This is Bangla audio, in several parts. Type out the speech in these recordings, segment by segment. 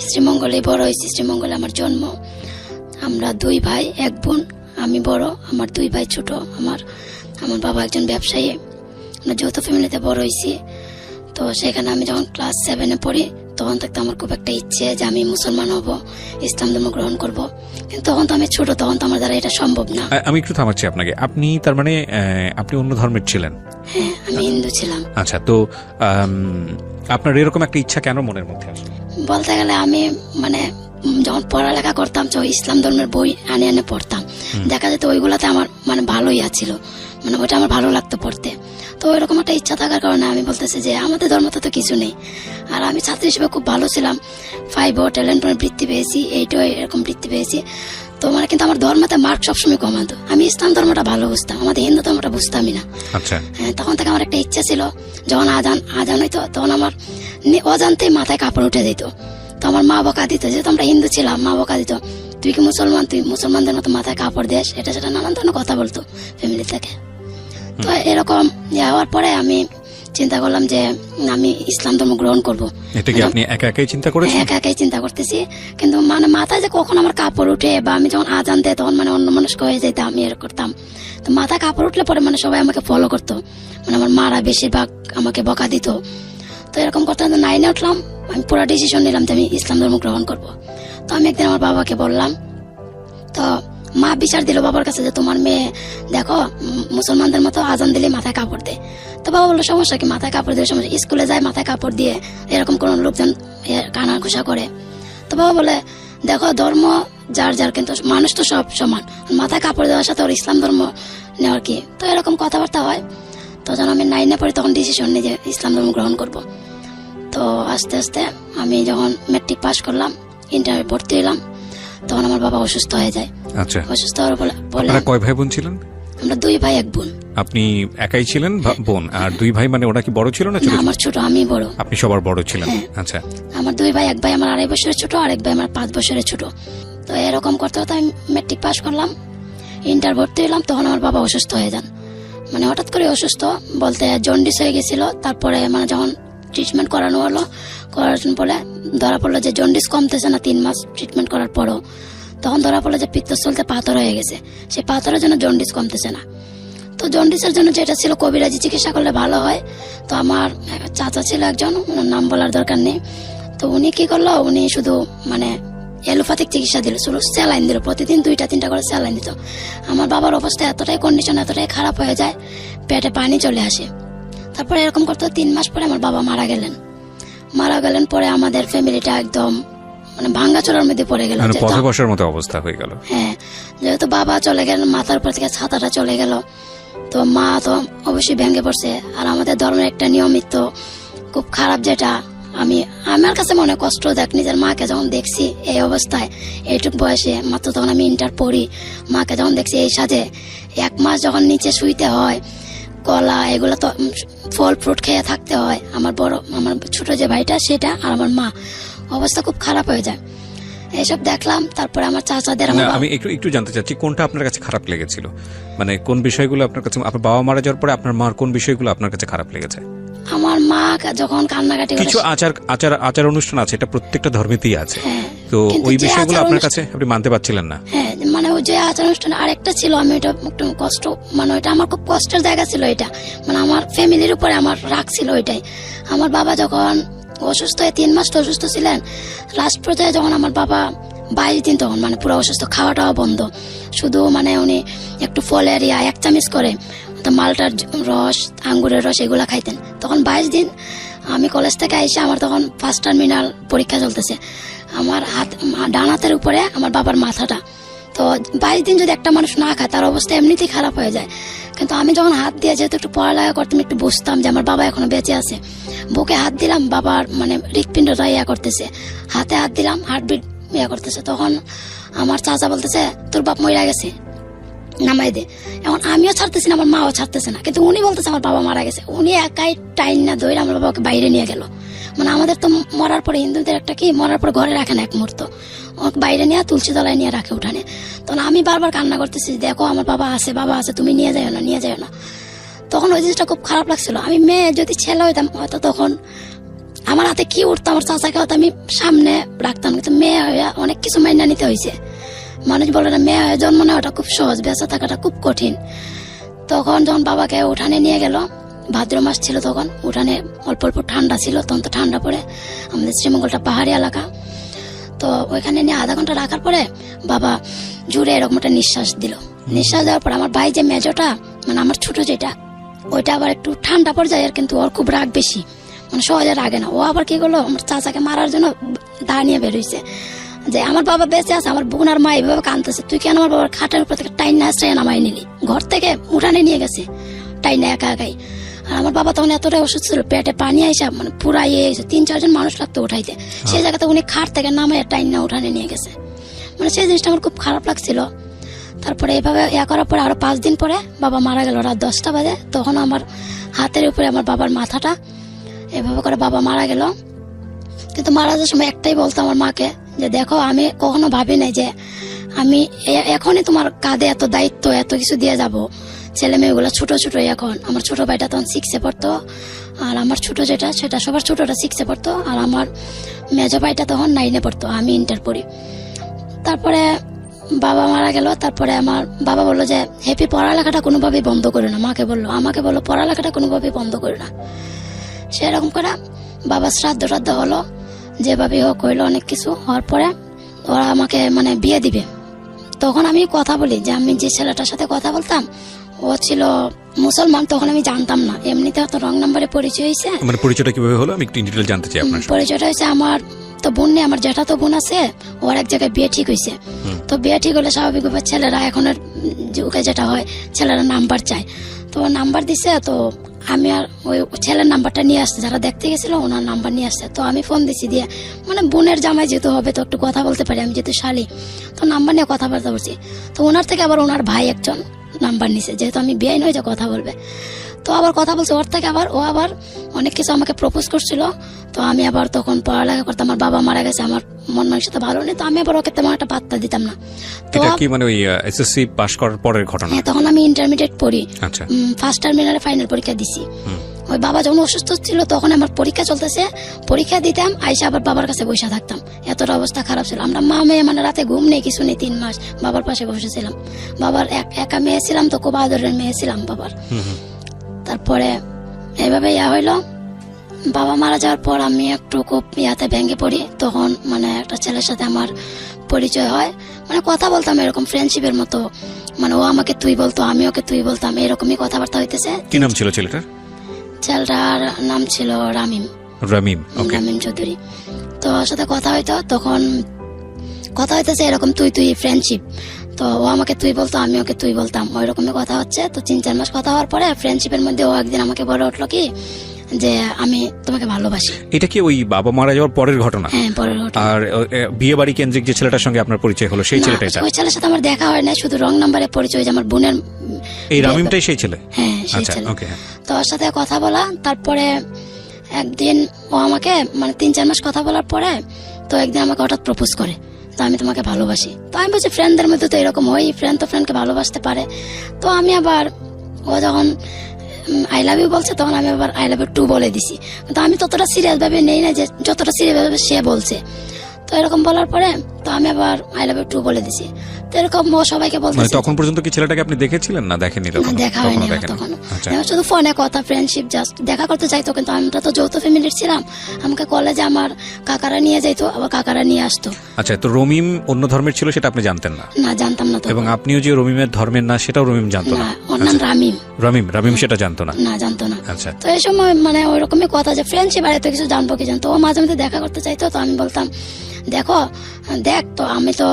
শ্রীমঙ্গলে বড় হয়েছি, শ্রীমঙ্গলে আমার জন্ম। আমরা 2 ভাই 1 বোন, আমি বড়, আমার 2 ভাই ছোট। আমার বাবা একজন ব্যবসায়ী। আমরা যৌথ ফ্যামিলিতে বড় হয়েছি। তো সেখানে আমি যখন ক্লাস 7-এ পড়ি তখন থাকতে আমার খুব একটা ইচ্ছে যে আমি মুসলমান হব, ইসলাম ধর্ম গ্রহণ করব। কিন্তু তখন তো আমি ছোট, তখন তো আমার দ্বারা এটা সম্ভব না। আমি একটু থামাচ্ছি আপনাকে। আপনি তার মানে আপনি অন্য ধর্মের ছিলেন? হ্যাঁ, আমি হিন্দু ছিলাম। আচ্ছা, তো আপনার এরকম একটা ইচ্ছা কেন মনের মধ্যে আসলো? বলতে গেলে আমি মানে যখন পড়ালেখা করতাম তো ইসলাম ধর্মের বই আনে পড়তাম, দেখা যেত ওইগুলাতে আমার মানে ভালোই আছিল, মানে ওইটা আমার ভালো লাগতো পড়তে। তো ওইরকম একটা ইচ্ছা থাকার কারণে আমি বলতেছি যে আমাদের ধর্মতে তো কিছু নেই। আর আমি ছাত্রী হিসেবে খুব ভালো ছিলাম, 5 ট্যালেন্ট বৃত্তি পেয়েছি, 8 এরকম বৃত্তি পেয়েছি। তো মানে কিন্তু আমার ধর্মতে মার্ক সবসময় কমাতো। আমি ইসলাম ধর্মটা ভালো বুঝতাম, আমাদের হিন্দু ধর্মটা বুঝতামই না। আচ্ছা, হ্যাঁ, তখন থেকে আমার একটা ইচ্ছা ছিল, যখন আজান হইতো তখন আমার অজান্তেই মাথায় কাপড় উঠে যেত। তো আমার মা বকা দিত, যেহেতু আমরা হিন্দু ছিলাম, মা বকা দিত, তুই কি মুসলমান, তুই মুসলমানদের মতো মাথায় কাপড় দেশ, এটা সেটা নানান ধরনের কথা বলতো ফ্যামিলি থেকে। তো এরকম হওয়ার পরে আমি চিন্তা করলাম যে আমি ইসলাম ধর্ম গ্রহণ করব। এটা কি আপনি একা একাই চিন্তা করেছেন? একা একাই চিন্তা করতেছি, কিন্তু মানে মাথায় যে কখন আমার কাপড় উঠে বা আমি যখন আজান দেয় তখন মানে অন্য মানুষ হয়ে যেতাম, আমি এরকম করতাম। তো মাথায় কাপড় উঠলে পরে মানে সবাই আমাকে ফলো করতো, মানে আমার মারা বেশিরভাগ আমাকে বকা দিত। তো এরকম করতে 9-এ উঠলাম, আমি পুরো ডিসিশন নিলাম যে আমি ইসলাম ধর্ম গ্রহণ করব। তো আমি একদিন আমার বাবাকে বললাম, তো মা বিচার দিল বাবার কাছে যে তোমার মেয়ে দেখো মুসলমানদের মতো আজান দিলে মাথায় কাপড় দেয়। তো বাবা বললো সমস্যা কি, মাথায় কাপড় দিয়ে সমস্যা, স্কুলে যায় মাথায় কাপড় দিয়ে, এরকম কোন লোকজন কানা ঘুষা করে। তো বাবা বলে দেখো ধর্ম যার যার, কিন্তু মানুষ তো সব সমান, মাথায় কাপড় দেওয়ার সাথে ওর ইসলাম ধর্ম নেওয়ার কি। তো এরকম কথাবার্তা হয়। তো যখন আমি 9-এ পড়ি তখন ডিসিশন নিই যে ইসলাম ধর্ম গ্রহণ করব। তো আস্তে আস্তে আমি যখন ম্যাট্রিক পাস করলাম, ইন্টারে ভর্তি হলাম, তখন আমার বাবা অসুস্থ হয়ে যায়। আচ্ছা, অসুস্থ হওয়ার বলে কয় ভাই বোন ছিলেন? আমরা 2 ভাই 1 বোন। আপনি একাই ছিলেন বোন, আর 2 ভাই মানে ওরা কি বড় ছিল না ছোট? আমার ছোট, আমি বড়। আপনি সবার বড় ছিলেন? আচ্ছা, আমার 2 ভাই, 1 ভাই আমার 2.5 বছরের ছোট, আর 1 ভাই আমার 5 বছরের ছোট। তো এরকম করতে করতে আমি ম্যাট্রিক পাস করলাম, ইন্টার ভর্তি হলাম, তখন আমার বাবা অসুস্থ হয়ে যান। মানে হঠাৎ করে অসুস্থ বলতে জন্ডিস হয়ে গেছিল। তারপরে মানে যখন ট্রিটমেন্ট করানো হলো, করার পরে ধরা পড়লো যে জন্ডিস কমতেছে না 3 মাস ট্রিটমেন্ট করার পরও। তখন ধরা পড়লো যে পিত্তস্থলীতে পাথর হয়ে গেছে, সেই পাথরের জন্য জন্ডিস কমতেছে না। তো জন্ডিসের জন্য যেটা ছিল কবিরাজি চিকিৎসা করলে ভালো হয়। তো আমার চাচা ছিল একজন, ওনার নাম বলার দরকার নেই। তো উনি কি করলো, উনি শুধু মানে এলোপ্যাথিক চিকিৎসা দিল, শুধু স্যালাইন দিল, প্রতিদিন 2-3টা করে স্যালাইন দিত। আমার বাবার অবস্থা এতটাই কন্ডিশন এতটাই খারাপ হয়ে যায়, পেটে পানি চলে আসে। তারপরে এরকম করতে 3 মাস পরে আমার বাবা মারা গেলেন। পরে আমাদের ফ্যামিলিটা একদম মানে ভাঙ্গাচোরার মধ্যে পড়ে গেল, পথে বসার মতো অবস্থা হয়ে গেল। হ্যাঁ, যেহেতু বাবা চলে গেলেন, মাথার উপর থেকে ছাতাটা চলে গেল, তো মা তো অবশ্যই ভেঙে পড়ছে। আর আমাদের ধর্মের একটা নিয়মিত খুব খারাপ, যেটা আমার কাছে মনে কষ্ট, দেখ নিজের মাকে যখন দেখছি এই অবস্থায়, এইটুক বয়সে মাত্র, তখন আমি ইন্টার পড়ি, মাকে যখন দেখছি এই সাজে 1 মাস যখন নিচে শুইতে হয়, কলা এগুলো তো ফল ফ্রুট খেয়ে থাকতে হয়, আমার ছোট যে ভাইটা সেটা, আর আমার মা, অবস্থা খুব খারাপ হয়ে যায়। এইসব দেখলাম। তারপরে আমার চাচাদের, আমি একটু জানতে চাচ্ছি কোনটা আপনার কাছে খারাপ লেগেছিল, মানে কোন বিষয়গুলো আপনার কাছে, আপনার বাবা মারা যাওয়ার পরে আপনার মার কোন বিষয়গুলো আপনার কাছে খারাপ লেগেছে? আমার মা যখন কান্নাকাটি করে, কিছু আচার অনুষ্ঠান আছে, এটা প্রত্যেকটা ধর্মেতেই আছে, তো ওই বিষয়গুলো আপনার কাছে আপনি মানতে পারছিলেন না? হ্যাঁ, মানে ওই যে আচার অনুষ্ঠান আরেকটা ছিল, আমি ওইটা একটু কষ্ট, মানে ওইটা আমার খুব কষ্টের জায়গা ছিল। এটা মানে আমার ফ্যামিলির উপরে আমার রাগ ছিল ওইটাই। আমার বাবা যখন অসুস্থ হয়ে 3 মাস তো অসুস্থ ছিলেন, লাস্ট পর্যায়ে যখন আমার বাবা 22 দিন, তখন মানে পুরো অসুস্থ, খাওয়াটাও বন্ধ, শুধু মানে উনি একটু ফলের 1 চামচ করে মালটার রস, আঙ্গুরের রস এগুলা খাইতেন। তখন 22 দিন আমি কলেজ থেকে এসে, আমার তখন 1st টার্মিনাল পরীক্ষা চলতেছে, আমার ডান হাতের উপরে আমার বাবার মাথাটা। তো 22 দিন যদি একটা মানুষ না খায়, তার অবস্থা এমনিতেই খারাপ হয়ে যায়। কিন্তু আমি যখন হাত দিয়ে, যেহেতু একটু পড়ালেখা করতাম, একটু বুঝতাম যে আমার বাবা এখনো বেঁচে আছে, বুকে হাত দিলাম, বাবার মানে হৃৎপিণ্ডটা করতেছে, হাতে হাত দিলাম, হার্টবিট করতেছে। তখন আমার চাচা বলতেছে তোর বাপ মরে গেছে, নামাই দে। এখন আমিও ছাড়তেছি না, আমার মাও ছাড়তেছে না, কিন্তু উনি বলতেছে আমার বাবা মারা গেছে। উনি একাই টাইম না ধরে আমার বাবাকে বাইরে নিয়ে গেল। মানে আমাদের তো মরার পরে, হিন্দুদের একটা কি, মরার পরে ঘরে রাখে না এক মুহূর্ত, বাইরে নিয়ে তুলসী তলায় নিয়ে রাখে উঠানে। তখন আমি বারবার কান্না করতেছি, দেখো আমার বাবা আছে, তুমি নিয়ে যাও না। তখন ওই জিনিসটা খুব খারাপ লাগছিল। আমি মেয়ে যদি ছেলে হইতাম হয়তো তখন আমার হাতে কি উঠতো আমার চাচাকে হয়তো আমি সামনে রাখতাম, কিন্তু মেয়ে হয়ে অনেক কিছু মাইনা নিতে হয়েছে। মানুষ বলে না মেয়ে হয়ে জন্ম নেওয়াটা খুব সহজ, বেঁচে থাকাটা খুব কঠিন। তখন যখন বাবাকে উঠানে নিয়ে গেল, ভাদ্র মাস ছিল তখন, উঠানে অল্প অল্প ঠান্ডা ছিল, তখন তো ঠান্ডা পড়ে, আমাদের শ্রীমঙ্গলটা পাহাড়ি এলাকা। তো ওইখানে নিয়ে আধা ঘন্টা রাখার পরে বাবা জুড়ে এরকম একটা নিঃশ্বাস দিল। নিঃশ্বাস দেওয়ার পর আমার ভাই যে মেজোটা, মানে আমার ছোট যেটা, ওইটা আবার একটু ঠান্ডা পর্যায়ের, কিন্তু ওর খুব রাগ বেশি, মানে সহজে রাগে না। ও আবার কি করলো, আমার চাচাকে মারার জন্য দা নিয়ে বেরোইছে, যে আমার বাবা বেঁচে আছে, আমার বোন আর মা এইভাবে কাঁদতেছে, তুই কেন আমার বাবার খাটের উপর থেকে টাইন না নামাই নিলি। ঘর থেকে উঠানে নিয়ে গেছে টাইন না একা একাই। আর আমার বাবা তখন এতটাই অসুস্থ ছিল, পেটে পানি আইসা মানে পুরা ইয়ে 3-4 জন মানুষ লাগতো উঠাইতে, সেই জায়গাতে উনি খাট থেকে নামাই টাইন না উঠানে নিয়ে গেছে। মানে সেই জিনিসটা আমার খুব খারাপ লাগছিল। তারপরে এইভাবে করার পরে আরো 5 দিন পরে বাবা মারা গেল রাত 10টা বাজে। তখন আমার হাতের উপরে আমার বাবার মাথাটা, এভাবে করে বাবা মারা গেল। কিন্তু মারা যাওয়ার সময় একটাই বলতো আমার মাকে, যে দেখো আমি কখনো ভাবি নাই যে আমি এখনই তোমার কাঁধে এত দায়িত্ব এত কিছু দিয়ে যাব। ছেলে মেয়েগুলো ছোট ছোট, এখন আমার ছোট ভাইটা তখন 6-এ পড়তো, আর আমার ছোট যেটা সেটা সবার ছোটটা 6-এ পড়তো, আর আমার মেজো ভাইটা তখন 9-এ পড়তো, আমি ইন্টার পড়ি। তারপরে বাবা মারা গেল। তারপরে আমার বাবা বললো যে হ্যাপি পড়ালেখাটা কোনোভাবেই বন্ধ করে না, মাকে বললো, আমাকে বললো পড়ালেখাটা কোনোভাবেই বন্ধ করে না। সেরকম করে বাবা শ্রাদ্ধ টাদ্ধ হলো, যেভাবে হোক হইলো, অনেক কিছু হওয়ার পরে ওরা আমাকে মানে বিয়ে দিবে। তখন আমি কথা বলি যে আমি যে ছেলেটার সাথে কথা বলতাম ও ছিল মুসলমান, তখন আমি জানতাম না, এমনিতে তো রং নাম্বারে পরিচয় হয়েছে। মানে পরিচয়টা কিভাবে হলো আমি একটু ডিটেইল জানতে চাই আপনার। পরিচয়টা হয়েছে, আমার তো বোন নেই, আমার জ্যাঠা তো বোন আছে, ওর এক জায়গায় বিয়ে ঠিক হয়েছে। তো বিয়ে ঠিক হলে স্বাভাবিকভাবে ছেলেরা এখনের যুগে যেটা হয়, ছেলেরা নাম্বার চায়, তো নাম্বার দিছে। তো আমি আর ওই ছেলের নাম্বারটা নিয়ে আসছে, যারা দেখতে গেছিল ওনার নাম্বার নিয়ে আসছে। তো আমি ফোন দিছি, দিয়ে মানে বোনের জামাই যেহেতু হবে তো একটু কথা বলতে পারি, আমি যেহেতু শালি, তো নাম্বার নিয়ে কথাবার্তা বলছি। তো ওনার থেকে আবার ওনার ভাই একজন নাম্বার নিছে, যেহেতু আমি বিয়ে নই যে কথা বলবে, তো আবার কথা বলছে ওর থেকে। আবার ও আবার অনেক কিছু আমাকে প্রপোজ করছিল। তো আমি আবার তখন পড়ালেখা করতাম, আমার বাবা মারা গেছে, আমার মন মানসিকতা ভালো নেই, তো আমি আবার ওকে তেমন একটা পাত্তা দিতাম না। তো এটা কি মানে ওই এসএসসি পাস করার পরের ঘটনা? হ্যাঁ, তখন আমি ইন্টারমিডিয়েট পড়ি, আচ্ছা, ফার্স্ট টার্মিনালে ফাইনাল পরীক্ষা দিছি। ওই বাবা যখন অসুস্থ ছিল তখন আমার পরীক্ষা চলতেছে, পরীক্ষা দিতাম, আইসা আবার বাবার কাছে বসে থাকতাম, এতটা অবস্থা খারাপ ছিল। আমরা মা মেয়ে মানে রাতে ঘুম নেই, কিছু নেই, 3 মাস বাবার পাশে বসেছিলাম। বাবার একা মেয়ে ছিলাম, তো খুব আদরের মেয়ে ছিলাম বাবার। তারপরে এইভাবে হইলো। বাবা মারা যাওয়ার পর আমি একটু খুব ভেঙে পড়ি। তখন মানে একটা ছেলের সাথে আমার পরিচয় হয়, মানে কথা বলতাম এরকম ফ্রেন্ডশিপের মতো, মানে ও আমাকে তুই বলতো, আমি ওকে তুই বলতাম, এরকমই কথাবার্তা হইতেছে। কি নাম ছিল ছেলেটার? ছেলেটার নাম ছিল রামিম। রামিম চৌধুরী। তো ওর সাথে কথা হইতো, তখন কথা হইতেছে এরকম তুই তুই ফ্রেন্ডশিপ। তো ও আমাকে তুই বলতো, আমি ওকে তুই বলতাম, ওই রকমই কথা হচ্ছে। তো 3-4 মাস কথা হওয়ার পরে ফ্রেন্ডশিপের মধ্যে ও একদিন আমাকে বলে উঠলো কি যে আমি তোমাকে ভালোবাসি। এটা কি ওই বাবা মারা যাওয়ার পরের ঘটনা? হ্যাঁ, পরের ঘটনা। আর বিয়ে বাড়ি কেন্দ্রিক যে ছেলেটার সঙ্গে আপনার পরিচয় হলো সেই ছেলেটাই? ওই ছেলের সাথে আমার দেখা হয় না, শুধু রং নাম্বারে পরিচয়, যে আমার বোনের। এই রামিমটাই সেই ছেলে? হ্যাঁ, সেই ছেলে। তো ওর সাথে কথা বলা, তারপরে একদিন ও আমাকে মানে 3-4 মাস কথা বলার পরে তো একদিন আমাকে হঠাৎ প্রপোজ করে, তো আমি তোমাকে ভালোবাসি। তো আমি বলছি ফ্রেন্ডদের মধ্যে তো এরকম হয়, ফ্রেন্ড তো ফ্রেন্ডকে ভালোবাসতে পারে। তো আমি আবার ও যখন আই লাভ ইউ বলছে তখন আমি আবার আই লাভ ইউ টু বলে দিছি। তো আমি ততটা সিরিয়াস ভাবে নেই না যে যতটা সিরিয়াস ভাবে সে বলছে। তো এরকম বলার পরে তো আমি আবার আই লাভ ইউ টু বলে দিছি। তো এরকম ও সবাইকে বলতে। তখন পর্যন্ত কি ছেলেটাকে আপনি দেখেছিলেন না দেখেনি? দেখা হয়নি তখন, শুধু ফোনে কথা, ফ্রেন্ডশিপ, জাস্ট দেখা করতে চাইতো। কিন্তু আমরা তো যৌথ ফ্যামিলির ছিলাম, আমাকে কলেজে আমার কাকারা নিয়ে যাইতো, আবার কাকারা নিয়ে আসতো। আচ্ছা, তো রমিম অন্য ধর্মের ছিল সেটা আপনি জানতেন না? না, জানতাম না। এবং আপনিও যে রমিমের ধর্মের না সেটাও রমিম জানতো না? ওর নাম রামিম। রামিম সেটা জানতো না? না, জানতো না। আচ্ছা। তো এই সময় মানে ওই রকমই কথা যে ফ্রেন্ডশিপ আর এত কিছু জানবো কি জানতো। ও মাঝে মাঝে দেখা করতে চাইতো, তো আমি বলতাম দেখো দেখ, তো আমি তো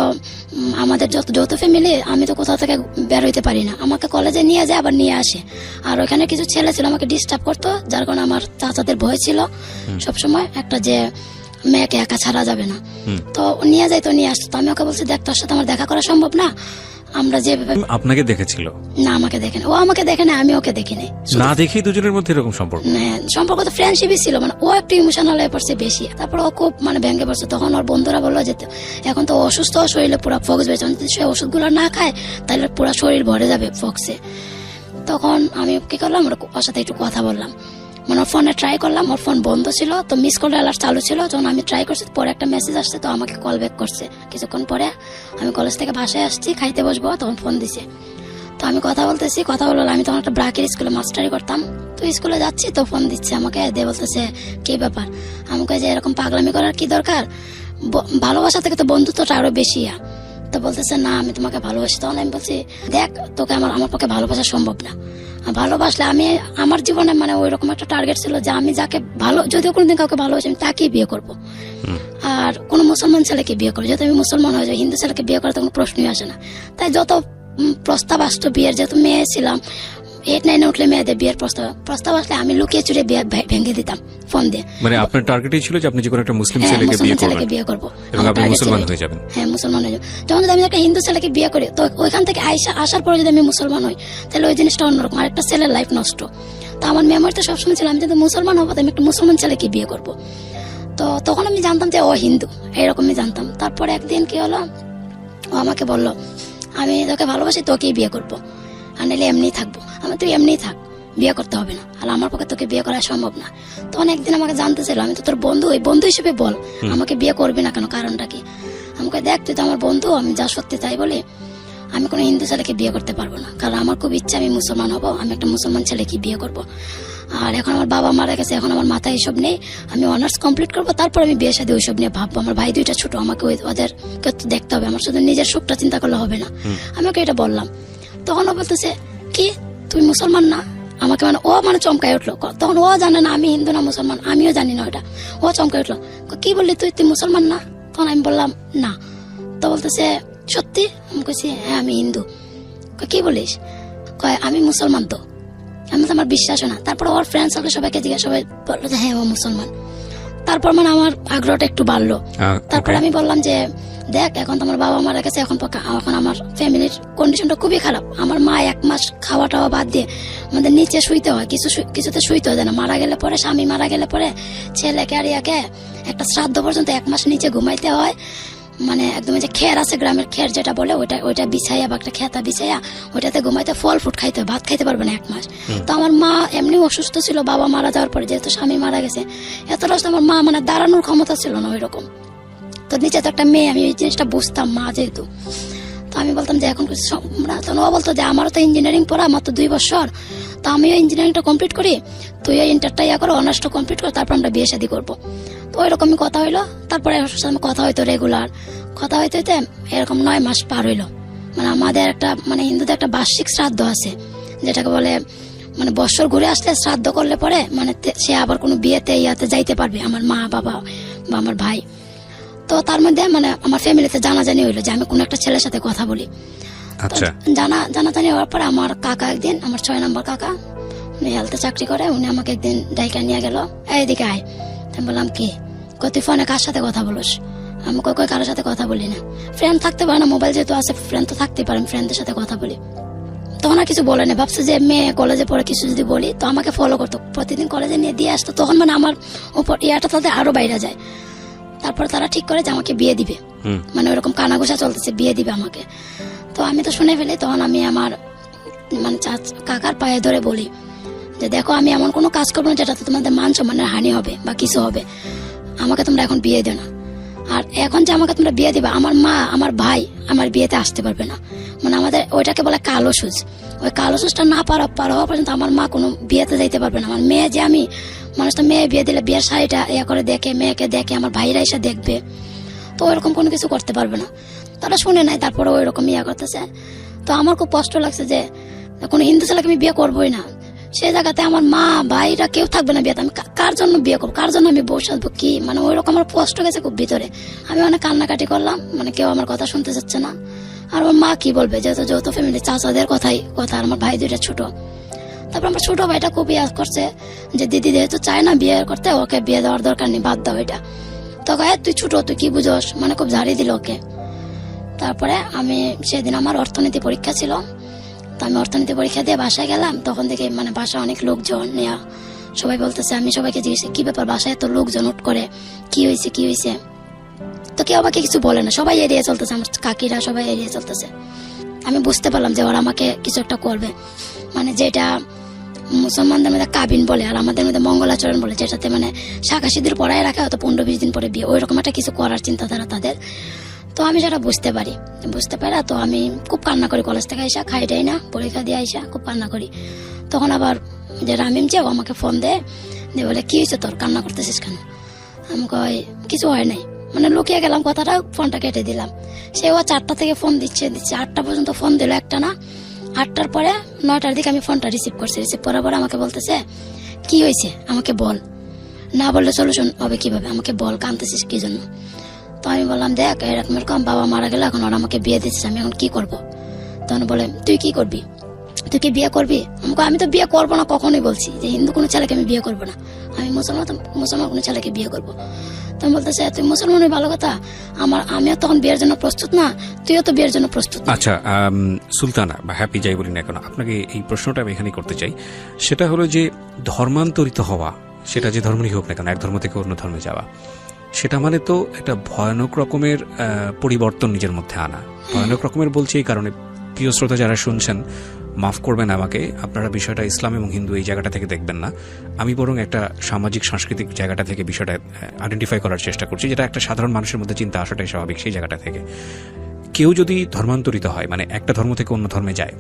আমাদের যৌথ ফ্যামিলি, আমি তো কোথাও থেকে বের হইতে পারি না, আমাকে কলেজে নিয়ে যায় আবার নিয়ে আসে। আর ওখানে কিছু ছেলে ছিল আমাকে ডিস্টার্ব করতো, যার কারণে আমার চাচাদের ভয় ছিল সবসময় একটা যে মেয়েকে একা ছাড়া যাবে না। তো নিয়ে যাইতো, নিয়ে আসতো। তো আমি ওকে বলছি দেখ, তোর সাথে আমার দেখা করা সম্ভব না, আমরা যেভাবে। আপনাকে দেখেছিল? না, আমাকে দেখে না। ও আমাকে দেখে না, আমি ওকে দেখিনি। না দেখেই দুজনের মধ্যে এরকম সম্পর্ক? সম্পর্ক তো ফ্রেন্ডশিপই ছিল, মানে ও একটু ইমোশনাল হয়ে পড়ছে বেশি। তারপর ও খুব মানে ভেঙে পড়ছে। তখন ওর বন্ধুরা বললো যে এখন তো অসুস্থ, শরীরে পুরো ফক্স বেড়েছে, যদি সে ওষুধগুলো না খায় তাহলে পুরো শরীর ভরে যাবে ফক্সে। তখন আমি কি করলাম, ওর সাথে একটু কথা বললাম। মানে ওর ফোনে ট্রাই করলাম, ওর ফোন বন্ধ ছিল, তো মিস কল অ্যালার্ট চালু ছিল। যখন আমি ট্রাই করছি পরে একটা মেসেজ আসছে, তো আমাকে কল ব্যাক করছে। কিছুক্ষণ পরে আমি কলেজ থেকে বাসায় আসছি, খাইতে বসবো, তখন ফোন দিছে। তো আমি কথা বলতেছি, কথা বললাম, আমি তখন একটা ব্রাকের স্কুলে মাস্টারি করতাম, তো স্কুলে যাচ্ছি, তো ফোন দিচ্ছে আমাকে, দিয়ে বলতেছে কি ব্যাপার। আমাকে যে এরকম পাগলামি করার কি দরকার, ভালোবাসা থেকে তো বন্ধুত্বটা আরো বেশি। তো বলতেছে না আমি তোমাকে ভালোবাসি। তখন আমি বলছি দেখ তোকে আমার পক্ষে ভালোবাসা সম্ভব না। ভালোবাসলে আমি আমার জীবনে মানে ওই রকম একটা টার্গেট ছিল যে আমি যাকে ভালো, যদিও কোনোদিন কাউকে ভালোবাসি আমি তাকেই বিয়ে করব। আর কোনো মুসলমান ছেলেকে বিয়ে করবো, যেহেতু আমি মুসলমান হয়ে যাই, হিন্দু ছেলেকে বিয়ে করার তো কোনো প্রশ্নই আসে না। তাই যত প্রস্তাব আসতো বিয়ের, যেহেতু মেয়ে ছিলাম, 8-9 উঠলে মেয়েদের বিয়ের প্রস্তাব আসলে আমি লুকিয়ে চুরে বিয়ে ভেঙে দিতাম ফোন দিয়ে। মানে আপনার টার্গেটই ছিল যে আপনি যে কোনো একটা মুসলিম ছেলেকে বিয়ে করবেন এবং আপনি মুসলমান হয়ে যাবেন। হ্যাঁ, মুসলমান হয়ে যাবো। যখন যদি আমি একটা হিন্দু ছেলেকে বিয়ে করি, তো ওইখান থেকে আসার পরে যদি আমি মুসলমান হই, তাহলে ওই জিনিসটা অন্যরকম, আর একটা ছেলের লাইফ নষ্ট। তো আমার মেমোরিতে সবসময় ছিল আমি যদি মুসলমান হবো, আমি একটা মুসলমান ছেলেকে বিয়ে করবো। তো তখন আমি জানতাম যে ও হিন্দু, এরকমই জানতাম। তারপরে একদিন কি হলো, ও আমাকে বললো আমি তোকে ভালোবাসি, তোকেই বিয়ে করবো, আর নাহলে এমনিই থাকবো। আমি তুই এমনিই থাক, বিয়ে করতে হবে না, আর আমার পক্ষে তোকে বিয়ে করা সম্ভব না। তখন একদিন আমাকে জানতে চাইলো, আমি তো তোর বন্ধু, ওই বন্ধু হিসেবে বল আমাকে বিয়ে করবি না কেন, কারণটা কি। আমাকে দেখ তুই তো আমার বন্ধু, আমি যা সত্যি তাই বলি, আমি কোনো হিন্দু ছেলেকে বিয়ে করতে পারবো না, কারণ আমার খুব ইচ্ছা আমি মুসলমান হবো, আমি একটা মুসলমান ছেলেকে বিয়ে করবো। আর এখন আমার বাবা মারা গেছে, এখন আমার মাথায় এসব নেই, আমি অনার্স কমপ্লিট করবো, তারপর আমি বিয়ে শাদী ওইসব নিয়ে ভাববো। আমার ভাই দুইটা ছোট, আমাকে ওদেরকে তো দেখতে হবে, আমার শুধু নিজের সুখটা চিন্তা করলে হবে না। আমাকে এটা বললাম, তখন ও বলতেছে কি তুই মুসলমান না, আমাকে মানে ও মানে চমকায় উঠলো। তখন ও জানে না আমি হিন্দু না মুসলমান, আমিও জানি না ওটা। ও চমকায় উঠলো, কি বললি তুই মুসলমান না? তখন আমি বললাম না। তো বলতেছে সত্যি? আমি কইছি হ্যাঁ আমি হিন্দু। কি বলিস? কয় আমি মুসলমান। তো আমি তো আমার বিশ্বাস না। তারপর ওর ফ্রেন্ড সার্কেল সবাইকে জিজ্ঞাসা, সবাই বললো যে হ্যাঁ ও মুসলমান। তারপর মানে আমার আগ্রহটা একটু বাড়লো। তারপরে আমি বললাম যে দেখ এখন তোমার বাবা মারা গেছে, এখন আমার ফ্যামিলির কন্ডিশনটা খুবই খারাপ। আমার মা 1 মাস খাওয়া টাওয়া বাদ দিয়ে আমাদের নিচে শুইতে হয়, কিছুতে শুইতে হয় না। মারা গেলে পরে, স্বামী মারা গেলে পরে ছেলেকে আর ইয়াকে একটা শ্রাদ্ধ পর্যন্ত 1 মাস নিচে ঘুমাইতে হয়। মানে একদম যে খের আছে, গ্রামের খের যেটা বলে, ওইটা বিছাইয়া বা একটা খেতা বিছাইয়া ওইটাতে ঘুমাইতে, ফল ফুট খাইতে হয়, ভাত খাইতে পারবে না 1 মাস। তো আমার মা এমনি অসুস্থ ছিল, বাবা মারা যাওয়ার পরে, যেহেতু স্বামী মারা গেছে, এতটা আমার মা মানে দাঁড়ানোর ক্ষমতা ছিল না ওই রকম। তো নিচে তো একটা মেয়ে, আমি এই জিনিসটা বুঝতাম, মা যেহেতু। তো আমি বলতাম যে এখন কিছু না। তখন ও বলতো যে আমারও তো ইঞ্জিনিয়ারিং পড়া, মাত্র 2 বছর, তো আমিও ইঞ্জিনিয়ারিংটা কমপ্লিট করি, তুইও ইন্টারটা করো, অনার্সটা কমপ্লিট করো, তারপর আমরা বিয়ে শাদী করবো। তো ওইরকমই কথা হইলো। তারপরে কথা হইতো রেগুলার, কথা হইতে হইতে এরকম 9 মাস পার হইলো। মানে আমাদের একটা মানে হিন্দুদের একটা বার্ষিক শ্রাদ্ধ আছে, যেটাকে বলে মানে বছর ঘুরে আসলে শ্রাদ্ধ করলে পরে মানে সে আবার কোনো বিয়েতে ইয়াতে যাইতে পারবে, আমার মা বাবা বা আমার ভাই। তো তার মধ্যে মানে আমার ফ্যামিলিতে জানাজানি হইলো যে আমি কোনো একটা ছেলের সাথে কথা বলি। আচ্ছা, জানাজানি হওয়ার পরে আমার কাকা একদিন, আমার 6 নম্বর কাকা, উনি হেলথে চাকরি করে, উনি আমাকে একদিন ডাইকা নিয়ে গেল, এইদিকে আয়। আমি বললাম কি? তুই ফোনে কার সাথে কথা বলিস? আমি কই কারোর সাথে কথা বলি না। ফ্রেন্ড থাকতে পারে না, মোবাইল যেহেতু আছে, ফ্রেন্ড তো থাকতেই পারে, ফ্রেন্ডদের সাথে কথা বলি। তখন আর কিছু বলে না, ভাবছে যে মেয়ে কলেজে পড়ে, কিছু যদি বলি তো আমাকে ফলো করতো, প্রতিদিন কলেজে নিয়ে দিয়ে আসতো। তখন মানে আমার উপর ইয়াটা তাদের আরো বাইরে যায়। তারপর তারা ঠিক করে যে আমাকে বিয়ে দিবে, মানে ওরকম কানাঘুষা চলতেছে, বিয়ে দিবে আমাকে। তো আমি তো শুনে ফেলি। তখন আমি আমার মানে কাকার পায়ে ধরে বলি যে দেখো আমি এমন কোনো কাজ করবো না যেটাতে তোমাদের মান সম্মানের হানি হবে বা কিছু হবে, আমাকে তোমরা এখন বিয়ে দিও না। আর এখন যে আমাকে তোমরা বিয়ে দিবা, আমার মা আমার ভাই আমার বিয়েতে আসতে পারবে না। মানে আমাদের ওইটাকে বলে কালো সুজ। ওই কালো সুজটা না পার হওয়া পর্যন্ত আমার মা কোনো বিয়েতে যাইতে পারবে না। আমার মেয়ে যে আমি, মানুষ তো মেয়ে বিয়ে দিলে বিয়ের শাড়িটা ইয়া করে দেখে, মেয়েকে দেখে, আমার ভাইরা এসে দেখবে, তো ওইরকম কোনো কিছু করতে পারবে না। তারা শুনে নাই, তারপরে ওইরকম ইয়া করতেছে। তো আমার খুব কষ্ট লাগছে যে কোনো হিন্দু ছেলেকে আমি বিয়ে করবোই না। সেই জায়গাতে আমার মা ভাইরা কেউ থাকবে না বিয়েতে, আমি কার জন্য বিয়ে করবো, কার জন্য আমি বসে আসবো, কি মানে ওইরকম আমার কষ্ট গেছে খুব ভিতরে। আমি অনেক কান্নাকাটি করলাম, মানে কেউ আমার কথা শুনতে চাচ্ছে না। আর আমার মা কি বলবে, যেহেতু যৌথ ফ্যামিলি, চাচাদের কথা, আর আমার ভাই 2টা ছোট। তারপর আমার ছোট ভাইটা খুব ইয়া করছে যে দিদি যেহেতু চায় না বিয়ে করতে, ওকে বিয়ে দেওয়ার দরকার নেই, বাদ দাও এটা। তখন তুই ছোট, তুই কি বুঝোস, মানে খুব ঝাড়ি দিল ওকে। তারপরে আমি সেদিন আমার অর্থনীতি পরীক্ষা ছিল, তো আমি অর্থনীতি পরীক্ষা দিয়ে বাসায় গেলাম। তখন থেকে মানে বাসায় অনেক লোকজন নেয়া, সবাই বলতেছে, আমি সবাইকে জিজ্ঞেস কি ব্যাপার, বাসায় এত লোকজন উঠ করে, কি হয়েছে। তো কেউ আমাকে কিছু বলে না, সবাই এড়িয়ে চলতেছে, আমার কাকিরা সবাই এড়িয়ে চলতেছে। আমি বুঝতে পারলাম যে ওরা আমাকে কিছু একটা করবে, মানে যেটা মুসলমানদের মধ্যে কাবিন বলে আর আমাদের মধ্যে মঙ্গলাচরণ বলে, যেটাতে মানে শাখা সিঁদুর পড়ায় রাখে, হয়তো 15-20 দিন পরে বিয়ে, ওইরকম একটা কিছু করার চিন্তাধারা তাদের। তো আমি সেটা বুঝতে পারি তো আমি খুব কান্না করি, কলেজ থেকে আইসা খাইটাই না, পরীক্ষা দিয়ে আইসা খুব কান্না করি। তখন আবার যে রামিম যে আমাকে ফোন দেয়, দিয়ে বলে কি হয়েছে তোর, কান্না করতেছিস কেন? আমি কই কিছু হয় নাই, মানে লুকিয়ে গেলাম কথাটা, ফোনটা কেটে দিলাম। সে ও 4টা থেকে ফোন দিচ্ছে 8টা পর্যন্ত ফোন দিল, একটা না, 8টার পরে 9টার দিকে আমি ফোনটা রিসিভ করছি। রিসিভ করার পরে আমাকে বলতেছে কি হয়েছে আমাকে বল, না বললে সলিউশন হবে কিভাবে, আমাকে বল, কাঁদতেছিস কি জন্য? তো আমি বললাম দেখ এরকম বাবা মারা গেলে এখন ওরা আমাকে বিয়ে দিচ্ছে, আমি এখন কি করব? তখন বলে তুই কি করবি, তুই কি বিয়ে করবি? আমি তো বিয়ে করবো না, কখনোই বলছি যে হিন্দু কোনো ছেলেকে আমি বিয়ে করবো না, আমি মুসলমান কোনো ছেলেকে বিয়ে করবো। তুমি বলতেছে তুই মুসলমানের, ভালো কথা, আমিও তখন বিয়ের জন্য প্রস্তুত না, তুইও তো বিয়ের জন্য প্রস্তুত না। আচ্ছা সুলতানা বা হ্যাপি যাই বলি না কেন, আপনাকে এই প্রশ্নটা আমি এখানে করতে চাই। সেটা হলো যে ধর্মান্তরিত হওয়া, সেটা যে ধর্মেরই হোক না কেন, এক ধর্ম থেকে অন্য ধর্মে যাওয়া, সেটা মানে তো একটা ভয়ানক রকমের পরিবর্তন নিজের মধ্যে আনা। ভয়ানক রকমের বলছি এই কারণে, প্রিয় শ্রোতা যারা শুনছেন মাফ করবেন আমাকে, আপনারা বিষয়টা ইসলাম এবং হিন্দু এই জায়গাটা থেকে দেখবেন না, আমি বরং একটা সামাজিক সাংস্কৃতিক জায়গাটা থেকে বিষয়টা আইডেন্টিফাই করার চেষ্টা করছি, যেটা একটা সাধারণ মানুষের মধ্যে চিন্তা আসাটাই স্বাভাবিক। সেই জায়গাটা থেকে কেউ যদি ধর্মান্তরিত হয়, মানে একটা ধর্ম থেকে অন্য ধর্মে যায়,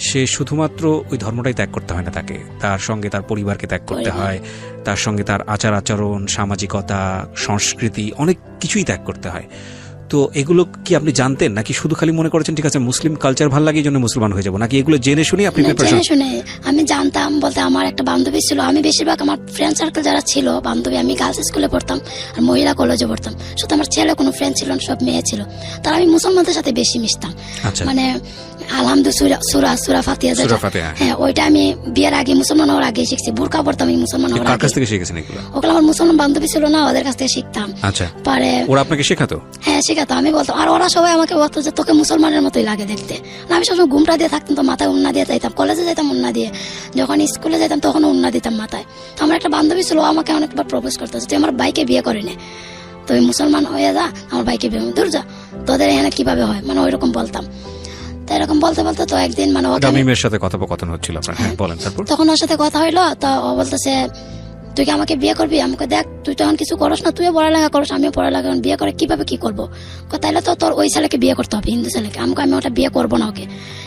সে শুধুমাত্র ওই ধর্মটাই ত্যাগ করতে হয় না, তাকে তার সঙ্গে তার পরিবারকে ত্যাগ করতে হয়, তার সঙ্গে তার আচার আচরণ, সামাজিকতা, সংস্কৃতি, অনেক কিছুই ত্যাগ করতে হয়। তো এগুলো কি আপনি জানতেন, নাকি শুধু খালি মনে করেছেন ঠিক আছে মুসলিম কালচার ভালো লাগে এই জন্য মুসলমান হয়ে যাবো, নাকি এগুলো জেনে শুনে আপনি জেনে শুনে? আমি জানতাম বলতে আমার একটা বান্ধবী ছিল, আমি বেশিরভাগ আমার ফ্রেন্ড সার্কেল যারা ছিল বান্ধবী, আমি গার্লস স্কুলে পড়তাম আর মহিলা কলেজে পড়তাম, শুধু আমার ছেলে কোনো ফ্রেন্ড ছিল না, সব মেয়ে ছিল। তার আমি মুসলমানদের সাথে বেশি মিশতাম, মানে আলহামদুলিল্লাহ সুরা ফাতিহা, হ্যাঁ ওইটা আমি বিয়ের আগে মুসলমান হওয়ার আগে শিখছি। বুরকা পড়তাম আমি মুসলমান হওয়ার আগে। কার কাছ থেকে শিখেছেন এগুলো? ওগুলো আমার মুসলমান বান্ধবী ছিল না, ওদের কাছ থেকে শিখতাম। আচ্ছা, পরে ওরা আপনাকে শেখাতো? হ্যাঁ শেখাতো, আমি বলতাম, আর ওরা সবাই আমাকে বলতো যে তোকে মুসলমানের মতোই লাগে দেখতে। আমি সবসময় ঘুমটা দিয়ে থাকতাম, তো মাথায় উন্না দিয়ে যাইতাম, কলেজে যাইতাম উন্না দিয়ে, যখন স্কুলে যাইতাম তখন উন্না দিতাম মাথায়। তো আমার একটা বান্ধবী ছিল, আমাকে অনেকবার প্রপোজ করতো, তুই আমার ভাইকে বিয়ে করে নে, তুই মুসলমান হয়ে যা, আমার ভাইকে বিয়ে, দূর যা, তোদের এখানে কিভাবে হয়, মানে ওইরকম বলতাম। তো এরকম বলতে বলতে তো একদিন মানে তামিমের সাথে কথোপকথন হচ্ছিল আপনার, হ্যাঁ বলেন। তারপর তখন ওর সাথে কথা হইলো, তো ও বলতেছে তুই কি আমাকে বিয়ে করবি? আমাকে দেখ তুই তো এখন কিছু করস না, তুইও পড়ালেখা করস, আমিও পড়ালেখা, বিয়ে করে কিভাবে কি করবো? তাইলে তো তোর ওই ছেলেকে বিয়ে করতে হবে, হিন্দু ছেলেকে। আমি ওটা বিয়ে করবো না ওকে।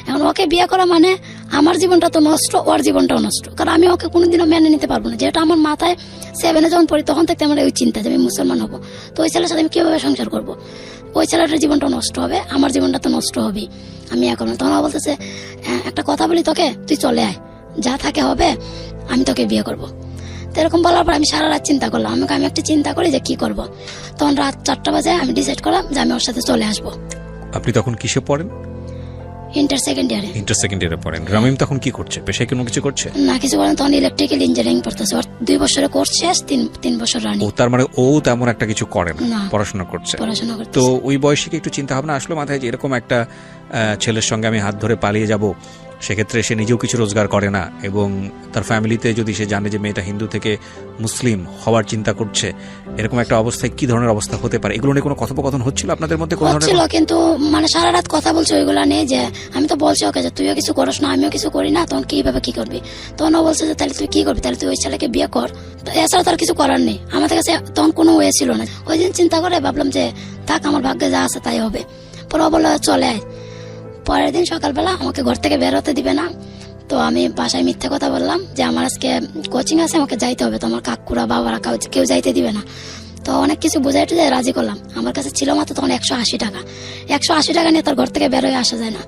এখন ওকে বিয়ে করা মানে আমার জীবনটা তো নষ্ট, ওর জীবনটাও নষ্ট, কারণ আমি ওকে কোনোদিনও মেনে নিতে পারবো না। যেটা আমার মাথায় 7-এ যখন পড়ি তখন থেকে আমার ওই চিন্তা যে আমি মুসলমান হবো, তো ওই ছেলের সাথে আমি কিভাবে সংসার করবো? ওই ছেলেটার জীবনটা নষ্ট হবে, আমার জীবনটা তো নষ্ট হবেই। আমি এখন তখন বলতেছে একটা কথা বলি তোকে, তুই চলে আয়, যা থাকে হবে, আমি তোকে বিয়ে করবো। তো এরকম বলার পর আমি সারা রাত চিন্তা করলাম, আমি একটা চিন্তা করি যে কি করব। তখন রাত 4টা বাজে আমি ডিসাইড করলাম যে আমি ওর সাথে চলে আসবো। আপনি তখন কিসে পড়েন? ইন্টার সেকেন্ড ইয়ারে পড়েন। রামিম তখন কি করছে, পেশায় কোনো কিছু করছে না? কিছু করেন, তখন ইলেকট্রিক্যাল ইঞ্জিনিয়ারিং পড়তেছে, ওর 2 বছরে কোর্স শেষ, 3 বছর রানিং। ও তার মানে ও তেমন একটা কিছু করে না, পড়াশোনা করছে। তো ওই বয়সে কি একটু চিন্তা ভাবনা আসলো মাথায় যে এরকম একটা ছেলের সঙ্গে আমি হাত ধরে পালিয়ে যাব, সেক্ষেত্রে সে নিজেও কিছু রোজগার করে না, এবং তার ফ্যামিলিতে যদি সে জানে যে মেয়েটা হিন্দু থেকে মুসলিম হওয়ার চিন্তা করছে, এরকম একটা অবস্থায় কি ধরনের অবস্থা হতে পারে? এগুলো নিয়ে কোনো কথোপকথন হচ্ছিল আপনাদের মধ্যে? হচ্ছিল, কিন্তু মানে সারা রাত কথা বলছে ওইগুলো নিয়ে, যে আমি তো বলছি ওকে যে তুইও কিছু করস না, আমিও কিছু করি না, তখন কিভাবে কি করবি? তখন ও বলছে যে তাহলে তুই কি করবি, তাহলে তুই ওই ছেলেকে বিয়ে কর, এছাড়া তার কিছু করার নেই। আমাদের কাছে তখন কোনো ওয়ে ছিল না। ওই দিন চিন্তা করে ভাবলাম যে থাক, আমার ভাগ্যে যা আছে তাই হবে। পরে ও বললো চলে আয়। পরের দিন সকালবেলা আমাকে ঘর থেকে বের হতে দিবে না, তো আমি বাসায় মিথ্যে কথা বললাম যে আমার আজকে কোচিং আছে, আমাকে যাইতে হবে, তো আমার কাকুরা বাবারা কেউ যাইতে দিবে না। তো অনেক কিছু বুঝাই টুঝাই রাজি করলাম। আমার কাছে ছিল মাত্র তখন 180 টাকা। 180 টাকা নিয়ে তার ঘর থেকে বের হয়ে আসা যায় না।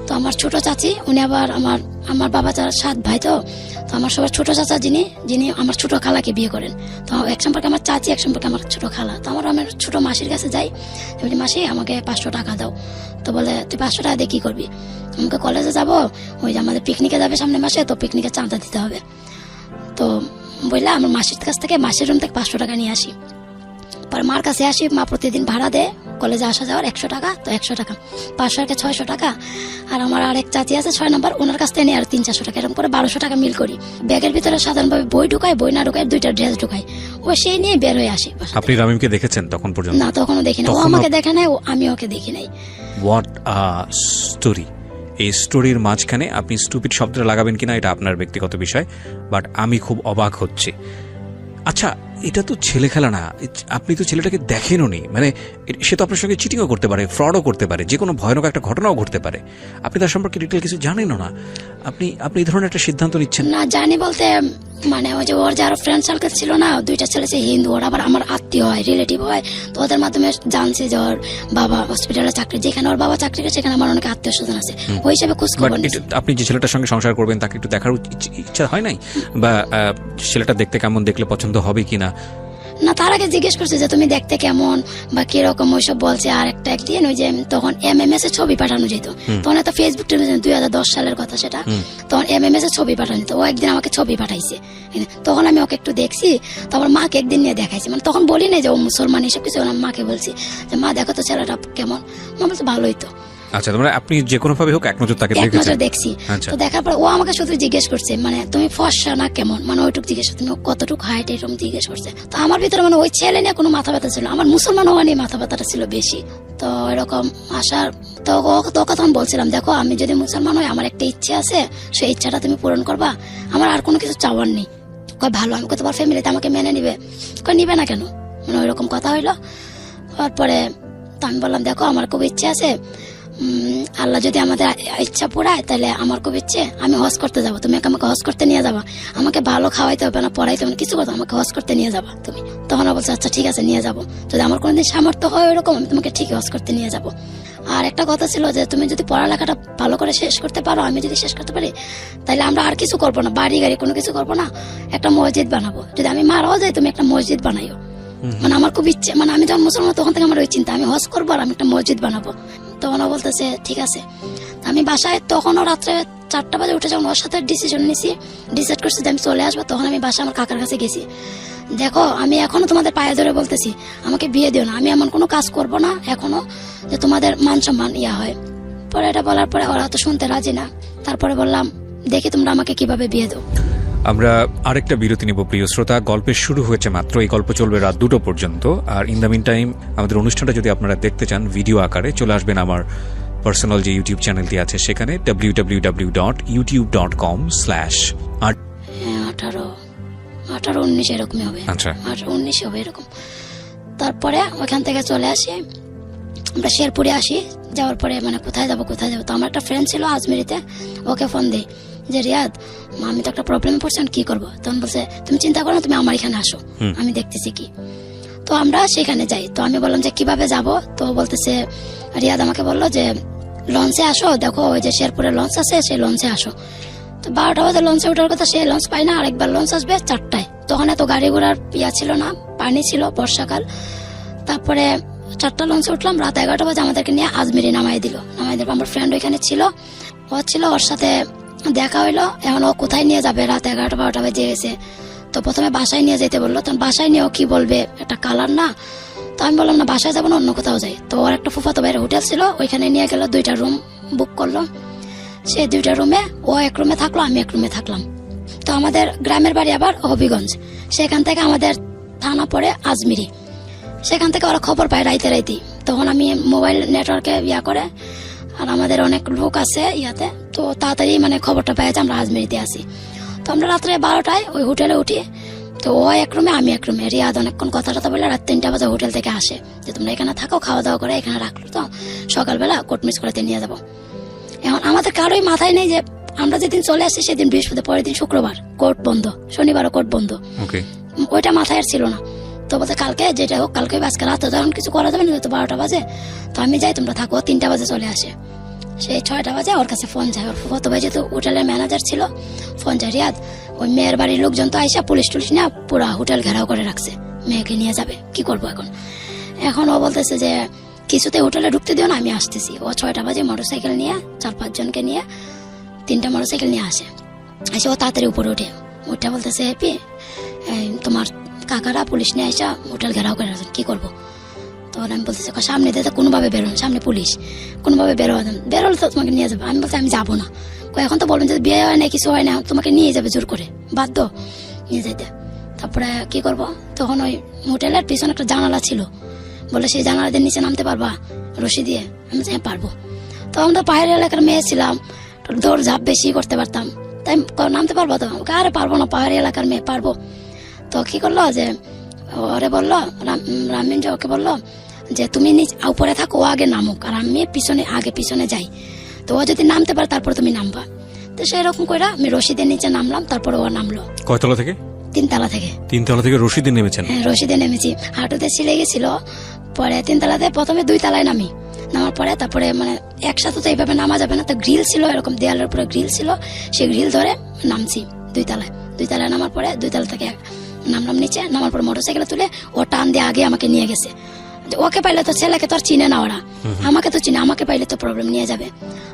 তো আমার ছোট চাচি, উনি আবার আমার বাবা 7 ভাই, তো আমার সবার ছোট চাচা যিনি আমার ছোট খালাকে বিয়ে করেন। তো এক সম্পর্কে আমার চাচি, এক সম্পর্কে আমার ছোট খালা। তো আমার ছোট মাসির কাছে যাই, বলি মাসি আমাকে 500 টাকা দাও। তো বলে তুই 500 টাকা দিয়ে কি করবি? আমাকে কলেজে যাবো, ওই যে আমাদের পিকনিকে যাবে সামনে মাসে, তো পিকনিকে চাঁদা দিতে হবে। তো বললে আমার মাসির কাছ থেকে, মাসির রুম থেকে 500 টাকা নিয়ে আসি। পরে মার কাছে আসি, মা প্রতিদিন ভাড়া দেয় কলেজে আসা যাওয়ার 100 টাকা, তো 100 টাকা 500 600 টাকা। আর আমার আরেক চাচি আছে 6 নম্বর, ওনার কাছ থেকে নিয়ে আর 300-400 টাকা, এরকম করে 1200 টাকা মিল করি। ব্যাগের ভিতরে সাধারণভাবে বই ঢুকাই, বই না ঢুকাই 2টা ড্রেস ঢুকাই, ও সেই নিয়ে বের হয়ে আসি। আপনি রামিমকে দেখেছেন তখন পর্যন্ত? না, তখনও দেখি না। ও আমাকে দেখে নাই, আমি ওকে দেখি নাই। What a story! এই স্টোরির মাঝখানে আপনি স্টুপিড শব্দটা লাগাবেন কিনা এটা আপনার ব্যক্তিগত বিষয়, বাট আমি খুব অবাক হচ্ছি। আচ্ছা, এটা তো ছেলে খেলা না, আপনি তো ছেলেটাকে দেখেনও নি, মানে সে তো আপনার সঙ্গে চিটিংও করতে পারে, ফ্রডও করতে পারে, যে কোনো ভয়ানক একটা ঘটনাও ঘটতে পারে, আপনি তার সম্পর্কে ডিটেল কিছু জানেনও না, আপনি এই ধরনের একটা সিদ্ধান্ত নিচ্ছেন। না জানি বলতে মানে ওই যে ওর যারা ফ্রেন্ড সার্কেল ছিল না, 2টা ছেলে সে হিন্দু, ওরা আবার আমার আত্মীয় হয়, রিলেটিভ হয়, তো ওদের মাধ্যমে জানছে যে ওর বাবা হসপিটালে চাকরি, যেখানে ওর বাবা চাকরি করে সেখানে আমার অনেক আত্মীয় স্বজন আছে, ওই হিসাবে খোঁজ খবর নিয়েছে। আপনি যে ছেলেটার সঙ্গে সংসার করবেন তাকে একটু দেখার ইচ্ছা হয় নাই, বা ছেলেটা দেখতে কেমন, দেখলে পছন্দ হবে কিনা? না, তার আগে জিজ্ঞেস করছে যে তুমি দেখতে কেমন বা কিরকম, ওইসব বলছে। আর একদিন ওই যে তখন MMS এর ছবি পাঠানো যেত, তখন এত ফেসবুক 2010 সালের কথা সেটা, তখন MMS এর ছবি পাঠানো যেত। ও একদিন আমাকে ছবি পাঠাইছে, তখন আমি ওকে একটু দেখছি, তারপর মাকে একদিন নিয়ে দেখাইছি, মানে তখন বলি না যে ও মুসলমান এসব কিছু, মাকে বলছি যে মা দেখো তো ছেলেটা কেমন, মা বলছে ভালোই তো। আচ্ছা, তোমরা আপনি যে কোনো ভাবে হোক এক নজর তাকে দেখেছেন? দেখছি। তো দেখার পর ও আমাকে শুধু জিজ্ঞেস করছে মানে তুমি ফর্সা না কেমন, মানে ওইটুক জিজ্ঞেস, তুমি কতটুকু হাইট এরকম জিজ্ঞেস করছে। তো আমার ভিতরে মানে ওই ছেলে নিয়ে কোনো মাথা ব্যথা ছিল, আমার মুসলমান হওয়া নিয়ে মাথা ব্যথাটা ছিল বেশি। তো এরকম আসার তো তোকে তখন বলছিলাম দেখো আমি যদি মুসলমান হই আমার একটা ইচ্ছে আছে, সেই ইচ্ছাটা তুমি পূরণ করবা, আমার আর কোনো কিছু চাওয়ার নেই। কয় ভালো, আমি তোমার ফ্যামিলিতে আমাকে মেনে নিবে? কয় নিবে না কেন, মানে ওইরকম কথা হইলো। তারপরে তো আমি বললাম দেখো আমার খুব ইচ্ছে আছে, আল্লাহ যদি আমাদের ইচ্ছা পুরায় তাহলে আমার খুব ইচ্ছে আমি হজ করতে যাবো, তুমি আমাকে হজ করতে নিয়ে যাবা, আমাকে ভালো খাওয়াইতে হবে না, পড়াইতে হবে না, কিছু করতে, আমাকে হজ করতে নিয়ে যাবা তুমি। তখন বলছে আচ্ছা ঠিক আছে নিয়ে যাবো, যদি আমার কোনোদিন সামর্থ্য হয় ওরকম আমি তোমাকে ঠিকই হজ করতে নিয়ে যাবো। আর একটা কথা ছিল যে তুমি যদি পড়ালেখাটা ভালো করে শেষ করতে পারো, আমি যদি শেষ করতে পারি, তাহলে আমরা আর কিছু করবো না, বাড়ি গাড়ি কোনো কিছু করবো না, একটা মসজিদ বানাবো, যদি আমি মারাও যাই তুমি একটা মসজিদ বানাইও। মানে আমার খুব ইচ্ছে, মানে আমি যখন মুসলমান তখন থেকে আমার ওই চিন্তা, আমি হজ করবো আর আমি একটা মসজিদ বানাবো। তখন ও বলতেছে ঠিক আছে। আমি বাসায় তখনও রাত্রে 4টা বাজে উঠে যখন ওর সাথে ডিসাইড করছি যে আমি চলে আসবো, তখন আমি বাসায় আমার কাকার কাছে গেছি। দেখো আমি এখনো তোমাদের পায়ে ধরে বলতেছি আমাকে বিয়ে দিও না, আমি এমন কোনো কাজ করব না এখনো যে তোমাদের মান সম্মান ইয়া হয়। পরে এটা বলার পরে ওরা তো শুনতে রাজি না। তারপরে বললাম দেখি তোমরা আমাকে কিভাবে বিয়ে দাও। আমরা আরেকটা বিরতি নেব প্রিয় শ্রোতা। গল্পের শুরু হয়েছে মাত্র, এই গল্প চলবে রাত 2টো পর্যন্ত। আর ইন দ্য মিন টাইম আমাদের অনুষ্ঠানটা যদি আপনারা দেখতে চান ভিডিও আকারে, চলে আসবেন আমার পার্সোনাল যে ইউটিউব চ্যানেলটি আছে সেখানে www.youtube.com/18 এরকমই হবে। আচ্ছা 19 হবে এরকম। তারপরে ওখান থেকে চলে আসি, আমরা শেরপুরে আসি। যাওয়ার পরে মানে কোথায় যাবো তো আমার একটা ফ্রেন্ড ছিল আজমেরিতে, ওকে ফোন দিই যে রিয়াদ আমি তো একটা প্রবলেমে পড়ছি, কি করবো? তখন বলছে তুমি চিন্তা করো না, তুমি আমার এখানে আসো, আমি দেখতেছি কি। তো আমরা সেখানে যাই। তো আমি বললাম যে কিভাবে যাব? তো বলতেছে রিয়াদ আমাকে বললো যে লঞ্চে আসো, দেখো ওই যে শেরপুরে লঞ্চ আছে সেই লঞ্চে আসো। তো 12টা বাজে লঞ্চে ওঠার কথা, সে লঞ্চ পাই না, আরেকবার লঞ্চ আসবে 4টায়। তখন এত গাড়ি ঘোড়ার ইয়া ছিল না, পানি ছিল বর্ষাকাল। তারপরে 4টা লঞ্চে উঠলাম, রাত 11টা বাজে আমাদেরকে নিয়ে আজমেরি নামাই দিল। আমার ফ্রেন্ড ওইখানে ছিল, ওর সাথে দেখা হইলো। এখন ও কোথায় নিয়ে যাবে, রাত 11টা-12টা বাজে গেছে। তো প্রথমে বাসায় নিয়ে যেতে বললো, তখন বাসায় নিয়েও কি বলবে, একটা কালার না। তো আমি বললাম না বাসায় যাবো না, অন্য কোথাও যাই। তো ওর একটা ফুফাতো ভাইয়ের হোটেল ছিল, ওইখানে নিয়ে গেল, 2টা রুম বুক করলো। সে 2টা রুমে, ও এক রুমে থাকলো, আমি এক রুমে থাকলাম। তো আমাদের গ্রামের বাড়ি আবার হবিগঞ্জ, সেখান থেকে আমাদের থানা পড়ে আজমিরি। সেখান থেকে ওরা খবর পায় রাইতে। তখন আমি মোবাইল নেটওয়ার্কে ইয়া করে, আর আমাদের অনেক লোক আছে ইয়াতে, তো তাড়াতাড়ি মানে খবরটা পেয়ে যে আমরা আজমেরিতে আসি। তো আমরা রাত্রে 12টায় ওই হোটেলে উঠি। তো ও এক রুমে, আমি এক রুমে। রিয়াদ অনেকক্ষণ কথা বলে রাত 3টা বাজে হোটেল থেকে আসে যে তোমরা এখানে থাকো, খাওয়া দাওয়া করে এখানে রাখলো, তো সকালবেলা কোর্ট মিস করতে নিয়ে যাবো। এখন আমাদের কারোই মাথায় নেই যে আমরা যেদিন চলে আসি সেদিন বৃহস্পতিবার, পরের দিন শুক্রবার কোর্ট বন্ধ, শনিবারও কোর্ট বন্ধ, ওইটা মাথায় আর ছিল না। তো বলতে কালকে যেটা হোক, কালকে আজকে রাতে যখন কিছু করা যাবে না, তো 12টা বাজে, তো আমি যাই, তোমরা থাকো। 3টা বাজে চলে আসে। সেই 6টা বাজে ওর কাছে ফোন যায়, ওর ফুফাতো ভাই যেহেতু হোটেলের ম্যানেজার ছিল, ফোন যায় রিয়াদ ওই মেয়ের বাড়ির লোকজন তো আইসা পুলিশ টুলিশ না পুরা হোটেল ঘেরাও করে রাখছে, মেয়েকে নিয়ে যাবে, কি করবো এখন ও বলতেছে যে কিছুতে হোটেলে ঢুকতে দিও না, আমি আসতেছি। ও 6টা বাজে মোটরসাইকেল নিয়ে 4-5 জনকে নিয়ে 3টা মোটরসাইকেল নিয়ে আসে। ও তাড়াতাড়ি উপরে উঠে বলতেছে হ্যাপি তোমার কাকারা পুলিশ নিয়ে আইসা হোটেল ঘেরাও করে রাখছেন, কি করবো? তখন আমি বলতেছি সামনে দিয়ে কোনোভাবে বেরোন, সামনে পুলিশ, কোনোভাবে বেরোলে তো তোমাকে নিয়ে যাবে। আমি বলছি আমি যাবো না। এখন তো বলবেন যে বিয়ে হয় না, কিছু হয় না, তোমাকে নিয়ে যাবে জোর করে, বাধ্য নিয়ে যেতে। তারপরে কি করব? তখন ওই হোটেলের পিছনে একটা জানালা ছিল, বলে সেই জানালা দিয়ে নিচে নামতে পারবা রশি দিয়ে? আমি হ্যাঁ পারবো। তখন তো পাহাড়ি এলাকার মেয়ে ছিলাম, তো দৌড় ঝাঁপ বেশি করতে পারতাম, তাই নামতে পারবো তো? আরে পারবো না, পাহাড়ি এলাকার মেয়ে পারবো। তো কি করলো যে ওরে বললো, রামিন যে ওকে বললো যে তুমি উপরে থাকো, ও আগে নামুক আর আমি পিছনে যাই, তো ও যদি নামতে পারে তারপর তুমি নামবা। তো সেরকম করে আমি রশিদের নিচে নামলাম, তারপরে ও নামলো। কয়তলা থেকে? 3 তলা থেকে। 3 তলা থেকে রশিদে নেমেছেন? হ্যাঁ, রশিদে নেমেছি, হাঁটুতে ছিলে গেছিল। পরে 3 তলাতে প্রথমে 2 তলায় নামি, নামার পরে তারপরে মানে একসাথে তো এইভাবে নামা যাবে না, তো গ্রিল ছিল, এরকম দেয়ালের উপরে গ্রিল ছিল, সেই গ্রিল ধরে নামছি 2 তলায়। 2 তলায় নামার পরে 2 তলা থেকে নামলাম নিচে, নামার পরে মোটরসাইকেলে তুলে ও টান দিয়ে আগে আমাকে নিয়ে গেছে। ওকে পাইলে তো ছেলেকে তো আর চিনে না ওরা, আমাকে তো চিনে, আমাকে পাইলে তো প্রবলেম নিয়ে যাবে।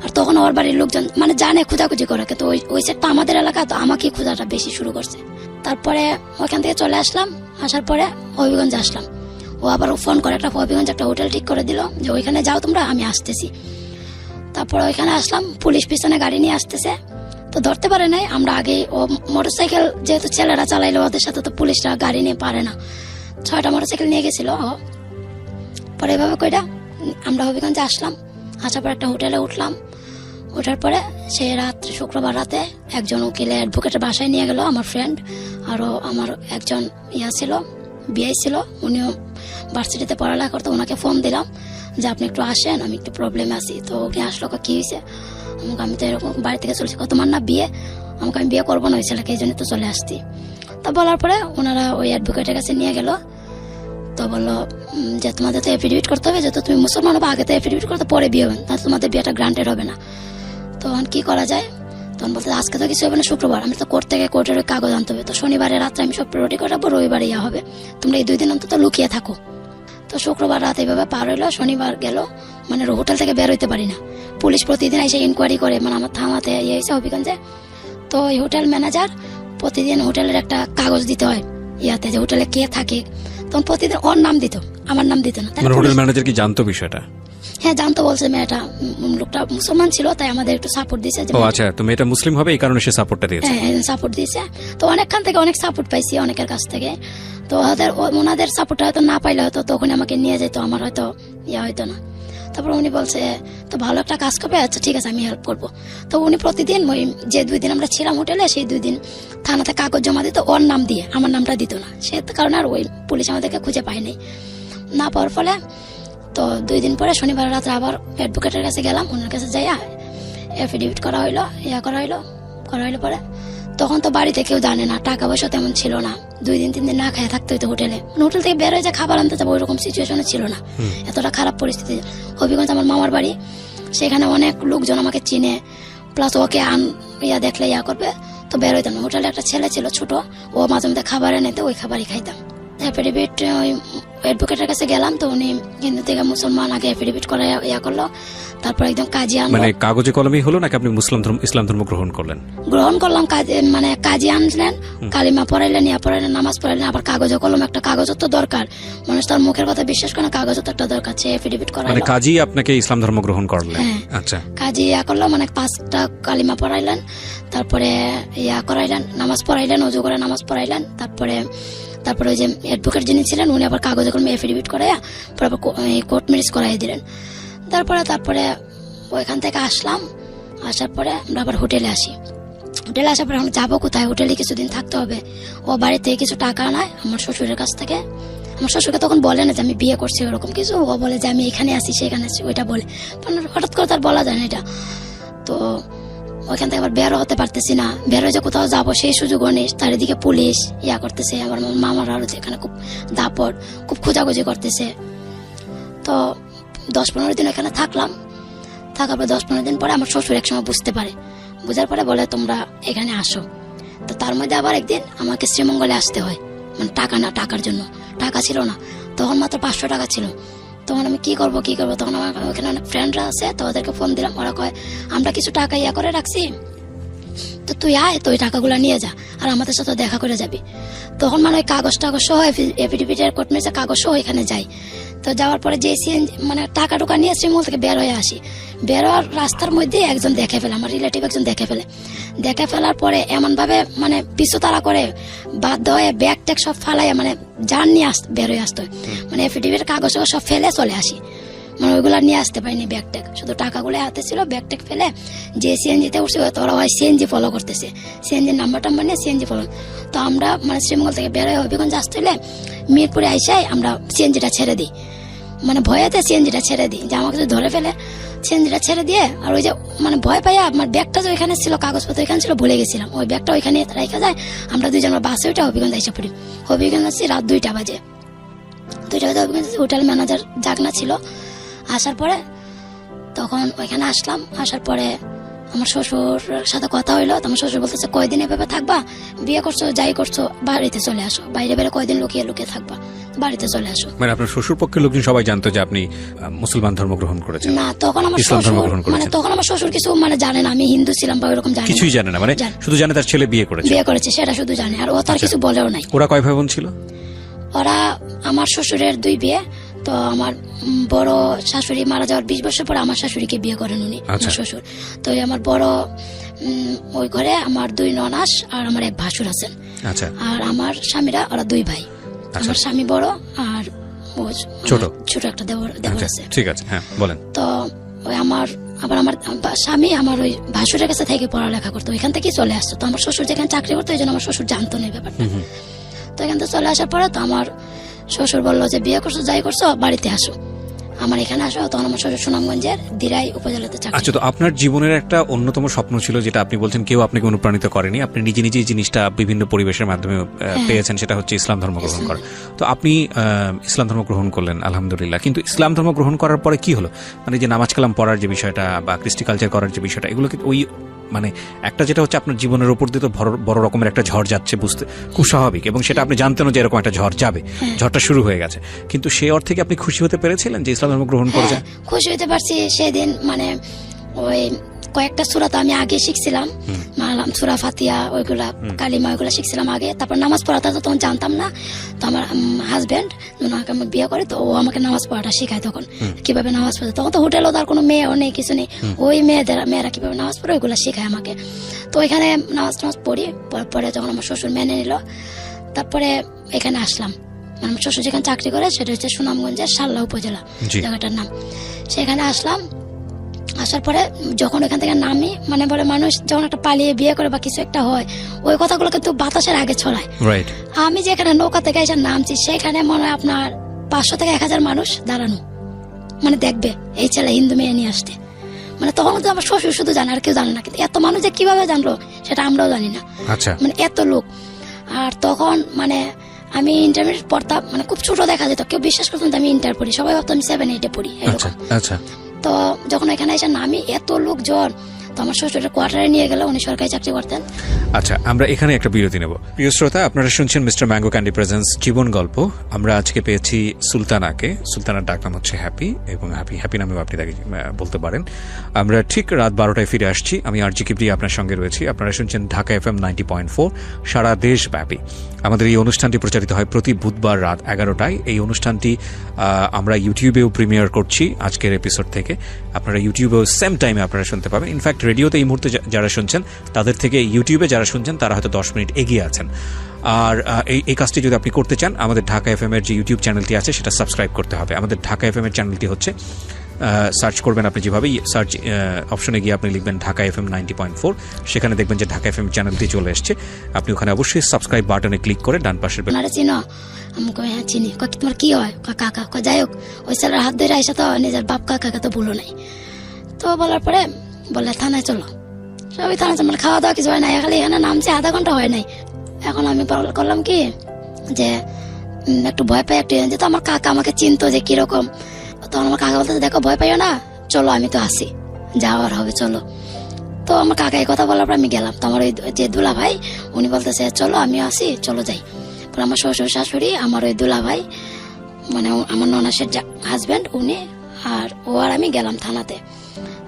আর তখন ওর বাড়ির লোকজন মানে জানে খোঁজাখুঁজি করে, তো ওই সেটটা আমাদের এলাকা, তো আমাকে খোঁজাটা বেশি শুরু করছে। তারপরে ওখান থেকে চলে আসলাম, আসার পরে হবিগঞ্জে আসলাম। ও আবার ফোন করে হবিগঞ্জে একটা হোটেল ঠিক করে দিল যে ওইখানে যাও তোমরা, আমি আসতেছি। তারপরে ওইখানে আসলাম, পুলিশ পিছনে গাড়ি নিয়ে আসতেছে, তো ধরতে পারে নাই। আমরা আগে ও মোটরসাইকেল যেহেতু ছেলেরা চালাইলো, ওদের সাথে তো পুলিশরা গাড়ি নিয়ে পারে না, 6টা মোটরসাইকেল নিয়ে গেছিল। পরে এভাবে কইরা আমরা হবিগঞ্জে আসলাম, আসার পর একটা হোটেলে উঠলাম। ওঠার পরে সেই রাত্রে, শুক্রবার রাতে, একজন উকিলের অ্যাডভোকেটের বাসায় নিয়ে গেল আমার ফ্রেন্ড, আরও আমার একজন ছিল, বিআই ছিল, উনিও ভার্সিটিতে পড়ালেখা করতো। ওনাকে ফোন দিলাম যে আপনি একটু আসেন, আমি একটু প্রবলেমে আছি। তো উনি আসলো, কি হয়েছে? আমাকে আমি তো এরকম বাড়ি থেকে চলছি, তোমার না বিয়ে? আমাকে আমি বিয়ে করবো না ওই ছেলেকে, এই জন্য তো চলে আসছি। তো বলার পরে ওনারা ওই অ্যাডভোকেটের কাছে নিয়ে গেল। তো বললো যে তোমাদের তো এফিডেভিট করতে হবে, যেহেতু তুমি মুসলমান হবে, আগে তো এফিডেভিট করতে পরে বিয়ে হবে, তাহলে তোমাদের বিয়েটা গ্রান্টেড হবে না। তখন কি করা যায়? তখন বলতে আজকে তো কিছু হবে না, শুক্রবার, আমি তো কোর্ট থেকে কোর্টের ওই কাগজ আনতে হবে, তো শনিবারে রাত্রে আমি সব রেডি করে রাখবো, রবিবারে ইয়া হবে, তোমরা এই 2 দিন অন্তত লুকিয়ে থাকো। তো শুক্রবার রাত এইভাবে পার হইলো, শনিবার গেল, মানে হোটেল থেকে বের হইতে পারি না। পুলিশ প্রতিদিন এসে ইনকোয়ারি করে, মানে আমার থানাতে ইয়ে হয়েছে হবিগঞ্জে। তো এই হোটেল ম্যানেজার প্রতিদিন হোটেলের একটা কাগজ দিতে হয় ইয়াতে, যে হোটেলে কে থাকে। তখন প্রতিদিন ওর নাম দিত, আমার নাম দিত না। হোটেল ম্যানেজার কি জানতো বিষয়টা? হ্যাঁ, জানতো, বলছে মেয়েটা, লোকটা মুসলমান ছিল, তাই আমাদের একটু সাপোর্ট দিয়েছে। ও আচ্ছা, তো মেয়েটা মুসলিম হবে, এই কারণে সে সাপোর্টটা দিয়েছে। হ্যাঁ, সাপোর্ট দিয়েছে। তো অনেকখান থেকে অনেক সাপোর্ট পাইছি, অনেকের কাছ থেকে। তো ওনাদের সাপোর্টটা হয়তো না পাইলে হয়তো তখন আমাকে নিয়ে যেত, আমার হয়তো ইয়া হইতো না। তারপর উনি বলছে তো ভালো একটা কাজ করবে, আচ্ছা ঠিক আছে আমি হেল্প করবো। তো উনি প্রতিদিন ওই যে 2 দিন আমরা ছিলাম হোটেলে, সেই 2 দিন থানাতে কাগজ জমা দিত ওর নাম দিয়ে, আমার নামটা দিত না। সে কারণে আর ওই পুলিশ আমাদেরকে খুঁজে পায়নি। না পাওয়ার ফলে তো 2 দিন পরে শনিবার রাত্রে আবার অ্যাডভোকেটের কাছে গেলাম, ওনার কাছে যাইয়া এফিডেভিট করা হইলো, করা হইলো পরে তখন তো বাড়িতে কেউ জানে না, টাকা পয়সা তেমন ছিল না, 2 দিন 3 দিন না খায় থাকতে হইতো হোটেলে। হোটেল থেকে বের হয়ে যে খাবার আনতে যাবো ওইরকম সিচুয়েশনে ছিল না, এতটা খারাপ পরিস্থিতি। হবিগঞ্জ আমার মামার বাড়ি, সেখানে অনেক লোকজন আমাকে চিনে, প্লাস ওকে দেখলে করবে, তো বের হইতাম না। হোটেলে একটা ছেলে ছিল ছোট, ও মাঝে মধ্যে খাবার এনে তো ওই খাবারই খাইতাম। এফিডেভিট ওই অ্যাডভোকেটের কাছে গেলাম, তো উনি হিন্দু থেকে মুসলমান আগে এফিডেভিট করে করলো, তারপর একদম কাজী আনলো। মানে কাগজে কলমেই হলো নাকি আপনি ইসলাম ধর্ম গ্রহণ করলাম? মানে কাজী আনলেন, কালিমা পড়াইলেন, নামাজ পড়াইলেন, আবার কাগজে কলম, একটা কাগজও তো দরকার, মানুষ তার মুখের কথা বিশ্বাস করে না, কাগজও তো একটা দরকার। সে এফিডেভিট করা, মানে কাজী আপনাকে ইসলাম ধর্ম গ্রহণ করলেন? আচ্ছা, কাজী করলো, মানে 5টা কালিমা পড়াইলেন, তারপরে করাইলেন, নামাজ পড়াইলেন, ওযু করে নামাজ পড়াইলেন। তারপরে ওই যে অ্যাডভোকেট যিনি ছিলেন উনি আবার কাগজে কলমে এফিডেভিট করাইয়া কোর্ট ম্যারেজ করাই দিলেন। তারপরে ওইখান থেকে আসলাম, আসার পরে আমরা আবার হোটেলে আসি। হোটেলে আসার পরে আমরা যাবো কোথায়, হোটেলে কিছুদিন থাকতে হবে। ও বাড়িতে কিছু টাকা আনায় আমার শ্বশুরের কাছ থেকে। আমার শ্বশুরকে তখন বলে না যে আমি বিয়ে করছি ওরকম কিছু, ও বলে যে আমি এখানে আসি সেখানে আসি, ওইটা বলে। হঠাৎ করে তার বলা যায় না এটা। তো ওইখান থেকে আবার বেরো হতে পারতেছি না, বেরো যে কোথাও যাবো সেই সুযোগও নেই, তার এদিকে পুলিশ করতেছে, আবার মামার আরো এখানে খুব দাপট, খুব খোঁজাখুঁজি করতেছে। তো 10-15 দিন এখানে থাকলাম, থাকার পর 10-15 দিন পরে আমার শ্বশুর একসময় বুঝতে পারে, বুঝার পরে বলে তোমরা এখানে আসো। তো তার মধ্যে আবার একদিন আমাকে শ্রীমঙ্গলে আসতে হয়, মানে টাকার জন্য টাকা ছিল না, তখন মাত্র 500 টাকা ছিল। তখন আমি কি করবো, তখন আমার ওখানে অনেক ফ্রেন্ডরা আছে, তো ওদেরকে ফোন দিলাম, ওরা কয় আমরা কিছু টাকা করে রাখছি, তো তুই আয়, তো ওই টাকাগুলো নিয়ে যা, আর আমাদের সাথে দেখা করে যাবি। তখন মানে ওই কাগজ সহ এফিডেভিটের কোর্ট ম্যারেজের কাগজ সহ এখানে যাই। তো যাওয়ার পরে যে মানে টাকা টুকা নিয়ে শ্রীমঙ্গল থেকে বের হয়ে আসি। বের হওয়ার রাস্তার মধ্যে একজন দেখে ফেলে, আমার রিলেটিভ একজন দেখে ফেলার পরে এমন ভাবে মানে পিছু তারা করে, বাধ্য হয়ে ব্যাগ ট্যাগ সব ফালাইয়া মানে যান নিয়ে বের হয়ে আসতে হয়, মানে এফিডেভিটের কাগজ সব ফেলে চলে আসি। মানে ওইগুলা নিয়ে আসতে পারিনি ব্যাগ ট্যাগ, শুধু টাকাগুলো হাতে ছিল। ব্যাগ ট্যাগ ফেলে যে সিএনজিতে উঠছে তোরা হয় সিএনজি ফলো করতেছে, সিএনজির নাম্বার টাম্বার নিয়ে সিএনজি ফলো। তো আমরা মানে শ্রীমঙ্গল থেকে বেরোয় হবিগঞ্জ আসতে হলে মিরপুরে আইসাই আমরা সিএনজিটা ছেড়ে দিই, মানে ভয়েতে সিএনজিটা ছেড়ে দিই যে আমাকে যদি ধরে ফেলে সিএনজিটা ছেড়ে দিয়ে। আর ওই যে মানে ভয় পাইয়া আমার ব্যাগটা যে ওইখানে ছিল, কাগজপত্র ওইখানে ছিল, ভুলে গেছিলাম, ওই ব্যাগটা ওইখানে রেখে যায়। আমরা দুইজন বাসে ওইটা হবিগঞ্জ এসে পড়ি। হবিগঞ্জ আসছি রাত 2টা বাজে। 2টা বাজে হবিগঞ্জ হোটেল ম্যানেজার জাগনা ছিল। আসার পরে তখন ওইখানে আসলাম। আসার পরে আমার শ্বশুর সাথে কথা হইলো। আমার শ্বশুর বলতেছে কয়দিন এভাবে থাকবা, বিয়ে করছো যাই করছো বাড়িতে চলে আসো, বাইরে বেরো কয়দিন লুকিয়ে লুকিয়ে থাকবা, বাড়িতে চলে আসো। মানে আপনার শ্বশুর পক্ষের লোকজন সবাই জানতো যে আপনি মুসলমান ধর্ম গ্রহণ করেছেন? না, তখন আমার ইসলাম ধর্ম শ্বশুর গ্রহণ মানে করেছেন? তখন আমার শ্বশুর কিছু মানে জানে না আমি হিন্দু ছিলাম বা ওরকম জানে না। কিছুই জানে না, মানে শুধু জানে তার ছেলে বিয়ে করেছে? বিয়ে করেছে সেটা শুধু জানে, আর ও তার কিছু বলেও নাই। ওরা কয় ভাই বোন ছিল? ওরা আমার শ্বশুরের 2 বিয়ে। তো আমার বড় শাশুড়ি মারা যাওয়ার 20 বছর পরে আমার শাশুড়িকে বিয়ে করেন উনি, আমার শ্বশুর। তো আমার বড় ওই ঘরে আমার 2 ননাস আর আমার 1 ভাসুর আছেন। আচ্ছা। আর আমার স্বামীরা ওরা 2 ভাই। আমার স্বামী বড় আর ছোট একটা দেবর আছে। ঠিক আছে, হ্যাঁ বলেন। তো ওই আমার স্বামী আমার ওই ভাসুরের কাছে থেকে পড়ালেখা করতো, ওইখান থেকেই চলে আসতো। তো আমার শ্বশুর যেখানে চাকরি করতো ওই জন্য আমার শ্বশুর জানতো না এই ব্যাপারটা। তো এখান থেকে চলে আসার পরে তো আমার শ্বশুর বললো যে বিয়ে করছো যাই করছো বাড়িতে আসো, আমার এখানে আসো। তখন আমার শ্বশুর সুনামগঞ্জের দিরাই উপজেলাতে চাকরি। আচ্ছা, তো আপনার জীবনের একটা অন্যতম স্বপ্ন ছিল যেটা আপনি বলছেন কেউ আপনাকে অনুপ্রাণিত করেনি, আপনি নিজে নিজেই জিনিসটা বিভিন্ন পরিবেশের মাধ্যমে পেয়েছেন, সেটা হচ্ছে ইসলাম ধর্ম গ্রহণ করা। তো আপনি ইসলাম ধর্ম গ্রহণ করলেন আলহামদুলিল্লাহ, কিন্তু ইসলাম ধর্ম গ্রহণ করার পরে কি হলো? মানে যে নামাজ কালাম পড়ার যে বিষয়টা বা কৃষ্টি কালচার করার যে বিষয়টা, এগুলো কি ওই মানে একটা যেটা হচ্ছে আপনার জীবনের উপর দিয়ে তো বড় রকমের একটা ঝড় যাচ্ছে, বুঝতে খুব স্বাভাবিক, এবং সেটা আপনি জানতেন যে এরকম একটা ঝড় যাবে, ঝড়টা শুরু হয়ে গেছে, কিন্তু সে অর্থে কি আপনি খুশি হতে পেরেছিলেন যে ইসলাম ধর্ম গ্রহণ করেছেন? খুশি হতে পারছি সেদিন। মানে ওই কয়েকটা সূরা তো আমি আগে শিখছিলাম, সূরা ফাতিহা ওইগুলা কালিমা ওইগুলা শিখছিলাম আগে। তারপর নামাজ পড়াটা তো তখন জানতাম না। তো আমার হাজবেন্ড আমি বিয়ে করে, তো ও আমাকে নামাজ পড়াটা শেখায় তখন কিভাবে নামাজ পড়ে। তখন তো হোটেলও তার কোনো মেয়েও নেই, কিছু নেই, ওই মেয়েরা কিভাবে নামাজ পড়ে ওইগুলা শেখায় আমাকে। তো ওইখানে নামাজ পড়ি। পরে যখন আমার শ্বশুর মেনে নিল, তারপরে এখানে আসলাম। আমার শ্বশুর যেখানে চাকরি করে সেটা হচ্ছে সুনামগঞ্জের শাল্লা উপজেলা জায়গাটার নাম। সেখানে আসলাম। আসার পরে যখন ওখান থেকে নামি, মানে বলে মানুষ যখন একটা পালিয়ে বিয়ে করে বা কিছু একটা হয়, ওই কথাগুলো কিন্তু বাতাসের আগে ছড়ায়। আমি যেখানে নৌকা থেকে এসে নামছি সেখানে মনে হয় আপনার 500 থেকে 1000 মানুষ দাঁড়ানো, মানে দেখবে এই ছেলে হিন্দু মেয়ে নিয়ে আসতে। মানে তখন তো আমার শ্বশুর শুধু জানে, আর কেউ জানে না। কিন্তু এত মানুষ যে কিভাবে জানলো সেটা আমরাও জানি না। মানে এত লোক। আর তখন মানে আমি ইন্টারমিডিয়েট পড়তাম, মানে খুব ছোট দেখা যেত, কেউ বিশ্বাস করতাম যে আমি ইন্টার পড়ি, সবাই ভাবতো আমি 7-8 পড়ি। তো যখন এখানে এসে নামি এত লোকজন, তো আমার শ্বশুরের কোয়ার্টারে নিয়ে গেল, উনি সরকারি চাকরি করতেন। আচ্ছা, আমরা এখানে একটা বিরতি নেব। প্রিয় শ্রোতা, আপনারা শুনছেন মিস্টার ম্যাঙ্গো ক্যান্ডি প্রেজেন্স জীবন গল্প। আমরা আজকে পেয়েছি সুলতানাকে। সুলতানার ডাক নাম হচ্ছে হ্যাপি, এবং হ্যাপি নামেও আপনি তাকে বলতে পারেন। আমরা ঠিক রাত 12টায় ফিরে আসছি। আমি আরজি কিবরি আপনার সঙ্গে রয়েছি। আপনারা শুনছেন ঢাকা FM 90.4 সারা দেশব্যাপী। আমাদের এই অনুষ্ঠানটি প্রচারিত হয় প্রতি বুধবার রাত 11টায়। এই অনুষ্ঠানটি আমরা ইউটিউবেও প্রিমিয়ার করছি আজকের এপিসোড থেকে। আপনারা ইউটিউবেও সেম টাইমে আপনারা শুনতে পাবেন। ইনফ্যাক্ট রেডিওতে এই মুহূর্তে যারা শুনছেন তাদের থেকে ইউটিউবে যারা শুনছেন তারা হয়তো 10 মিনিট এগিয়ে আছেন। আর এই কাজটি যদি আপনি করতে চান, আমাদের ঢাকা FM এর যে ইউটিউব চ্যানেলটি আছে সেটা সাবস্ক্রাইব করতে হবে। আমাদের ঢাকা FM এর চ্যানেলটি হচ্ছে, সার্চ করবেন আপনি যেভাবে সার্চ অপশনে গিয়ে আপনি লিখবেন ঢাকা FM 90.4, সেখানে দেখবেন যে ঢাকা FM চ্যানেলটি চলে এসছে। আপনি ওখানে অবশ্যই সাবস্ক্রাইব বাটনে ক্লিক করে ডান পাশের চিনি তোমার কি হয় কাকা, যাই হোক ওই ছেলের হাত ধরে আইসা তো নিজের বাপ কাকাকে তো ভুলো নাই। তো বলার পরে বললে থানায় চলো, সবই থানায় মানে খাওয়া দাওয়া কিছু হয় নাই, খালি এখানে নামছে আধা ঘন্টা হয় নাই। এখন আমি করলাম কি যে একটু ভয় পাই, একটু যেহেতু আমার কাকা আমাকে চিনতো যে কিরকম। তখন আমার কাকা বলতে দেখো ভয় পাইও না, চলো আমি তো আসি, যাওয়ার হবে চলো। তো আমার কাকা এই কথা বলার পর আমি গেলাম। তো আমার ওই যে দুলা ভাই উনি বলতেছে চলো আমিও আসি, চলো যাই। পরে আমার শ্বশুর শাশুড়ি, আমার ওই দুলা ভাই মানে আমার ননাসের হাজব্যান্ড উনি আর ও আর আমি গেলাম থানাতে।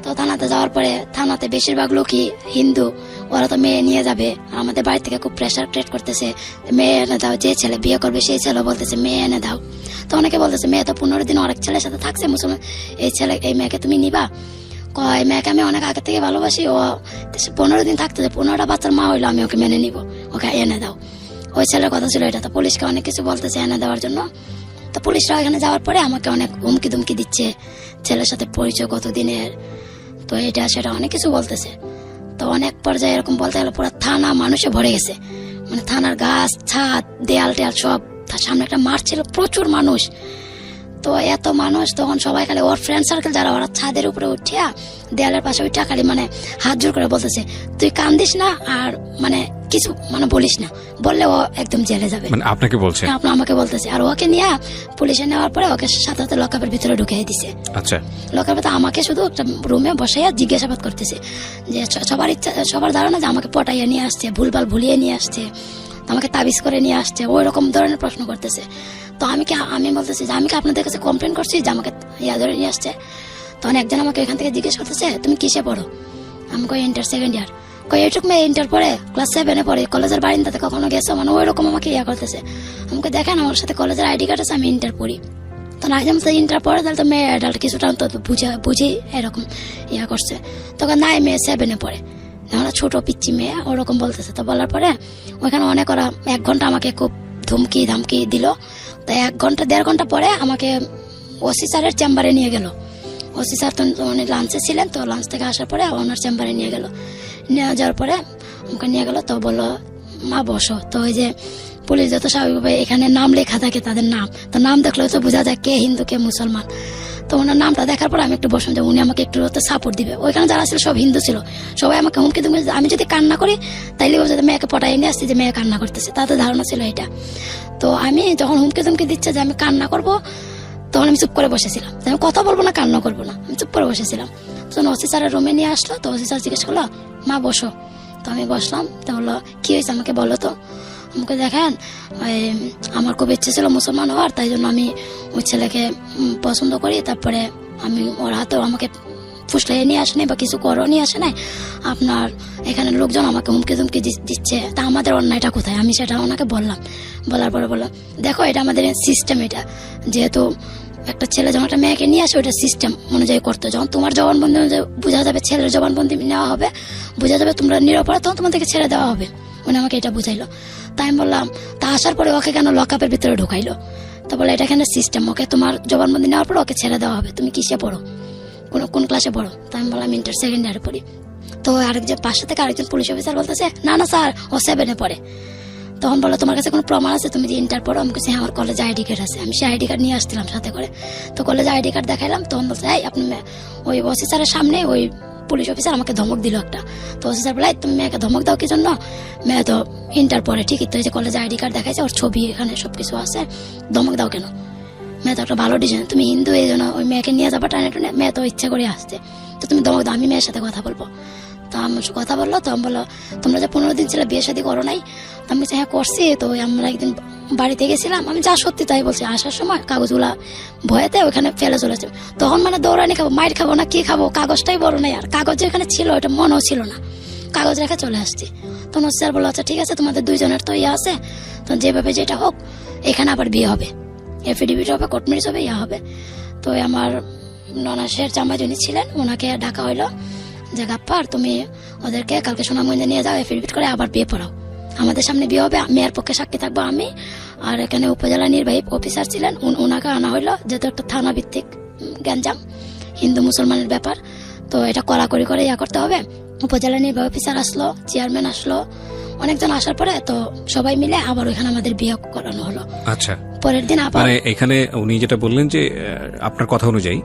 তো থানাতে যাওয়ার পরে থানাতে বেশিরভাগ লোকই হিন্দু, ওরা তো মেয়ে নিয়ে যাবে। আর আমাদের বাড়ি থেকে খুব প্রেশার ক্রিয়েট করতেছে, মেয়ে এনে দাও, যে ছেলে বিয়ে করবে সেই ছেলে বলতেছে মেয়ে এনে দাও। তো অনেকে বলতেছে মেয়ে তো 15 দিন আরেক ছেলের সাথে থাকছে মুসলমান, এই মেয়েকে তুমি নিবা? এই মেয়েকে আমি অনেক আগে থেকে ভালোবাসি, ও 15 দিন থাকতেছে, 15টা বাচ্চার মা হইলো, আমি ওকে মেনে নিব, ওকে এনে দাও। ওই ছেলের কথা ছিল এটা। তো পুলিশকে অনেক কিছু বলতেছে এনে দেওয়ার জন্য। তো পুলিশরা এখানে যাওয়ার পরে আমাকে অনেক হুমকি দুমকি দিচ্ছে, ছেলের সাথে পরিচয় কতদিনের, তো এটা সেটা অনেক কিছু বলতেছে। তো অনেক পর্যায়ে এরকম বলতে গেলে পুরো থানা মানুষে ভরে গেছে, মানে থানার গাছ ছাদ দেয়াল টেয়াল সব, তার সামনে একটা মাঠ ছিল, প্রচুর মানুষ। তো এত মানুষ, তখন সবাই খালি ওর ফ্রেন্ড সার্কেল যারা, ওরা ছাদের উপরে উঠিয়া দেয়ালের পাশে উঠিয়া খালি মানে হাত জোর করে বলতেছে তুই কান্দিস না আর মানে কিছু মানে বলিস না, বললে ও একদম জেলে যাবে। মানে আপনাকে বলছে? আপনি আমাকে বলতেছে। আর ওকে নিয়ে পুলিশে নেওয়ার পরে ওকে সাথে সাথে লকআপের ভিতরে ঢুকিয়ে দিছে। আচ্ছা, লকআপের ভিতরে আমাকে শুধু একটা রুমে বসাইয়া জিজ্ঞাসাবাদ করতেছে যে সবার ইচ্ছা, সবার ধারণা যে আমাকে পটাইয়া নিয়ে আসছে, ভুলভাল ভুলিয়ে নিয়ে আসছে, আমাকে তাবিজ করে নিয়ে আসছে, ওই রকম ধরনের প্রশ্ন করতেছে। তো আমি বলতেছি যে আমি কি আপনাদের কাছে কমপ্লেন করছি যে আমাকে ইয়া ধরে নিয়ে আসছে? তখন একজন আমাকে এখান থেকে জিজ্ঞেস করতেছে তুমি কিসে পড়ো? আমি কই ইন্টার সেকেন্ড ইয়ার। কই এটুক মেয়ে ইন্টার পড়ে, ক্লাস 7-এ পড়ে, কলেজের বারিন্দাতে কখনো গেছো? মানে ওই রকম আমাকে ইয়া করতেছে। আমাকে দেখেন আমার সাথে কলেজের আইডি কার্ড আছে, আমি ইন্টার পড়ি। তখন একদম ইন্টার পড়ে তাহলে তো মেয়ে অ্যাডাল্ট কিছুটা তো বুঝি এরকম ইয়া করছে। তখন নাই মেয়ে 7-এ পড়ে, আমরা ছোট পিচ্ছি মেয়ে ওরকম বলতেছে। তো বলার পরে ওইখানে অনেক ওরা 1 ঘন্টা আমাকে খুব ধমকি ধামকি দিল। তো 1 ঘন্টা 1.5 ঘন্টা পরে আমাকে ওসি স্যারের চেম্বারে নিয়ে গেল। ওসি স্যার তো উনি লাঞ্চে ছিলেন, তো লাঞ্চ থেকে আসার পরে ওনার চেম্বারে নিয়ে গেল। নিয়ে যাওয়ার পরে আমাকে নিয়ে গেল, তো বললো মা বসো। তো ওই যে পুলিশ যত স্বাভাবিকভাবে এখানে নাম লেখা থাকে তাদের নাম, তো নাম দেখলেও তো বোঝা যায় কে হিন্দু কে মুসলমান। তো ওনার নামটা দেখার পর আমি একটু বসলাম যে উনি আমাকে একটু সাপোর্ট দিবে। ওইখানে যারা ছিল সব হিন্দু ছিল, সবাই আমাকে হুমকি দুমকি, আমি যদি কান্না করি তাইলে যাতে মেয়েকে পটাই নিয়ে আসছি যে মেয়ে কান্না করতেছে, তাদের ধারণা ছিল এটা। তো আমি যখন হুমকি দুমকি দিচ্ছে যে আমি কান্না করব, তখন আমি চুপ করে বসেছিলাম, আমি কথা বলবো না, কান্না করবো না, আমি চুপ করে বসেছিলাম। তখন ওসি স্যারের রুমে নিয়ে আসলো, তো ওসি স্যার জিজ্ঞেস করলো মা বসো। তো আমি বসলাম। তো বললো কি হয়েছে আমাকে বলো। তো আমাকে দেখেন আমার খুব ইচ্ছে ছিল মুসলমান হওয়ার, তাই জন্য আমি ওই ছেলেকে পছন্দ করি, তারপরে আমি ওর হাতেও আমাকে ফুসলাইয়ে নিয়ে আসে নাই বা কিছু করো নিয়ে আসে নাই, আপনার এখানে লোকজন আমাকে হুমকি ধুমকি দিচ্ছে, তা আমাদের অন্যায়টা কোথায়? আমি সেটা ওনাকে বললাম। বলার পরে বললাম দেখো এটা আমাদের সিস্টেম, এটা যেহেতু একটা ছেলে যখন একটা মেয়েকে নিয়ে আসে ওইটা সিস্টেম অনুযায়ী করতে, যখন তোমার জবানবন্দি অনুযায়ী বোঝা যাবে, ছেলের জবানবন্দি নেওয়া হবে, বোঝা যাবে তোমরা নিরাপরাধ, তখন তোমাদেরকে ছেড়ে দেওয়া হবে। উনি আমাকে এটা বুঝাইলো। তাই আমি বললাম তা আসার পরে ওকে কেন লকআপের ভিতরে ঢুকাইলো? তো বলে এটা এখানে সিস্টেম, ওকে তোমার জবানবন্দি নেওয়ার পর ওকে ছেড়ে দেওয়া হবে। তুমি কিসে পড়ো, কোন ক্লাসে পড়ো? তাই আমি বললাম ইন্টার সেকেন্ড ইয়ারে পড়ি। তো আরেকজন পাশে থেকে আরেকজন পুলিশ অফিসার বলতেছে না না স্যার ও 7-এ পড়ে। তখন বলো তোমার কাছে কোনো প্রমাণ আছে তুমি যে ইন্টার পড়ো? আমি কাছে আমার কলেজে আইডি কার্ড আছে। আমি সেই আইডি কার্ড নিয়ে আসছিলাম সাথে করে। তো কলেজে আইডি কার্ড দেখাইলাম। তখন বলছে এই আপনি ওই ওসি স্যারের সামনে ওই পুলিশ অফিসার আমাকে ধমক দিল একটা। তো ওসি স্যার বলে তুমি মেয়েকে ধমক দাও কি জন্য? মেয়ে তো ইন্টার পড়ে ঠিকই, তো এই যে কলেজে আইডি কার্ড দেখাইছে, ওর ছবি এখানে সবকিছু আছে, ধমক দাও কেন? মেয়ে তো একটা ভালো ডিসিশন, তুমি হিন্দু এই জন্য ওই মেয়েকে নিয়ে যাবা টানে টুনে, মেয়ে তো ইচ্ছা করে আসছে, তো তুমি ধমক দাও, আমি মেয়ের সাথে কথা বলবো। তো আমার কথা বললো। তো আমি বললো তোমরা যে 15 দিন ছিল বিয়ে শাদী করো নাই? তো আমি হ্যাঁ করছি। তো আমরা একদিন বাড়িতে গেছিলাম, আমি যা সত্যি তাই বলছি, আসার সময় কাগজগুলা ভয়েতে ওখানে ফেলে চলেছে। তখন মানে দৌড়ানি খাবো, মাইর খাবো না কি খাবো, কাগজটাই বড় নাই, আর কাগজ যেখানে ছিল ওটা মনেও ছিল না, কাগজ রেখে চলে আসছি। তখন স্যার বললো আচ্ছা ঠিক আছে তোমাদের 2 জনের তো ইয়ে আছে, তো যেভাবে যেটা হোক এখানে আবার বিয়ে হবে, এফিডেভিট হবে, কোর্ট ম্যারেজ হবে, ইয়া হবে। তো আমার ননাসের জামাই যিনি ছিলেন ওনাকে ডাকা হইলো যে গাপ্পার তুমি ওদেরকে কালকে সোনামগঞ্জে নিয়ে যাও, এফিডেভিট করে আবার বিয়ে পড়াও, আমাদের সামনে বিয়ে হবে, মেয়ের পক্ষে সাক্ষী থাকবো আমি, আর এখানে উপজেলা নির্বাহী অফিসার ছিলেন ওনাকে আনা হইলো, যেহেতু একটা থানা ভিত্তিক গ্যাঞ্জাম হিন্দু মুসলমানের ব্যাপার, তো এটা কড়াকড়ি করে ইয়া করতে হবে। উপজেলা নির্বাহী অফিসার আসলো, চেয়ারম্যান আসলো, অনেকজন আসার পরে তো সবাই মিলে আবার ওইখানে আমাদের বিয়ে করানো হলো। আচ্ছা, পরের দিন আবার মানে এখানে উনি যেটা বললেন যে আপনার কথা অনুযায়ী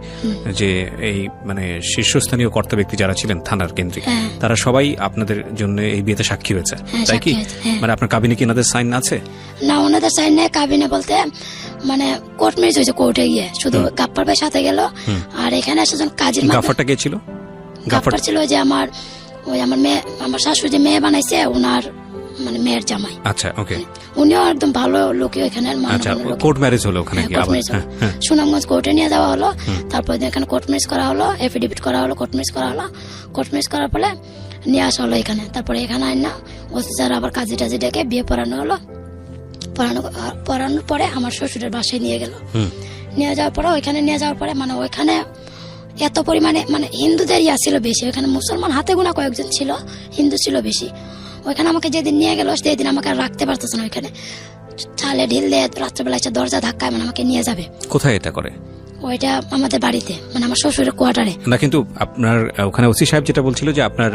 যে এই মানে শীর্ষস্থানীয় কর্তা ব্যক্তি যারা ছিলেন থানার কেন্দ্রিক, তারা সবাই আপনাদের জন্য এই বিয়েতে সাক্ষী হয়েছে, তাই কি? মানে আপনার কাবিনে কি ওনাদের সাইন আছে? না, ওনাদের সাইন নেই। কাবিনে বলতে মানে কোর্ট ম্যারেজ হয়েছে, কোর্টে গিয়ে শুধু গাপ্পার ভাই সাথে গেল, আর এখানে এসেছেন কাজীর। গাফারটা কে ছিল? গাপ্পার ছিল যে আমার মেয়ে, আমার শাশুড়ি যে মেয়ে বানাইছে ওনার মানে মেয়ের জামাই। আচ্ছা, ওকে। উনিও একদম ভালো লোকই ওখানে। আচ্ছা, কোর্ট ম্যারেজ হলো ওখানে কি আবার? সুনামগঞ্জ কোর্টে নিয়ে যাওয়া হলো, তারপর এখানে কোর্ট ম্যারেজ করা হলো, এফিডেভিট করা হলো, কোর্ট ম্যারেজ করা হলো, কোর্ট ম্যারেজ করার পরে নিয়ে আসা হলো এখানে। তারপরে এখানে আইন না ওসি স্যার আবার কাজী টাজি ডেকে বিয়ে পড়ানো হলো। পড়ানোর পরে আমার শ্বশুরের বাসায় নিয়ে গেল। নিয়ে যাওয়ার পরে ওইখানে নিয়ে যাওয়ার পরে মানে ওইখানে এত পরিমাণে মানে হিন্দুদের ইয়া ছিল বেশি, ওইখানে মুসলমান হাতে গোনা কয়েকজন ছিল, হিন্দু ছিল বেশি। ওইখানে আমাকে যেদিন নিয়ে গেল সেদিন আমাকে আর রাখতে পারতেছে না ওইখানে, ছালে ঢিল দিয়ে রাত্রেবেলা এসে দরজা ধাক্কায় মানে আমাকে নিয়ে যাবে। কোথায় এটা করে? ওইটা আমাদের বাড়িতে, মানে আমার শ্বশুরের কোয়ার্টারে। না, কিন্তু আপনার ওখানে ওসি সাহেব যেটা বলছিল যে আপনার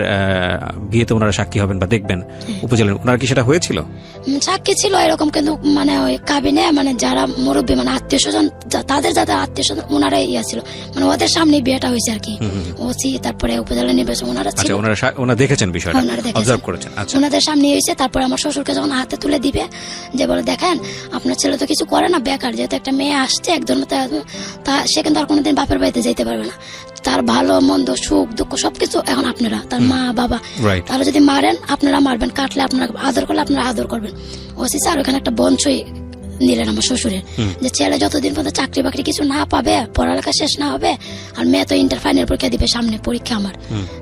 বিয়েতে ওনারা সাক্ষী হবেন বা দেখবেন উপজেলার, ওনার কি সেটা হয়েছিল? সাক্ষী ছিল এরকম, কিন্তু মানে ওই কাবিনে মানে যারা মুরব্বী মানে আত্মীয় স্বজন, তাদের যাদের আত্মীয় স্বজন ওনারাই ইয়া ছিল, মানে ওদের সামনে বিয়েটা হয়েছে আর কি। ওসি তারপরে উপজেলা নির্বাচন ওনারা ছিল। আচ্ছা, ওনারা দেখেছেন বিষয়টা, অবজার্ভ করেছেন। আচ্ছা, ওনাদের সামনে হয়েছে। তারপরে আমার শ্বশুরকে যখন হাতে তুলে দিবে, যে বলে দেখেন আপনার ছেলে তো কিছু করে না, বেকার, যেহেতু একটা মেয়ে আসছে একজন, তা সে কিন্তু আর কোনোদিন বাপের বাড়িতে যেতে পারবে না, তার ভালো মন্দ সুখ দুঃখ সবকিছু এখন আপনারা, তার মা বাবা, তারা যদি মারেন আপনারা মারবেন, কাটলে আপনারা আদর করলে আপনারা আদর করবেন। ওসি স্যার ওখানে একটা বঞ্চই নিলেন আমার শ্বশুরের, যে ছেলে যতদিন পর্যন্ত চাকরি বাকরি কিছু না পাবে, পড়ালেখা শেষ না হবে, আর মেয়ে তো ইন্টার ফাইনাল পরীক্ষা দিবে, সামনে পরীক্ষা আমার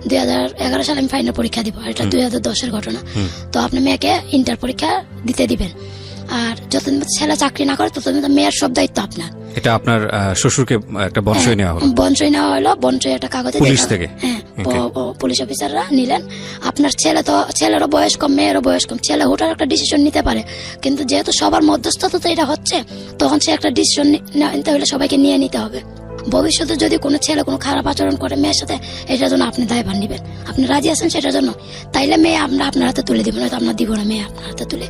2011 সালে আমি ফাইনাল পরীক্ষা দিব, আর এটা 2010-এর ঘটনা। তো আপনি মেয়েকে ইন্টার পরীক্ষা দিতে দিবেন, আর যতদিন ছেলে চাকরি না করে ততদিন মেয়ের সব দায়িত্ব আপনার। এটা আপনার শ্বশুরকে একটা বঞ্চয় নেওয়া হলো? বঞ্চয় নেওয়া হলো, বঞ্চয় একটা কাগজে পুলিশ থেকে। হ্যাঁ, পুলিশ অফিসাররা নিলেন। আপনার ছেলে তো, ছেলেরও বয়স কম মেয়েরও বয়স কম, ছেলে হুটার একটা ডিসিশন নিতে পারে, কিন্তু যেহেতু সবার মধ্যস্থতা তো এটা হচ্ছে, তখন সে একটা ডিসিশন নিতে হলে সবাইকে নিয়ে নিতে হবে। ভবিষ্যতে যদি কোনো ছেলে কোনো খারাপ আচরণ করে মেয়ের সাথে, এটার জন্য আপনি দায়ভার নেবেন। আপনি রাজি আছেন সেটার জন্য? তাইলে মেয়ে আমরা আপনার হাতে তুলে দিব, নয়তো আপনার দিব না মেয়ে আপনার হাতে তুলে।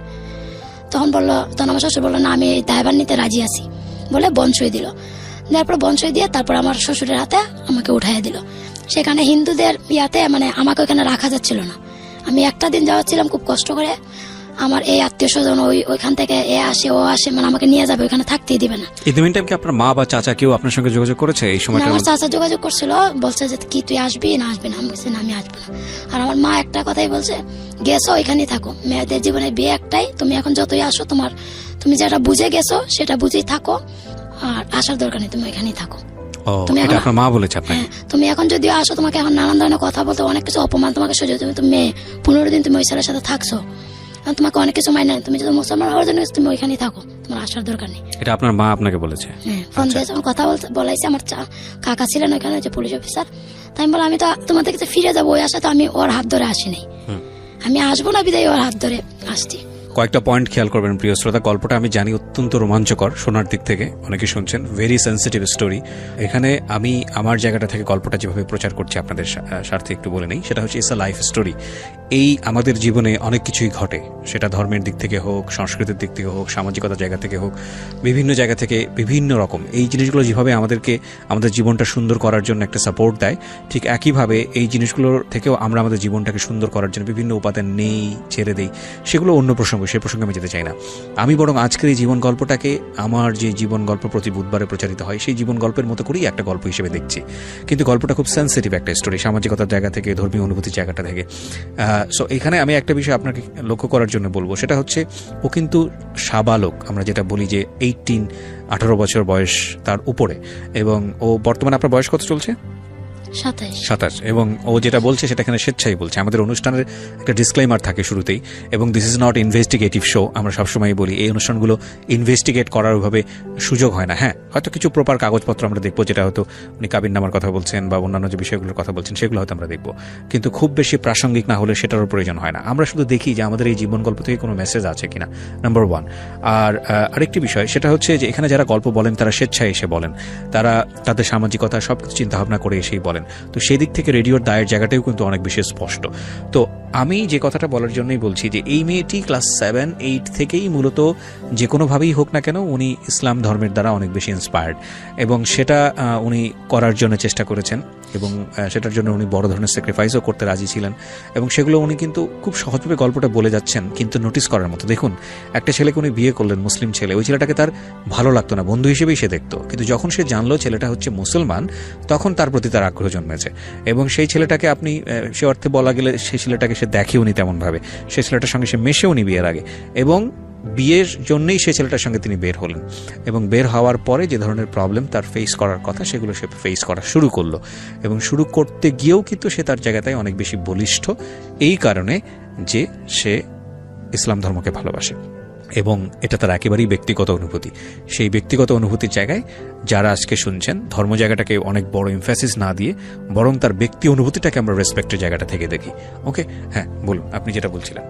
তখন আমার শ্বশুর বললো না আমি এই দায়ভার নিতে রাজি আছি, বলে বঞ্চয় দিল। তারপর বঞ্চয় দিয়ে তারপর আমার শ্বশুরের হাতে আমাকে উঠাইয়া দিল। সেখানে হিন্দুদের ইয়াতে মানে আমাকে ওখানে রাখা যাচ্ছিল না। আমি একটা দিন যাওয়াচ্ছিলাম খুব কষ্ট করে, আমার এই আত্মীয় স্বজন ওইখান থেকে ও আসে, মানে আমাকে নিয়ে যাবে, ওইখানে থাকতেই দিবে না। এই দুই মিনিট কি আপনার মা বা চাচা কেউ আপনার সঙ্গে যোগাযোগ করেছে এই সময়টা? আমার চাচা যোগাযোগ করছিল, বলছে যে কি তুই আসবি না আসবি না? আমি বলছি না আমি আসবো না। আর আমার মা একটা কথাই বলছে, গেছো ওইখানেই থাকো, মেয়েদের জীবনে বিয়ে একটাই, তুমি এখন যতই আসো তুমি যেটা বুঝে গেছো সেটা বুঝেই থাকো, আর আসার দরকার নেই, তুমি এখানেই থাকো। তুমি আপনার মা বলেছে আপনাকে? তুমি এখন যদিও আসো, তোমাকে এখন নানান ধরনের কথা বলতে, অনেক কিছু অপমান তোমাকে সহ্য, তুমি মেয়ে 15 দিন তুমি ওই ছেলের সাথে থাকছো, তোমাকে অনেক কিছু মাইনে, তুমি যদি মুসলমান হওয়ার জন্য তুমি ওইখানেই থাকো, তোমার আসার দরকার নেই। এটা আপনার মা আপনাকে বলেছে? হ্যাঁ, ফোন দিয়ে যখন কথা বলাইছে, আমার কাকা ছিলেন ওইখানে যে পুলিশ অফিসার, তাই আমি বললাম আমি তো তোমাদের কাছে ফিরে যাবো, ওই আসা তো আমি ওর হাত ধরে আসিনি, আমি আসবো না বিদায় ওর হাত ধরে আসছি। কয়েকটা পয়েন্ট খেয়াল করবেন প্রিয় শ্রোতা। গল্পটা আমি জানি অত্যন্ত রোমাঞ্চকর শোনার দিক থেকে, অনেকে শুনছেন, ভেরি সেন্সিটিভ স্টোরি। এখানে আমি আমার জায়গাটা থেকে গল্পটা যেভাবে প্রচার করছি আপনাদের স্বার্থে একটু বলে নেই, সেটা হচ্ছে ইটস আ লাইফ স্টোরি। এই আমাদের জীবনে অনেক কিছুই ঘটে, সেটা ধর্মের দিক থেকে হোক, সংস্কৃতির দিক থেকে হোক, সামাজিকতার জায়গা থেকে হোক, বিভিন্ন জায়গা থেকে বিভিন্ন রকম এই জিনিসগুলো যেভাবে আমাদেরকে আমাদের জীবনটা সুন্দর করার জন্য একটা সাপোর্ট দেয়, ঠিক একইভাবে এই জিনিসগুলোর থেকেও আমরা আমাদের জীবনটাকে সুন্দর করার জন্য বিভিন্ন উপাদান নেই, ছেড়ে দেই, সেগুলো অন্য প্রসঙ্গ, সে প্রসঙ্গে আমি যেতে চাই না। আমি বরং আজকের এই জীবন গল্পটাকে আমার যে জীবন গল্প প্রতি বুধবারে প্রচারিত হয় সেই জীবন গল্পের মতো করেই একটা গল্প হিসেবে দেখছি, কিন্তু গল্পটা খুব সেন্সিটিভ একটা স্টোরি, সামাজিকতার জায়গা থেকে, ধর্মীয় অনুভূতির জায়গাটা থেকে। সো এখানে আমি একটা বিষয় আপনাকে লক্ষ্য করার জন্য বলবো, সেটা হচ্ছে ও কিন্তু সাবালক, আমরা যেটা বলি যে 18 বছর বয়স তার উপরে, এবং ও বর্তমানে আপনার বয়স কত চলছে? 27। এবং ও যেটা বলছে সেটা এখানে স্বেচ্ছাই বলছে। আমাদের অনুষ্ঠানের একটা ডিসক্লেইমার থাকে শুরুতেই, এবং this is not investigative show. আমরা সবসময় বলি এই অনুষ্ঠানগুলো ইনভেস্টিগেট করার ওইভাবে সুযোগ হয় না। হ্যাঁ, হয়তো কিছু প্রপার কাগজপত্র আমরা দেখবো, যেটা হয়তো উনি কাবিন নামার কথা বলছেন বা অন্যান্য যে বিষয়গুলোর কথা বলছেন সেগুলো হয়তো আমরা দেখবো, কিন্তু খুব বেশি প্রাসঙ্গিক না হলে সেটারও প্রয়োজন হয় না। আমরা শুধু দেখি যে আমাদের এই জীবন গল্প থেকে কোনো মেসেজ আছে কিনা, নাম্বার 1। আর আরেকটি বিষয় সেটা হচ্ছে যে এখানে যারা গল্প বলেন তারা স্বেচ্ছায় এসে বলেন, তারা তাদের সামাজিকতা সবকিছু চিন্তাভাবনা করে এসেই বলেন। তো সেই দিক থেকে রেডিওর দায়ের জায়গাটাও কিন্তু অনেক বেশি স্পষ্ট। তো আমি যে কথাটা বলার জন্যই বলছি যে এই মেয়েটি ক্লাস 7-8 থেকেই মূলত যে কোনোভাবেই হোক না কেন উনি ইসলাম ধর্মের দ্বারা অনেক বেশি ইন্সপায়ার্ড, এবং সেটা উনি করার জন্য চেষ্টা করেছেন, এবং সেটার জন্য উনি বড় ধরনের স্যাক্রিফাইসও করতে রাজি ছিলেন, এবং সেগুলো উনি কিন্তু খুব সহজভাবে গল্পটা বলে যাচ্ছেন। কিন্তু নোটিস করার মতো, দেখুন, একটা ছেলেকে উনি বিয়ে করলেন, মুসলিম ছেলে, ওই ছেলেটাকে তার ভালো লাগতো না, বন্ধু হিসেবেই সে দেখতো, কিন্তু যখন সে জানলো ছেলেটা হচ্ছে মুসলমান তখন তার প্রতি তার আগ্রহ জন্মেছে। এবং সেই ছেলেটাকে আপনি সে অর্থে বলা গেলে সেই ছেলেটাকে সে দেখেও নি তেমনভাবে, সেই ছেলেটার সঙ্গে সে মেশেও নি বিয়ের আগে, এবং বিয়ের জন্যই সে ছেলেটার সঙ্গে তিনি বের হলেন, এবং বের হওয়ার পরে যে ধরনের প্রবলেম তার ফেস করার কথা সেগুলো সে ফেস করা শুরু করলো, এবং শুরু করতে গিয়েও কিন্তু সে তার জায়গাটায় অনেক বেশি বলিষ্ঠ, এই কারণে যে সে ইসলাম ধর্মকে ভালোবাসে, এবং এটা তার একেবারেই ব্যক্তিগত অনুভূতি। সেই ব্যক্তিগত অনুভূতির জায়গায় যারা আজকে শুনছেন, ধর্ম জায়গাটাকে অনেক বড় এমফ্যাসিস না দিয়ে বরং তার ব্যক্তি অনুভূতিটাকে আমরা রেসপেক্টের জায়গাটা থেকে দেখি। ওকে, হ্যাঁ বলুন, আপনি যেটা বলছিলেন।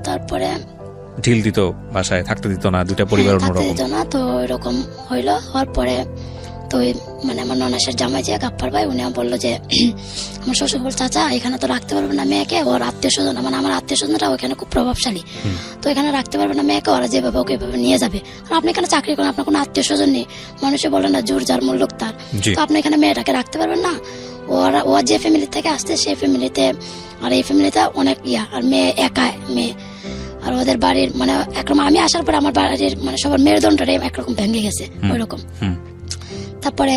তারপরে ঢিল দিত, বাসায় থাকতে দিত না, দুইটা পরিবার থাকতে অন্যরকম। দিত না, তো এরকম হইলো। হওয়ার পরে তো ওই মানে আমার ননাসের জামাই যে গাপ্পার ভাই, উনি বললো যে আমার শ্বশুর বল, চাচা এখানে তো রাখতে পারবে না মেয়েকে, ওর আত্মীয় স্বজন মানে আমার আত্মীয় স্বজনরা ওখানে খুব প্রভাবশালী, তো এখানে রাখতে পারবে না মেয়েকে, ওরা যেভাবে ওকে এভাবে নিয়ে যাবে। আর আপনি এখানে চাকরি করেন, আপনার কোনো আত্মীয় স্বজন নেই, মানুষে বলে না জোর যার মূল্য তার, জি। তো আপনি এখানে মেয়েটাকে রাখতে পারবেন না। ও যে ফ্যামিলি থেকে আসছে সেই ফ্যামিলিতে, আর এই ফ্যামিলিতে অনেক আর মেয়ে একা মেয়ে, আর ওদের বাড়ির মানে একরকম আমি আসার পরে আমার বাড়ির মানে সবার মেরুদণ্ডটাই একরকম ভেঙে গেছে ওইরকম। তারপরে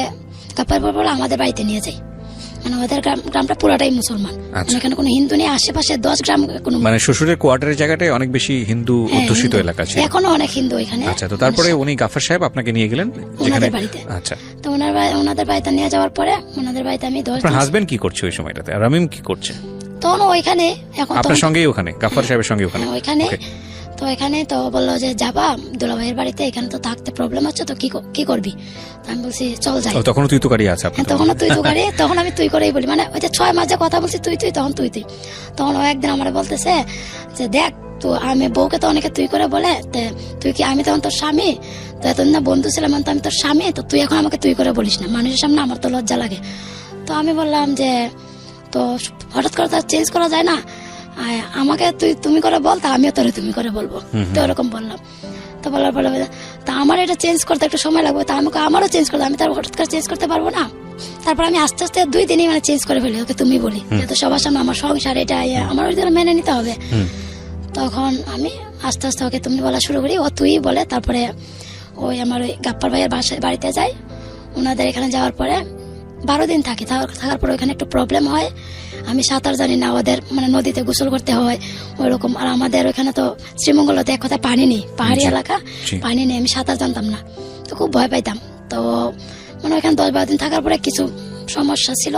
কাপার পর আমাদের বাড়িতে নিয়ে যাই, মানে ওদের গ্রামটা পুরাটাই মুসলমান, মানে এখানে কোনো হিন্দু নেই, আশেপাশে 10 গ্রাম কোনো, মানে শ্বশুরের কোয়ার্টারের জায়গাটায় অনেক বেশি হিন্দু অধ্যুষিত হিন্দু। এলাকা ছিল, এখনো অনেক হিন্দু এখানে। আচ্ছা, তো তারপরে উনি গাফার সাহেব আপনাকে নিয়ে গেলেন ওনাদের বাড়িতে। আচ্ছা, তো ওনাদের বাড়িতে নিয়ে যাওয়ার পরে ওনাদের বাড়িতে আমি 10 আপনার দিন, হাজবেন্ড কি করছে ওই সময়টাতে, আর রামিম কি করছে? তখন ওইখানে এখন আপনার সঙ্গেই ওখানে, গাফার সাহেবের সঙ্গে ওখানে? ওইখানে Okay. তো এখানে তো বললো যে যাবা দুলাভাইয়ের বাড়িতে, এখানে তো থাকতে প্রবলেম হচ্ছে, তো কি করবি? তো আমি বলছি চল যাই। ও, তখনও তুই তো গাড়ি আছে আপনার? তখন তুই তো গাড়ি, তখন আমি তুই করেই বলি, মানে ওই যে 6 মাস যে কথা বলছি তুই তখন তুই। তখন ও একদিন আমার বলতেছে যে দেখ, তো আমি বউকে তো অনেকে তুই করে বলে, তুই কি, আমি তখন তোর স্বামী, তো এতদিন না বন্ধু ছিলাম, তো আমি তোর স্বামী, তো তুই এখন আমাকে তুই করে বলিস না, মানুষের সামনে আমার তো লজ্জা লাগে। তো আমি বললাম যে তো হঠাৎ করে তো চেঞ্জ করা যায় না, আমাকে তুমি করে বল, তা আমিও তোরে তুমি করে বলবো, তো এরকম বললাম। তো বলার পরে তা আমার এটা চেঞ্জ করতে একটু সময় লাগবে, তা আমারও চেঞ্জ করতে, আমি তার হঠাৎ করে চেঞ্জ করতে পারবো না। তারপর আমি আস্তে আস্তে 2 দিনই মানে চেঞ্জ করে ফেলি, ওকে তুমি বলি, যেহেতু সবার সামনে আমার সংসার এটা, আমার ওই জন্য মেনে নিতে হবে। তখন আমি আস্তে আস্তে ওকে তুমি বলা শুরু করি, ও তুই বলে। তারপরে ওই আমার ওই গাপ্পার ভাইয়ের বাড়িতে যাই, ওনাদের এখানে যাওয়ার পরে 12 দিন থাকি। থাকার পরে ওখানে একটু প্রবলেম হয়, আমি সাঁতার জানি না, ওদের মানে নদীতে গোসল করতে হয় ওইরকম। আর আমাদের ওখানে তো শ্রীমঙ্গলতে এক কথা পানি নেই, পাহাড়ি এলাকা, পানি নেই, আমি সাঁতার জানতাম না, তো খুব ভয় পাইতাম। তো মানে ওখানে 10-12 দিন থাকার পরে কিছু সমস্যা ছিল,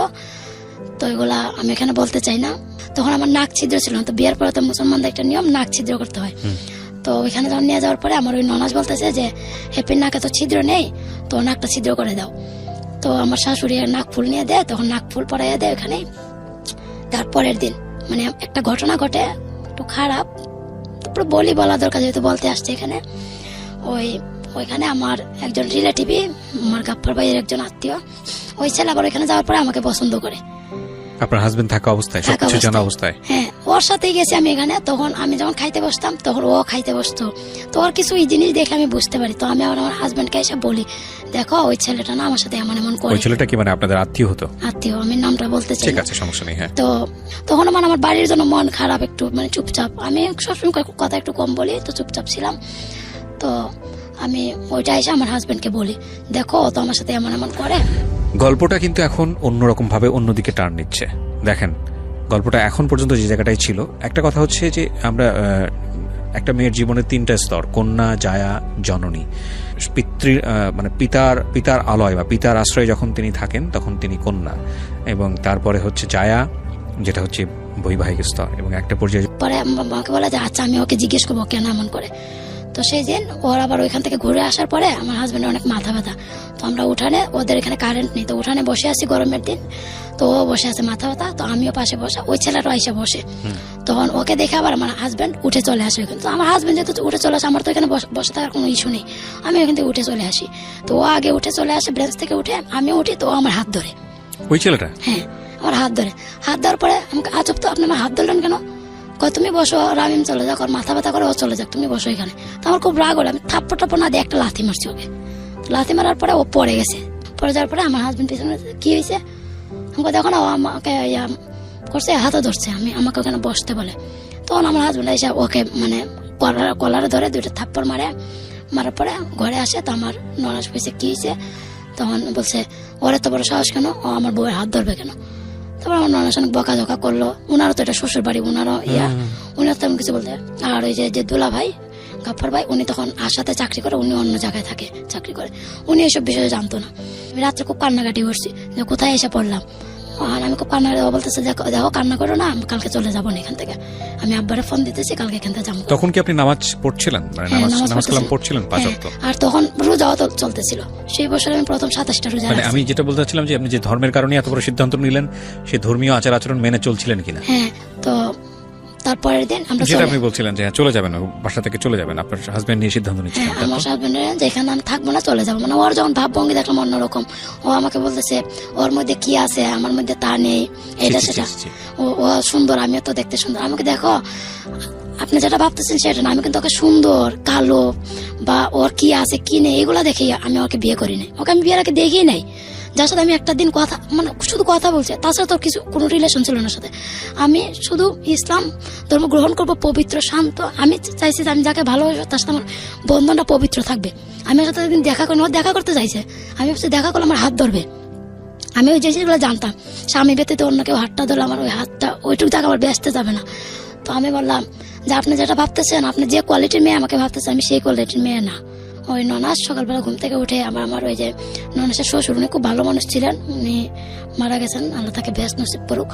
তো এগুলা আমি এখানে বলতে চাই না। তখন আমার নাক ছিদ্র ছিল না, তো বিয়ের পরে তো মুসলমানদের একটা নিয়ম, নাক ছিদ্র করতে হয়। তো ওইখানে যখন নিয়ে যাওয়ার পরে আমার ওই ননাস বলতেছে যে হ্যাপির নাকে তো ছিদ্র নেই, তো নাকটা ছিদ্র করে দাও। তো আমার শাশুড়ি নাক ফুল নিয়ে দেয়, তখন নাক ফুল পরাইয়া দেয় ওখানে। তারপরের দিন মানে একটা ঘটনা ঘটে, একটু খারাপ, তারপরে বলা দরকার যেহেতু বলতে আসছে এখানে। ওইখানে আমার একজন রিলেটিভই, আমার গাপ্পার ভাইয়ের একজন আত্মীয়, ওই ছেলে আবার ওইখানে যাওয়ার পরে আমাকে পছন্দ করে। আপনার হাজবেন্ড থাকা অবস্থায়, সবকিছু জানা অবস্থায়? হ্যাঁ, ওর সাথেই গেছি আমি এখানে। তখন আমি যখন খাইতে বসতাম তখন ও খাইতে বসতো, তো ওর কিছু এই জিনিস দেখে আমি বুঝতে পারি। তো আমি আমার হাজবেন্ডকে এসে বলি, দেখো ওই ছেলেটা না আমার সাথে এমন করে। ওই ছেলেটা কি মানে আপনাদের আত্মীয় হতো? আত্মীয়, আমি নামটা বলতে চাই। ঠিক আছে, সমস্যা নেই। হ্যাঁ, তো তখন মানে আমার বাড়ির জন্য মন খারাপ, একটু মানে চুপচাপ, আমি সবসময় কথা একটু কম বলি, তো চুপচাপ ছিলাম। তো আমি ওইটা এসে আমার হাজবেন্ডকে বলি, দেখো ও তো আমার সাথে এমন করে। গল্পটা কিন্তু এখন অন্যরকম ভাবে অন্যদিকে টার্ন নিচ্ছে। দেখেন, গল্পটা এখন পর্যন্ত যে জায়গাটায় ছিল, একটা কথা হচ্ছে যে আমরা একটা মেয়ের জীবনের 3টা স্তর, কন্যা, জায়া, জননী। মানে পিতার আলয় বা পিতার আশ্রয়ে যখন তিনি থাকেন তখন তিনি কন্যা, এবং তারপরে হচ্ছে জায়া, যেটা হচ্ছে বৈবাহিক স্তর, এবং একটা পর্যায়ে পরে আমাকে বলে যে আচ্ছা আমি ওকে জিজ্ঞেস করবো কেন এমন করে। তো সেই দিন ওর আবার ওইখান থেকে ঘুরে আসার পরে আমার হাজবেন্ডের অনেক মাথা ব্যথা, তো আমরা উঠানে, ওদের এখানে কারেন্ট নেই, তো উঠানে বসে আছি গরমের দিন, তো ও বসে আছে মাথা ব্যথা, তো আমিও পাশে বসে, ওই ছেলেটাও এসে বসে। তখন ওকে দেখে আবার আমার হাজবেন্ড উঠে চলে আসে ওইখানে। তো আমার হাজবেন্ড যেহেতু উঠে চলে আসে, আমার তো এখানে বসে থাকার কোনো ইস্যু নেই, আমি ওইখান থেকে উঠে চলে আসি। তো ও আগে উঠে চলে আসে, ব্রেঞ্চ থেকে উঠে, আমি উঠি, তো ও আমার হাত ধরে। ওই ছেলেটা? হ্যাঁ, আমার হাত ধরার পরে আমাকে, আজব তো, আপনি আমার হাত ধরলেন কেন? কয় তুমি বসো, রামিম চলে যাক, ওর মাথা ব্যথা করে, ও চলে যাক, তুমি বসো এখানে। তো আমার খুব রাগ হলো, আমি থাপ্পড় না দিয়ে একটা লাথি মারছি ওকে। লাথি মারার পরে ও পড়ে গেছে। পড়ে যাওয়ার পরে আমার হাজবেন্ড পিছনে, কি হয়েছে? আমাকে দেখো না, ও আমাকে করছে, হাতে ধরছে, আমাকে ওখানে বসতে বলে। তখন আমার হাজবেন্ড এসে ওকে মানে কলারে ধরে 2টা থাপ্পড় মারার পরে ঘরে আসে। তো আমার ননাস কইছে কি হয়েছে? তখন বলছে ওর এত বড় সাহস কেন, ও আমার বউয়ের হাত ধরবে কেন? তারপর আমার ননাস অনেক বকাঝকা করলো, উনারও তো এটা শ্বশুর বাড়ি, উনারও উনিও তেমন কিছু বলতে। আর ওই যে দুলা ভাই, গাফার ভাই, উনি তখন আশাতে চাকরি করে, উনি অন্য জায়গায় থাকে, চাকরি করে, উনি এসব বিষয়ে জানতো না। আমি রাত্রে খুব কান্নাকাটি করছি যে কোথায় এসে পড়লাম। আর আমি খুব কান্নাকাটি, বলতেছে দেখো কান্না করো না, কালকে চলে যাবো না এখান থেকে, আমি আব্বারে ফোন দিতেছি, কালকে এখান থেকে যাবো। তখন কি আপনি নামাজ পড়ছিলেন? মানে নামাজ কালাম পড়ছিলেন 5 ওয়াক্ত? আর তখন রোজাও তো চলতেছিল, সেই বছর আমি প্রথম 27টা রোজা। মানে আমি যেটা বলতে চাচ্ছিলাম যে আপনি যে ধর্মের কারণে এত বড় সিদ্ধান্ত নিলেন, সেই ধর্মীয় আচার আচরণ মেনে চলছিলেন কিনা? হ্যাঁ, তো তারপরের দিন আমরা যেটা আপনি বলছিলেন যে চলে যাবেন, বাসা থেকে চলে যাবেন, আপনার হাজবেন্ড নিয়ে সিদ্ধান্ত নিচ্ছেন। হ্যাঁ, আমার হাজবেন্ডের যেখানে আমি থাকবো না চলে যাবো, মানে ওর যখন ভাবভঙ্গি দেখলাম অন্যরকম, ও আমাকে বলতেছে ওর মধ্যে কি আছে আমার মধ্যে তা নেই, এটা সেটা, ও সুন্দর, আমিও তো দেখতে সুন্দর। আমাকে দেখো, আপনি যেটা ভাবতেছেন সেটা না, আমি কিন্তু ওকে সুন্দর, কালো বা ওর কি আছে কি নেই এগুলা দেখে আমি ওকে বিয়ে করি নাই। ওকে আমি বিয়ের আগে দেখি নাই, যার সাথে আমি একটা দিন কথা, মানে শুধু কথা বলছি, তাছাড়া তো কিছু কোনো রিলেশন ছিল না ওর সাথে। আমি শুধু ইসলাম ধর্ম গ্রহণ করবো, পবিত্র শান্ত, আমি চাইছি যে আমি যাকে ভালোবাসবো তার সাথে আমার বন্ধনটা পবিত্র থাকবে। আমি ওর সাথে একদিন দেখা করি, ও দেখা করতে চাইছে, আমি ভাবছি দেখা করলে আমার হাত ধরবে। আমি ওই জিনিসগুলো জানতাম, স্বামী ব্যতীত অন্য কেউ হাতটা ধরলে আমার ওই হাতটা ওইটুকু জায়গা আমার বেসতে যাবে না। তো আমি বললাম যে আপনি যেটা ভাবতেছেন, আপনি যে কোয়ালিটির মেয়ে আমাকে ভাবতেছেন, আমি সেই কোয়ালিটির মেয়ে না। ওই ননাস সকালবেলা ঘুম থেকে উঠে আমার ওই যে ননাসের শ্বশুর, উনি খুব ভালো মানুষ ছিলেন, উনি মারা গেছেন, আল্লাহ তাকে বেশ নসিব করুক।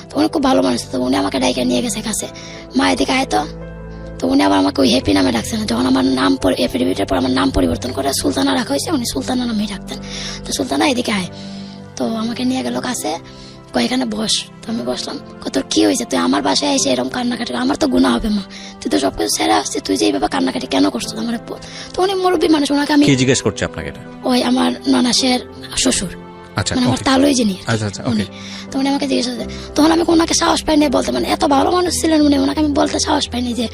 তো উনি খুব ভালো মানুষ, তো উনি আমাকে ডাইকে নিয়ে গেছে কাছে, মা এদিকে আয় তো উনি আবার আমাকে ওই হ্যাপি নামে ডাকছেন। যখন আমার নাম এফিডেভিটের পর আমার নাম পরিবর্তন করে সুলতানা রাখা হয়েছে, উনি সুলতানা নামেই ডাকতেন। তো সুলতানা এদিকে আয়, তো আমাকে নিয়ে গেল কাছে, এখানে বস। তো আমি বসলাম, তোর কি হয়েছে, তুই আমার বাসায় এসে এরকম কান্নাকাটি, আমার তো গুনাহ হবে মা, তুই তো সবকিছু ছেড়ে আসছিস, তুই যে এইভাবে কান্নাকাটি কেন করছো আমার? তো উনি মুরব্বী মানুষ, ওনাকে আমি জিজ্ঞেস করছি আপনাকে, ওই আমার ননাসের শ্বশুর, আচ্ছা মানে আমার তালুই যিনি, উনি, তো উনি আমাকে জিজ্ঞেস করছে। তখন আমি ওনাকে সাহস পাইনি বলতে, মানে এত ভালো মানুষ ছিলেন উনি, ওনাকে আমি বলতে সাহস পাইনি যে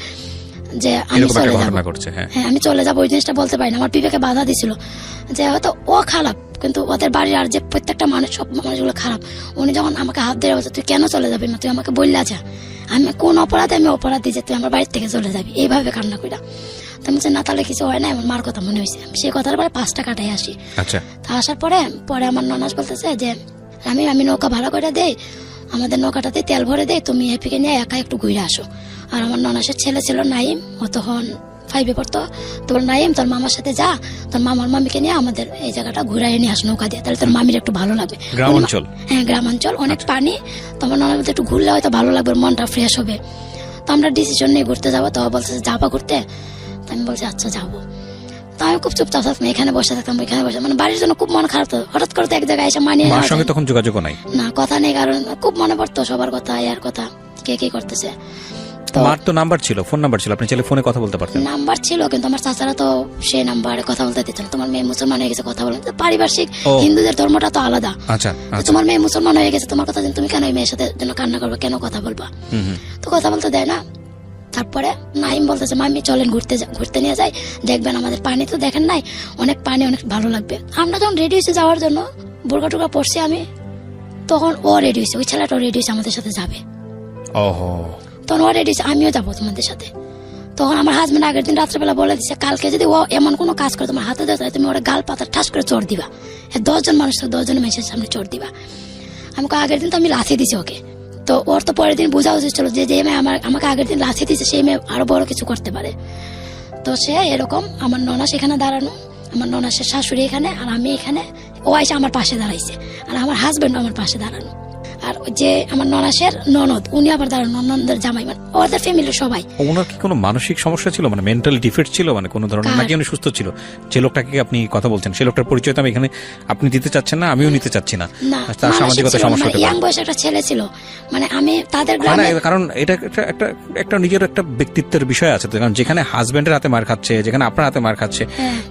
আমি চলে যাবো। হ্যাঁ, আমি চলে যাবো, ওই জিনিসটা বলতে পারি না, আমার বিবেকে বাধা দিছিল যে হয়তো ও খারাপ, কিন্তু ওদের বাড়ির আর যে প্রত্যেকটা মানুষ, সব মানুষগুলো খারাপ। উনি যখন আমাকে হাত ধরে বলছে তুই কেন চলে যাবি, না তুই আমাকে বললা যা, আমি কোন অপরাধে আমি অপরাধ দিই যে তুই আমার বাড়ির থেকে চলে যাবি, এইভাবে কান্না কইরা। তো আমি বলছি না, তাহলে কিছু হয় না, আমার মার কথা মনে হয়েছে। আমি সেই কথার পরে 5টা কাটাই আসি। তা আসার পরে আমার ননাস বলতেছে যে আমি নৌকা ভাড়া করে দেই, আমাদের নৌকাটাতে তেল ভরে দেয়, তুমি হ্যাপিকে নিয়ে একা একটু ঘুরে আসো। আর আমার ননাসের ছেলে ছিল নাইম, ও তখন 5-এ পড়তো, তো নাইম তোর মামার সাথে যা, তোর মামার মামিকে নিয়ে আমাদের এই জায়গাটা ঘুরাই নিয়ে আস নৌকা দিয়ে, তাহলে তোর মামির একটু ভালো লাগবে। গ্রামাঞ্চল, হ্যাঁ গ্রামাঞ্চল, অনেক পানি, তোমার ননা বলতে একটু ঘুরলে হয়তো ভালো লাগবে, মনটা ফ্রেশ হবে। তো আমরা ডিসিশন নিয়ে ঘুরতে যাবো, তো বলতেছে যাবা ঘুরতে, তো আমি বলছি আচ্ছা যাবো। তো আমি খুব চুপচাপ থাকতাম, এখানে বসে থাকতাম, এখানে বসে, মানে বাড়ির জন্য খুব মন খারাপ। তো হঠাৎ করে এক জায়গায় এসে মানিয়ে মার সঙ্গে তখন যোগাযোগ নাই, না কথা নেই, কারণ খুব মনে পড়তো সবার কথা, ইয়ার কথা, কে কি করতেছে। মার তো নাম্বার ছিল, ফোন নাম্বার ছিল, আপনি চাইলে ফোনে কথা বলতে পারতেন। নাম্বার ছিল, কিন্তু আমার চাচারা তো সেই নাম্বারে কথা বলতে দিতেন। তোমার মেয়ে মুসলমান হয়ে গেছে, কথা বলেন, পারিপার্শ্বিক হিন্দুদের ধর্মটা তো আলাদা। আচ্ছা, তোমার মেয়ে মুসলমান হয়ে গেছে, তোমার কথা তুমি কেন এই মেয়ের সাথে জন্য কান্না করবে, কেন কথা বলবা, তো কথা বলতে দেয় না। তারপরে নাইম বলতেছে মামি চলেন ঘুরতে নিয়ে যাই, দেখবেন আমাদের পানি তো দেখেন নাই, অনেক পানি, অনেক ভালো লাগবে। আমরা যখন রেডি হয়েছে যাওয়ার জন্য, বোরকা টুকা পড়ছি আমি, তখন ও রেডি হয়েছে, ওই ছেলেটা রেডি হয়েছে আমাদের সাথে যাবে। তখন ও রেডি হয়েছে, আমিও যাবো তোমাদের সাথে। তখন আমার হাজবেন্ড আগের দিন রাত্রেবেলা বলে দিচ্ছে, কালকে যদি ও এমন কোনো কাজ করে তোমার হাতে দেয়, তুমি ওরা গাল পাতা ঠাস করে চোর দিবা, 10 জন মানুষ 10 জন মেসের সামনে চোর দিবা। আমাকে আগের দিন তো আমি লাথি দিছি ওকে, তো ওর তো পরের দিন বোঝা উচিত ছিল যে মেয়ে আমাকে আগের দিন লাথি দিচ্ছে, সেই মেয়ে আরো বড় কিছু করতে পারে। তো সে এরকম, আমার ননাস এখানে দাঁড়ানো, আমার ননাসের শাশুড়ি এখানে, আর আমি এখানে, ও এসে আমার পাশে দাঁড়াইছে, আর আমার হাজবেন্ড আমার পাশে দাঁড়ানো। আর যে আমার ননাসের ননদ, উনি আবার দাঁড়ানো, ননদের জামাই, মানে ওদের ফ্যামিলির সবাই। ওনার কি কোনো মানসিক সমস্যা ছিল, মানে মেন্টাল ডিফেক্ট ছিল, মানে কোনো ধরনের, নাকি উনি সুস্থ ছিল? যে লোকটাকে আপনি কথা বলছেন, সেই লোকটার পরিচয় তো আমি এখানে আপনি দিতে চাচ্ছেন না, আমিও নিতে চাচ্ছি না, তার সামাজিকতা সমস্যা হতে পারে। ইয়াং বয়সে একটা ছেলে ছিল, মানে আমি তাদের গ্রামে, কারণ এটা একটা নিজের একটা ব্যক্তিত্বের বিষয় আছে, কারণ যেখানে হাজবেন্ডের হাতে মার খাচ্ছে, যেখানে আপনার হাতে মার খাচ্ছে,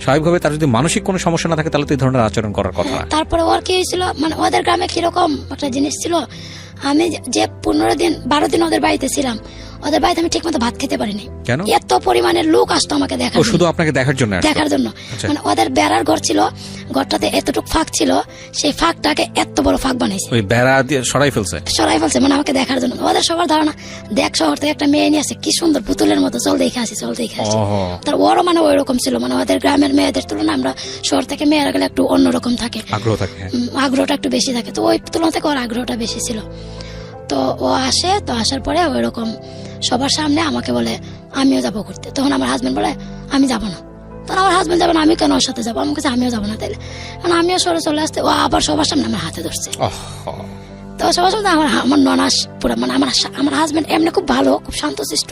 স্বাভাবিকভাবে তার যদি মানসিক কোনো সমস্যা না থাকে, তাহলে তো এই ধরনের আচরণ করার কথা না। তারপরে ওর কি হয়েছিল, মানে ওদের গ্রামে কিরকম একটা জিনিস ছিল, আমি যে 15-12 দিন ওদের বাড়িতে ছিলাম, ওদের বাড়িতে আমি ঠিক মতো ভাত খেতে পারিনি। কেন? এত পরিমাণের লোক আসতো আমাকে দেখার জন্য, শুধু আপনাকে দেখার জন্য। মানে ওদের বেড়ার ঘর ছিল, ঘরটাতে এতটুকু ফাঁক ছিল, সেই ফাঁকটাকে এত বড় ফাঁক বানাইছে, ওই বেড়া দিয়ে সরাই ফেলছে, মানে আমাকে দেখার জন্য। ওদের সবার ধারণা, দেখ শহর থেকে একটা মেয়ে নিয়ে আসে, কি সুন্দর পুতুলের মতো, চল দেখে আসি। তার ওরও মানে ওই রকম ছিল, মানে ওদের গ্রামের মেয়েদের তুলনায় আমরা শহর থেকে মেয়েরা গেলে একটু অন্যরকম থাকে, আগ্রহটা একটু বেশি থাকে, তো ওই তুলনা থেকে ওর আগ্রহটা বেশি ছিল। তো ও আসে, তো আসার পরে ওই রকম সবার সামনে আমাকে বলে আমিও যাবো ঘুরতে। তখন আমার হাজবেন্ড বলে আমি যাবো না। তখন আমার হাজবেন্ড যাবে না, আমি কেন ওর সাথে যাবো, আমি কাছে আমিও যাবো না। তাইলে কারণ আমিও সরে চলে আসতে, ও আবার সবার সামনে আমার হাতে ধরছে। তো সবার সামনে আমার ননাস পুরো, মানে আমার হাজবেন্ড এমনি খুব ভালো, খুব শান্তশিষ্ট,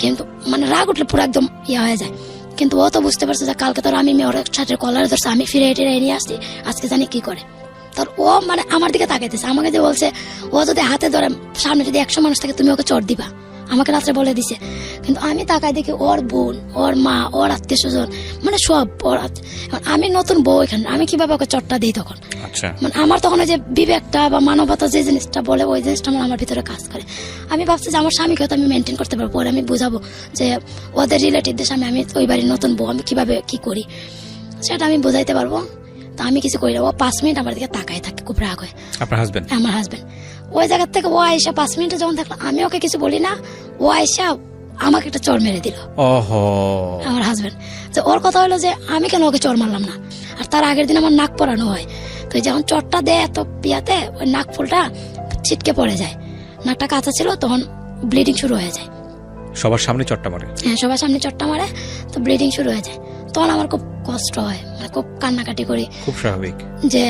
কিন্তু মানে রাগ উঠলে পুরো একদম ইয়ে হয়ে যায়। কিন্তু ও তো বুঝতে পারছে যে কালকে তোর আমি ওর সাথে কলারে ধরছে, আমি ফিরে নিয়ে আসছি, আজকে জানি কি করে। তোর ও মানে আমার দিকে তাকাইতেছে, আমাকে যে বলছে ও যদি হাতে ধরে সামনে যদি 100 মানুষ থাকে, তুমি ওকে চোর দিবা, আমাকে রাত্রে বলে দিছে। কিন্তু আমি তাকাই দেখি ওর বোন, ওর মা, ওর আত্মীয় স্বজন, মানে সব ওর আমি নতুন বউ এখানে, আমি কিভাবে ওকে চটটা দিই তখন? আচ্ছা, মানে আমার তখন ওই যে বিবেকটা বা মানবতা যে জিনিসটা বলে ওই জিনিসটা আমার ভিতরে কাজ করে। আমি ভাবছি যে আমার স্বামীকে হয়তো আমি মেনটেন করতে পারবো, পরে আমি বুঝাবো যে ওদের রিলেটিভদের সামনে আমি ওই বাড়ির নতুন বউ, আমি কিভাবে কি করি সেটা আমি বোঝাইতে পারবো। তো আমি কিছু করি না, ও 5 মিনিট আমার দিকে তাকাই থাকে, খুব রাগ হয়। আপনার হাজবেন্ড? আমার হাজবেন্ড। ওই জায়গা থেকে ও আয়সা 5 মিনিটে যখন থাকলো, আমি ওকে কিছু বলি না, ও আয়সা আমাকে একটা চড় মেরে দিল। ওহো, আমার হাজবেন্ড। তো ওর কথা হলো যে আমি কেন ওকে চড় মারলাম না, আর তার আগের দিন আমার নাক পরানো হয়, তো যখন চটটা দেয় তো পিয়াতে ওই নাক ফুলটা ছিটকে পড়ে যায়, নাকটা কাঁচা ছিল, তখন ব্লিডিং শুরু হয়ে যায়। সবার সামনে চটটা মারে? হ্যাঁ, সবার সামনে চটটা মারে, তো ব্লিডিং শুরু হয়ে যায়। তখন আমার খুব কষ্ট হয়, মানে খুব কান্নাকাটি করি খুব স্বাভাবিক যে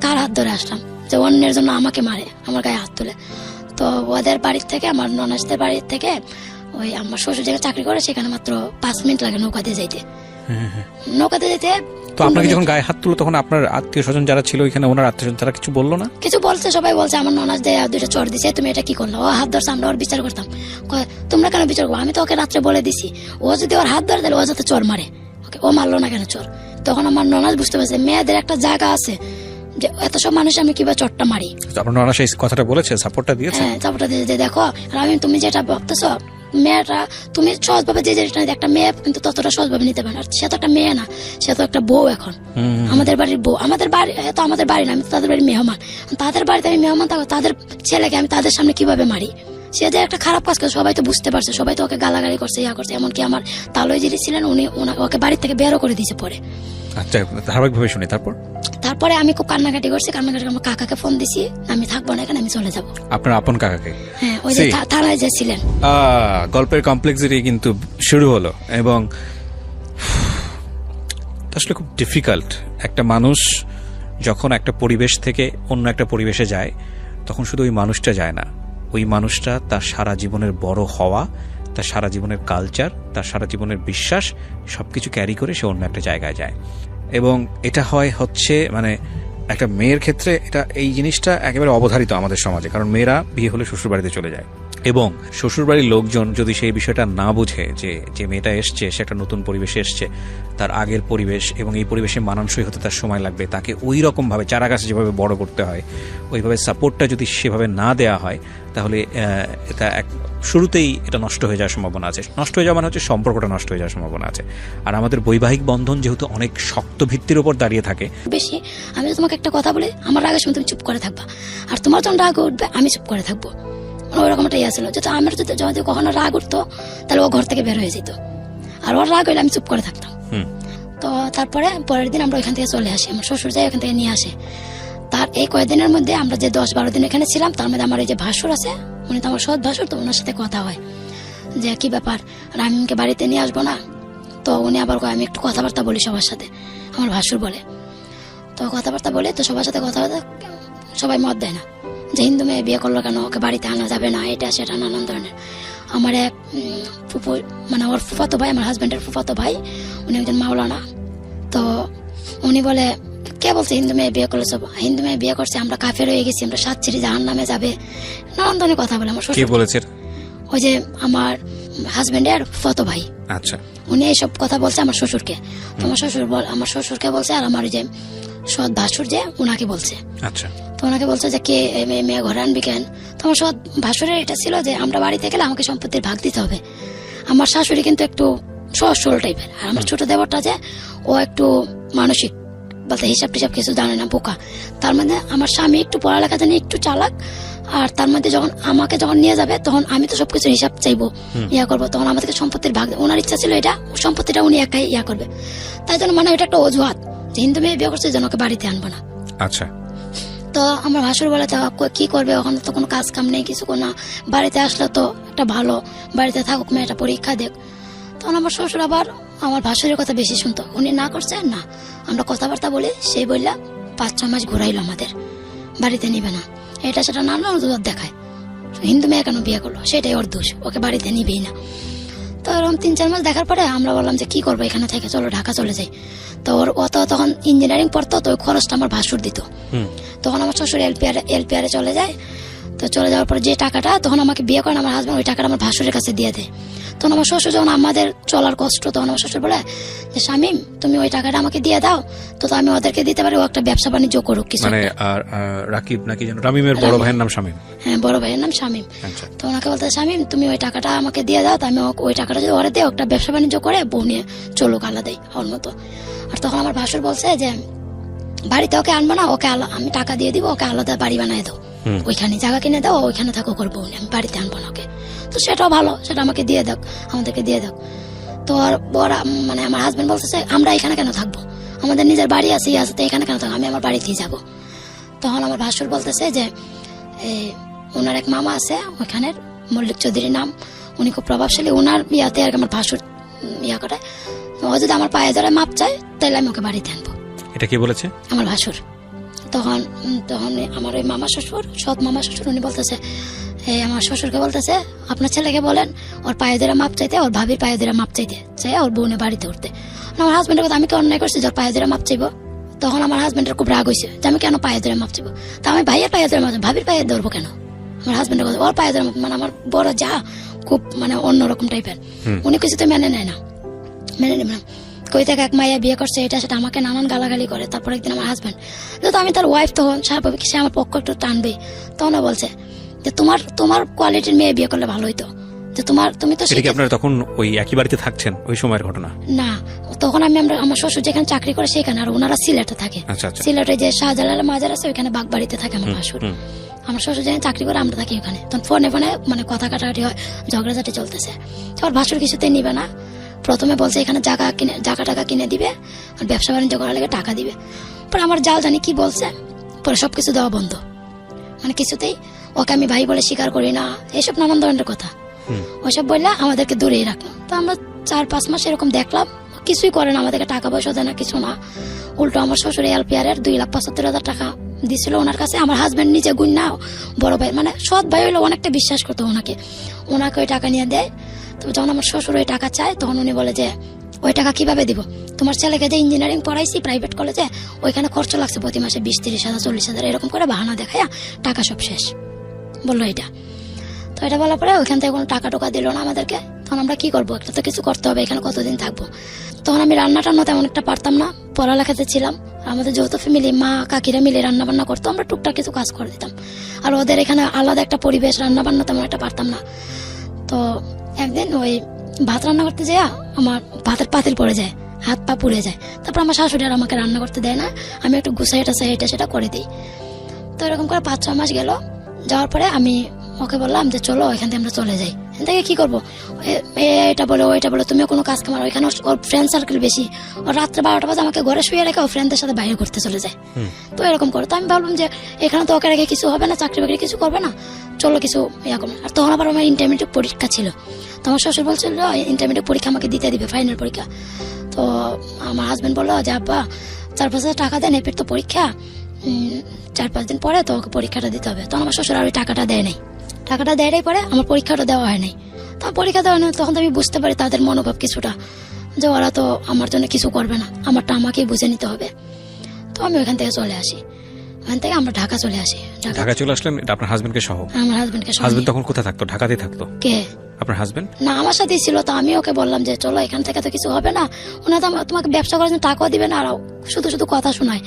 কার হাত ধরে আসলাম যে অন্যের জন্য আমাকে মারে, আমার গায়ে হাত তুলে। তো ওদের বাড়ির থেকে, আমার ননাসদের বাড়ির থেকে ওই আমার শ্বশুর যেখানে চাকরি করে সেখানে মাত্র 5 মিনিট লাগে নৌকাতে যাইতে। নৌকাতে যেতে তো আপনাকে যখন গায়ে হাত তুলো তখন আপনার আত্মীয় স্বজন যারা ছিল এখানে, ওনার আত্মীয় স্বজন তারা কিছু বললো না? কিছু বলছে, সবাই বলছে আমার ননাস দিয়ে 2টা চড় দিছে, তুমি এটা কি করলো? ও হাত ধরছে, আমরা ওর বিচার করতাম। কয় তোমরা কেন বিচার করবো? আমি তো ওকে রাত্রে বলে দিছি, ও যদি ওর হাত ধরে তাহলে ও যাতে চড় মারে, ওকে ও মারলো না কেন চোর? তখন আমার ননাস বুঝতে পারছে মেয়েদের একটা জায়গা আছে, যে এত সব মানুষ আমি কিভাবে চটটা মারি। আপনার ননা সেই কথাটা বলেছে, সাপোর্টটা দিয়েছে? হ্যাঁ, সাপোর্টটা দিয়েছে। দেখো আমি, তুমি যেটা ভাবতেছো মেয়েটা, তুমি সহজভাবে যে যেটা একটা মেয়ে কিন্তু ততটা সহজভাবে নিতে পারে না। সে তো একটা মেয়ে না, সে তো একটা বউ। এখন আমাদের বাড়ির বউ, আমাদের বাড়ি তো আমাদের বাড়ি না, আমি তো তাদের বাড়ির মেহমান। তাদের বাড়িতে আমি মেহমান থাকবো, তাদের ছেলেকে আমি তাদের সামনে কিভাবে মারি? সে যে একটা খারাপ কাজ করে সবাই তো বুঝতে পারছে, সবাই তো ওকে গালাগালি করছে, ইয়া করছে। এমনকি আমার তালই যিনি ছিলেন উনি ওকে বাড়ি থেকে বেরো করে দিয়েছে পরে। আচ্ছা, ধারাবাহিকভাবে শুনি। তারপরে আমি খুব কান্নাকাটি করছি, কান্নাকাটি আমার কাকাকে ফোন দিছি, আমি থাকবো না এখানে, আমি চলে যাবো। আপনার আপন কাকাকে? হ্যাঁ, ওই যে থানায় যে ছিলেন। গল্পের কমপ্লেক্সিটি কিন্তু শুরু হলো, এবং আসলে খুব ডিফিকাল্ট। একটা মানুষ যখন একটা পরিবেশ থেকে অন্য একটা পরিবেশে যায়, তখন শুধু ওই মানুষটা যায় না, ওই মানুষটা তার সারা জীবনের বড় হওয়া, তার সারা জীবনের কালচার, তার সারা জীবনের বিশ্বাস সবকিছু ক্যারি করে সে অন্য একটা জায়গায় যায়। এবং এটা হচ্ছে মানে একটা মেয়ের ক্ষেত্রে এটা, এই জিনিসটা একেবারে অবধারিত আমাদের সমাজে, কারণ মেয়েরা বিয়ে হলে শ্বশুর বাড়িতে চলে যায়, এবং শ্বশুরবাড়ির লোকজন যদি সেই বিষয়টা না বুঝে যে মেয়েটা এসছে, সে একটা নতুন পরিবেশে এসছে, তার আগের পরিবেশ এবং এই পরিবেশে মানানসই হতে তার সময় লাগবে, তাকে ওই রকমভাবে চারা গাছে যেভাবে বড় করতে হয় ওইভাবে সাপোর্টটা যদি সেভাবে না দেওয়া হয়, তাহলে এটা শুরুতেই এটা নষ্ট হয়ে যাওয়ার সম্ভাবনা আছে। নষ্ট হয়ে যাওয়া মানে হচ্ছে সম্পর্কটা নষ্ট হয়ে যাওয়ার সম্ভাবনা আছে। আর আমাদের বৈবাহিক বন্ধন যেহেতু অনেক শক্ত ভিত্তির উপর দাঁড়িয়ে থাকে, বেশি আমি তোমাকে একটা কথা বলি, আমার রাগের সময় তুমি চুপ করে থাকবা, আর তোমার যখন রাগ উঠবে আমি চুপ করে থাকবো। ওইরকম একটা ইয়ে ছিল, যেটা আমার যদি কখনো রাগ উঠতো তাহলে ও ঘর থেকে বের হয়ে যেত, আর ওর রাগ হইলে আমি চুপ করে থাকতাম। তো তারপরে পরের দিন আমরা ওইখান থেকে চলে আসি, আমার শ্বশুর যাই ওখান থেকে নিয়ে আসে। তার এই কয়েকদিনের মধ্যে আমরা যে 10-12 দিন এখানে ছিলাম, তার মধ্যে আমার এই যে ভাসুর আছে, উনি তো আমার সৎ ভাসুর, তো ওনার সাথে কথা হয় যে কি ব্যাপার রামিমকে বাড়িতে নিয়ে আসবো না? তো উনি আবার আমি একটু কথাবার্তা বলি সবার সাথে, আমার ভাসুর বলে। তো কথাবার্তা বলে তো সবার সাথে কথা বলতে সবাই মত দেয় না যে হিন্দু মেয়ে বিয়ে করলো কেন, ওকে বাড়িতে আনা যাবে না, এটা সেটা নানান ধরনের। আমার এক ফুফু, মানে ওর ফুফাতো ভাই, আমার হাজব্যান্ডের ফুফাতো ভাই, উনি একজন মাওলানা। তো উনি বলে কে বলছে হিন্দু মেয়ে বিয়ে করলে সব হিন্দু মেয়ে বিয়ে করছে, আমরা কাফের হয়ে গেছি, আমরা 7 ছিঁড়ি জাহান্নামে যাবে, নানান ধরনের কথা বলে। আমার শ্বশুর বলেছে? ওই যে আমার হাজব্যান্ডের ফুফাতো ভাই। আচ্ছা, উনি এইসব কথা বলছে আমার শ্বশুরকে। তো আমার শ্বশুরকে বলছে, আর আমার ওই যে সৎ ভাসুর যে উনাকে বলছে। আচ্ছা, তো ওনাকে বলছে যে কে মেয়ে ঘরে আনবি কেন? তো আমার সৎ ভাসুরের এটা ছিল যে আমরা বাড়িতে গেলে আমাকে সম্পত্তির ভাগ দিতে হবে। আমার শাশুড়ি কিন্তু একটু সহজ সরল টাইপের, আর আমার ছোট দেবরটা যে ও একটু মানসিক বলতে হিসাব টিসাব কিছু জানে না, বোকা। তার মধ্যে আমার স্বামী একটু পড়ালেখা জানি, একটু চালাক, আর তার মধ্যে আমাকে যখন নিয়ে যাবে তখন আমি তো সবকিছু হিসাব চাইবো, ইয়া করবো, তখন আমাদেরকে সম্পত্তির ভাগ, ওনার ইচ্ছা ছিল এটা সম্পত্তিটা উনি একাই ইয়া করবে। তাই জন্য মানে এটা একটা অজুহাত যে হিন্দু মেয়ে বিয়ে করছে যেন ওকে বাড়িতে আনবো না। আচ্ছা, তো আমার ভাসুর বলে কি করবে, ওখানে তো কোনো কাজ কাম নেই, কিছু না, বাড়িতে আসলে তো একটা ভালো, বাড়িতে থাকুক মেয়েটা, পরীক্ষা দেখ। তখন আমার শ্বশুর আবার আমার ভাসুরের কথা বেশি শুনতো, উনি না করছে না, আমরা কথাবার্তা বলি, সেই বললা 5-6 মাস ঘুরাইলো আমাদের, বাড়িতে নিবে না, এটা সেটা নানা অজুহাত দেখায়। হিন্দু মেয়ে কেন বিয়ে করলো সেটাই ওর দোষ, ওকে বাড়িতে নিবেই না। তো এরকম 3-4 মাস দেখার পরে আমরা বললাম যে কি করবো এখানে থেকে, চলো ঢাকা চলে যাই। তো ওর তখন ইঞ্জিনিয়ারিং পড়তো, তো ওই খরচটা আমার ভাসুর দিত। তখন আমার শ্বশুর এলপিআরে চলে যায়। তো চলে যাওয়ার পরে যে টাকাটা তখন আমাকে বিয়ে করেন আমার হাজবেন্ড, ওই টাকাটা আমার ভাসুরের কাছে দিয়ে দেয়। তখন আমার শ্বশুর যখন আমাদের চলার কষ্ট, তখন আমার শ্বশুর বলে যে শামীম তুমি ওই টাকাটা আমাকে দিয়ে দাও, তো আমি ওদেরকে দিতে পারি, ও একটা ব্যবসা বাণিজ্য করুক কিছু মানে একটা। আর রাকিব নাকি যেন রামিমের বড় ভাইয়ের নাম শামীম। হ্যাঁ, বড় ভাইয়ের নাম শামীম। আচ্ছা। তো ওনাকে বলতে শামীম তুমি ওই টাকাটা আমাকে দিয়ে দাও, তো আমি ওই টাকাটা যদি ওরে দেয় একটা ব্যবসা বাণিজ্য করে বউ নিয়ে চলুক আলাদাই ওর মতো। আর তখন আমার ভাসুর বলছে যে বাড়িতে ওকে আনবো না, ওকে আমি টাকা দিয়ে দিব, ওকে আলাদা বাড়ি বানায় দাও, ওইখানে জায়গা কিনে দাও, ওইখানে থাকো করবো, আমি বাড়িতে আনবো না ওকে। তো সেটাও ভালো, সেটা আমাকে দিয়ে দাও, আমাদেরকে দিয়ে দাও। তো মানে আমার হাজবেন্ড বলতেছে আমরা এখানে কেন থাকবো, আমাদের নিজের বাড়ি আছে আছে, তো এখানে কেন থাকবো, আমি আমার বাড়িতেই যাবো। তখন আমার ভাসুর বলতেছে যে ওনার এক মামা আছে ওইখানের, মল্লিক চৌধুরীর নাম, উনি খুব প্রভাবশালী, ওনার বিয়াতে আর আমার ভাসুর ইয়া করে, ও যদি আমার পায়ে ধরে মাপ চায় তাহলে আমি ওকে বাড়িতে আনবো। এটা কি বলেছে? আমার ভাসুর। তখন তখন আমার ওই মামা শ্বশুর, সৎ মামা শ্বশুর, উনি বলতেছে আমার শ্বশুরকে বলতেছে আপনার ছেলেকে বলেন ওর পায়ে ধরে মাপ চাইতে, ওর ভাবির পায়ে ধরে মাপ চাইতে চাই, ওর বোনে বাড়িতে উঠতে। আমার হাজবেন্ডের কথা আমি কি অন্যায় করছি যে ওর পায়ে ধরে মাপ চাইবো? তখন আমার হাজবেন্ডের খুব রাগ হয়েছে যে আমি কেন পায়ে ধরে মাপ চাইবো, তা আমি ভাইয়ের পায়ে ধরে মাপ, ভাবির পায়ে ধরবো কেন? আমার হাজবেন্ডের কথা ওর পায়ে ধরে মাপ, মানে আমার বড় যা খুব মানে অন্যরকম টাইপের, উনি কিছু তো মেনে নেয় না, মেনে নেবে না। কই থেকে এক মাইয়া বিয়ে করছে এটা সেটা আমাকে নানান গালাগালি করে। তারপর একদিন আমার হাজবেন্ড, যেহেতু আমি তার ওয়াইফ, তখন স্বাভাবিক সে আমার পক্ষ একটু টানবে, তখন বলছে যে তোমার কোয়ালিটির মেয়ে বিয়ে করলে ভালো হইতো, যে তুমি তো সেটা কি আপনারা তখন ওই একই বাড়িতে থাকছেন ওই সময়ের ঘটনা? না, তখন আমার শ্বশুর যেখানে চাকরি করে সেখানে, আর ওনারা সিলেটে থাকে। আচ্ছা আচ্ছা। সিলেটে যে শাহজালাল মাজার আছে ওইখানে বাগবাড়িতে থাকে আমার ভাসুর। আমার শ্বশুর যেখানে চাকরি করে আমরা থাকি ওখানে। তখন ফোনে ফোনে মানে কথা কাটাকাটি হয়, ঝগড়াঝাটি চলতেছে। আমার ভাসুর কিছুতেই নিবে না, প্রথমে বলছে এখানে জায়গা টাকা কিনে দিবে আর ব্যবসা বাণিজ্য করার লেগে টাকা দিবে। পরে আমার জাল জানি কি বলছে, পরে সবকিছু দেওয়া বন্ধ, মানে কিছুতেই ওকে আমি ভাই বলে স্বীকার করি না, এইসব নানান ধরনের কথা ওইসব বললে আমাদেরকে দূরেই রাখলাম। তো আমরা 4-5 মাস এরকম দেখলাম, কিছুই করে না, আমাদেরকে টাকা পয়সা দেয় না, কিছু না। উল্টো আমার শ্বশুর এলপিআর 2,75,000 টাকা দিছিল ওনার কাছে। আমার হাজবেন্ড নিজে গুণ না, বড় ভাই মানে সৎ ভাই হইলো, অনেকটা বিশ্বাস করতো ওনাকে ওই টাকা নিয়ে দেয়। তো যখন আমার শ্বশুর ওই টাকা চায় তখন উনি বলে যে ওই টাকা কিভাবে দিব, তোমার ছেলেকে যে ইঞ্জিনিয়ারিং পড়াইছি প্রাইভেট কলেজে, ওইখানে খরচ লাগছে প্রতি মাসে 20-30,000 40,000 এরকম করে বাহানা দেখায় টাকা সব শেষ বললো এটা। তো এটা বলার পরে ওইখান থেকে কোনো টাকা টোকা দিল না আমাদেরকে। তখন আমরা কি করবো, একটা তো কিছু করতে হবে, এখানে কতদিন থাকবো। তখন আমি রান্না টান্না তেমন একটা পারতাম না, পড়ালেখাতে ছিলাম। আমাদের যৌথ ফ্যামিলি, মা কাকিরা মিলে রান্না বান্না করতো, আমরা টুকটাক কিছু কাজ করে দিতাম। আর ওদের এখানে আলাদা একটা পরিবেশ, রান্না বান্না তেমন একটা পারতাম না। তো একদিন ওই ভাত রান্না করতে যায় আমার ভাতের পাতিল পড়ে যায়, হাত পা পুড়ে যায়। তারপর আমার শাশুড়ি আর আমাকে রান্না করতে দেয় না, আমি একটু গুছাই টাছাই এটা সেটা করে দিই। তো এরকম করে 5-6 মাস গেল, যাওয়ার পরে আমি ওকে বললাম যে চলো এখান থেকে আমরা চলে যাই। এখান থেকে কি করবো, এটা বলো ওইটা বলো, তুমিও কোনো কাজ কামার। ওইখানে ওর ফ্রেন্ড সার্কেল বেশি, ওর রাত্রে 12টা বাজে আমাকে ঘরে শুয়ে রেখে ও ফ্রেন্ডদের সাথে বাইরে ঘুরতে চলে যায়। তো এরকম করে তো আমি ভাবলাম যে এখানে তো ওকে রেখে কিছু হবে না, চাকরি বাকরি কিছু করবে না, চলো কিছু ইয়া করবো। আর তখন আবার আমার ইন্টারমিডিয়েট পরীক্ষা ছিল, তো আমার শ্বশুর বলছিল ইন্টারমিডিয়েট পরীক্ষা আমাকে দিতে দিবে, ফাইনাল পরীক্ষা। তো আমার হাজবেন্ড বললো যে আব্বা 4-5 হাজার টাকা দেন, এপির তো পরীক্ষা 4-5 দিন পরে তো ওকে পরীক্ষাটা দিতে হবে। তখন আমার শ্বশুর আর ওই টাকাটা দেয় নাই, টাকাটা দেয় নাই, পরে আমার পরীক্ষাটা দেওয়া হয় নাই। তো পরীক্ষা দেওয়া হয়, তখন তো আমি বুঝতে পারি তাদের মনোভাব কিছুটা, যে ওরা তো আমার জন্য কিছু করবে না, আমারটা আমাকেই বুঝে নিতে হবে। তো আমি ওইখান থেকে চলে আসি, ওখান থেকে আমরা ঢাকা চলে আসি। ঢাকা চলে আসলেন এটা আপনার হাজবেন্ডকে সহ? আমার হাজবেন্ডকে সহ। হাজবেন্ড তখন কোথায় থাকতো? ঢাকাতেই থাকতো? কে? আপনার হাজবেন্ড? না, আমার সাথেই ছিল। তো আমি ওকে বললাম যে চলো এখান থেকে তো কিছু হবে না, ওনারা তো তোমাকে ব্যবসা করার জন্য টাকাও দিবে না, আর শুধু শুধু কথা শোনায়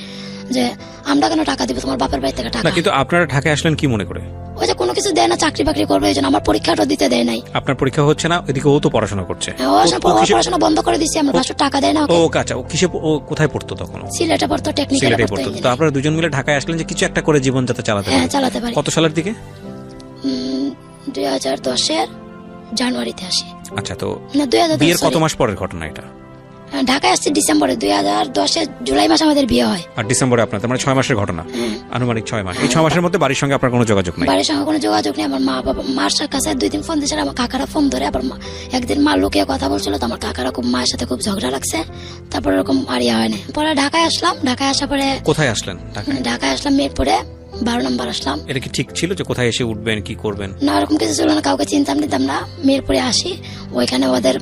যে আমরা কেন টাকা দিব, তোমার বাপের বাড়ি থেকে টাকা। কিন্তু আপনারা ঢাকায় আসলেন কি মনে করে? ওই যে কোনো কিছু দেয় না, চাকরি বাকরি করবে, এই জন্য আমার পরীক্ষাটা দিতে দেয় নাই। আপনার পরীক্ষা হচ্ছে না, ওইদিকে ও তো পড়াশোনা করছে। পড়াশোনা বন্ধ করে দিচ্ছি, আমার ভাসুর টাকা দেয় না। ও আচ্ছা, ও কিসে, ও কোথায় পড়তো তখন? সিলেটে পড়তো, টেকনিক্যালে পড়তো। তো আপনারা দুজন মিলে ঢাকায় আসলেন যে কিছু একটা করে জীবন যাতে চালাতে পারে। হ্যাঁ, চালাতে পারি। কত সালের দিকে? 2010-এর জানুয়ারিতে আসি। আচ্ছা, তো 2010 বিয়ের কত মাস পরের ঘটনা এটা? ঢাকায় আসছি ডিসেম্বরে, 2010-এর জুলাই মাসে আমাদের বিয়ে হয়। আর ডিসেম্বরে আপনাদের মানে 6 মাসের ঘটনা, আনুমানিক 6 মাস। এই 6 মাসের মধ্যে বাড়ির সঙ্গে আপনার কোনো যোগাযোগ নেই? বাড়ির সঙ্গে কোনো যোগাযোগ নেই। আমার মা বাবা মার কাছে 2 দিন ফোন দিয়েছে, আমার কাকারা ফোন ধরে, আবার একদিন মা লুকিয়ে কথা বলছিল, তো আমার কাকারা খুব মায়ের সাথে খুব ঝগড়া লাগছে, তারপর এরকম আর ইয়া হয়নি। পরে ঢাকায় আসলাম, ঢাকায় আসার পরে কোথায় আসলেন? ঢাকায় আসলাম মিরপুরে 12 নম্বর আসলাম। এটা কি ঠিক ছিল যে কোথায় এসে উঠবেন, কি করবেন? না, এরকম কিছু ছিল না, কাউকে চিনতাম নিতাম না। মিরপুরে আসি, ওইখানে ওদের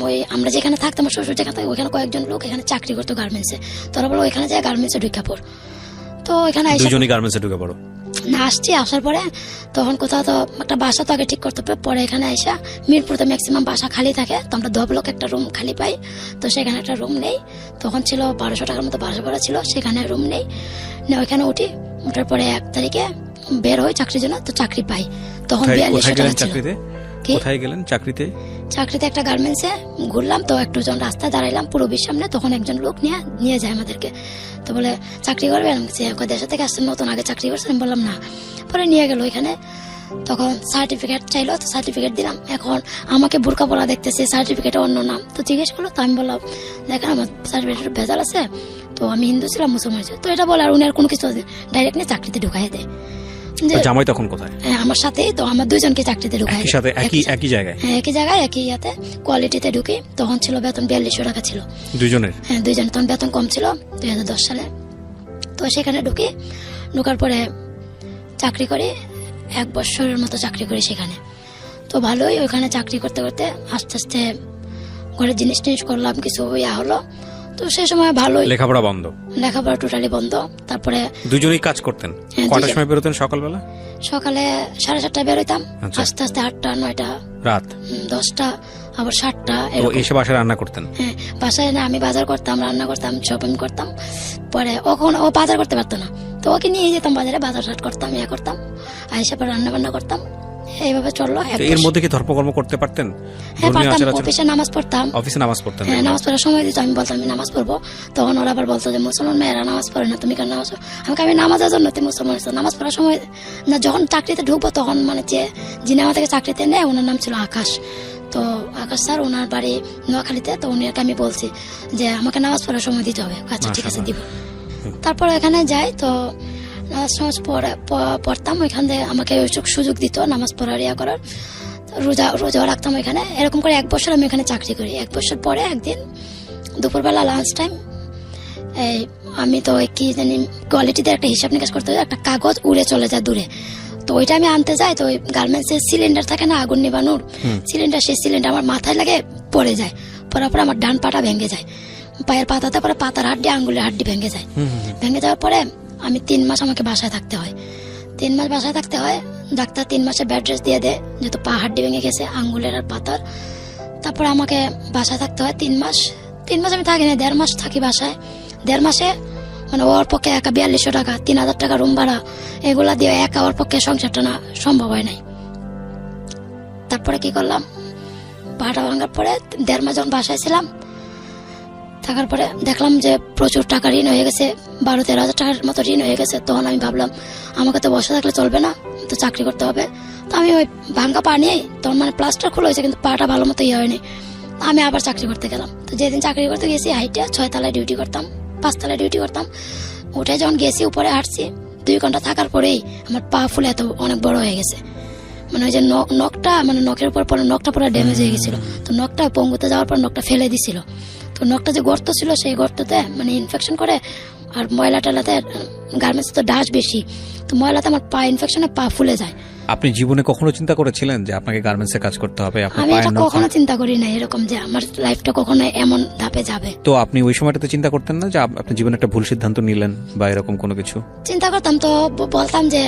ওই আমরা যেখানে থাকতাম, আমার শ্বশুর যেখানে থাকে ওইখানে কয়েকজন লোক এখানে চাকরি করতো গার্মেন্টসে, তোরা বলো ওইখানে যায় গার্মেন্টসে ঢুকে পড়। তো ওইখানে দুজনই গার্মেন্টসে ঢুকে পড়ো? না আসছি, আসার পরে তখন কোথাও তো একটা বাসা তো আগে ঠিক করতে হবে, পরে এখানে এসে মিরপুরে ম্যাক্সিমাম বাসা খালি থাকে, তো আমরা 10 ব্লক একটা রুম খালি পাই, তো সেখানে একটা রুম নেই, তখন ছিল 1200 টাকার মতো বাসা ভাড়া ছিল, সেখানে রুম নেই, ওইখানে উঠি, ওঠার পরে 1 তারিখে বের হই চাকরির জন্য, তো চাকরি পাই, তখন 4200 টাকা ছিল। কোথায় গেলেন চাকরিতে? চাকরিতে একটা গার্মেন্টসে ঘুরলাম, তো একটু জন রাস্তায় দাঁড়াইলাম পুরবীর সামনে, তখন একজন লোক নিয়ে যায় আমাদেরকে, তো বলে চাকরি করবেন, দেশে থেকে আসছেন নতুন, আগে চাকরি করছেন, বললাম না, পরে নিয়ে গেল ওইখানে, তখন সার্টিফিকেট চাইলো, তো সার্টিফিকেট দিলাম, এখন আমাকে বোরকা পরা দেখতেছে, সার্টিফিকেটে অন্য নাম, তো জিজ্ঞেস করলো, তো আমি বললাম দেখেন আমার সার্টিফিকেট ভেজাল আছে, তো আমি হিন্দু ছিলাম মুসলমান ছিল, তো এটা বলে আর উনি আর কোনো কিছু ডাইরেক্ট নিয়ে চাকরিতে ঢুকাই দেয়। জামাই তখন কোথায়? আমার সাথে, তো আমার দুইজনকে চাকরিতে ঢুকাই, একই জায়গায়, হ্যাঁ একই জায়গায় একই ইয়াতে কোয়ালিটিতে ঢুকি, তখন ছিল বেতন 4200 টাকা ছিল দুইজনের, হ্যাঁ দুইজন, তখন বেতন কম ছিল 2010 সালে, তো সেখানে ঢুকি, ঢুকার পরে চাকরি করি, 1 বছরের মতো চাকরি করি সেখানে, তো ভালোই, ওইখানে চাকরি করতে করতে আস্তে আস্তে ঘরের জিনিস টিনিস করলাম, কিছু ইয়া হলো, তো সেই সময় ভালোই, লেখাপড়া বন্ধ, লেখাপড়া টোটালি বন্ধ, তারপরে দুজনেই কাজ করতেন। কটার সময় বেরোতেন সকালবেলা? সকালে 7:30 বেরোতাম, আচ্ছা। আস্তে আস্তে 8টা 9টা, রাত 10টা, আবার 7টা, এসে বাসায় রান্না করতেন? হ্যাঁ বাসায় এনে আমি বাজার করতাম, রান্না করতাম, শপিং করতাম, পরে ওখানে ও বাজার করতে পারতো না, তো ওকে নিয়ে যেতাম বাজারে, বাজার টাট করতাম, ইয়ে করতাম, আইসা পরে রান্না বান্না করতাম, এইভাবে চললো। এর মধ্যে কি ধর্মকর্ম করতে পারতেন? হ্যাঁ পারতাম, অফিসে নামাজ পড়তাম, অফিসে নামাজ পড়তেন? হ্যাঁ নামাজ পড়ার সময় দিত, আমি বলতাম আমি নামাজ পড়বো, তখন ওরা আবার বলতো যে মুসলমান মেয়েরা নামাজ পড়ে না, তুমি কেন নামাজ পড়ো? আমি নামাজের জন্য তুই মুসলমান হয়েছো, নামাজ পড়ার সময় না, যখন চাকরিতে ঢুকবো তখন মানে যিনি আমার থেকে চাকরিতে নেয় ওনার নাম ছিল আকাশ, তো আকাশ স্যার, ওনার বাড়ি নোয়াখালীতে, তো উনিকে আমি বলছি যে আমাকে নামাজ পড়ার সময় দিতে হবে, আচ্ছা ঠিক আছে দিব। তারপর এখানে যাই, তো নামাজ পড়তাম, ওইখান থেকে আমাকে সুযোগ দিত নামাজ পড়ার ইয়া করার, রোজা রাখতাম ওইখানে, এরকম করে 1 বছর আমি এখানে চাকরি করি। 1 বছর পরে একদিন দুপুরবেলা লাঞ্চ টাইম, আমি তো কি জানি কোয়ালিটিতে একটা হিসাব নিকাশ করতে হয়, একটা কাগজ উড়ে চলে যায় দূরে, তো ওইটা আমি আনতে যাই, তো ওই গার্মেন্টসের সিলিন্ডার থাকে না আগুন নিবানোর সিলিন্ডার, সেই সিলিন্ডার আমার মাথায় লাগে পড়ে যায়, পড়ার পরে আমার ডান পাটা ভেঙে যায়, পায়ের পাতাতে পরে পাতার হাড্ডি, আঙ্গুলের হাড্ডি ভেঙে যায়, ভেঙে যাওয়ার পরে আমি 3 মাস আমাকে বাসায় থাকতে হয়, 3 মাস বাসায় থাকতে হয়, ডাক্তার 3 মাসে বেড রেস্ট দিয়ে দেয়, যেহেতু পা হাড্ডি ভেঙে গেছে আঙ্গুলের আর পাতার, তারপরে আমাকে বাসায় থাকতে হয় 3 মাস। 3 মাস আমি থাকি না, 1.5 মাস থাকি বাসায়। 1.5 মাসে মানে ওর পক্ষে একা 4200 টাকা, 3000 টাকা রুম ভাড়া, এগুলা দিয়ে একা ওর পক্ষে সংসারটা না সম্ভব হয় নাই। তারপরে কি করলাম, পাটা ভাঙার পরে 1.5 মাস যখন বাসায় ছিলাম, থাকার পরে দেখলাম যে প্রচুর টাকা ঋণ হয়ে গেছে, 12-13 হাজার টাকার মতো ঋণ হয়ে গেছে, তখন আমি ভাবলাম আমাকে তো বসে থাকলে চলবে না, তো চাকরি করতে হবে, তো আমি ওই ভাঙ্গা পা নিয়েই, তখন মানে প্লাস্টার খোলা হয়েছে কিন্তু পাটা ভালো মতো ইয়ে হয়নি, আমি আবার চাকরি করতে গেলাম। তো যেদিন চাকরি করতে গেছি হাইটে 6 তলায় ডিউটি করতাম, 5 তলায় ডিউটি করতাম, উঠে যখন গেছি উপরে হাঁটছি, 2 ঘন্টা থাকার পরেই আমার পা ফুলে এত অনেক বড় হয়ে গেছে, মানে ওই যে নখটা, মানে নখের উপর পরে নখটা পুরো ড্যামেজ হয়ে গেছিল, তো নখটা পঙ্গুতে যাওয়ার পর নখটা ফেলে দিছিল, তো নখটা যে গর্ত ছিল সেই গর্ততে মানে ইনফেকশন করে, আর ময়লা টয়লাতে গার্মেন্টস তো ডাস্ট বেশি, তো ময়লাতে আমার পা ইনফেকশনে পা ফুলে যায়। আপনি জীবনে কখনো চিন্তা করেছিলেন যে আপনাকে গার্মেন্টসে কাজ করতে হবে? আমি এটা কখনো চিন্তা করি না এরকম যে আমার লাইফটা কখনো এমন ধাপে যাবে। তো আপনি ওই সময়টাতে চিন্তা করতেন না যে আপনি জীবনে একটা ভুল সিদ্ধান্ত নিলেন বা এরকম কোনো কিছু? চিন্তা করতাম, তো বলতাম যে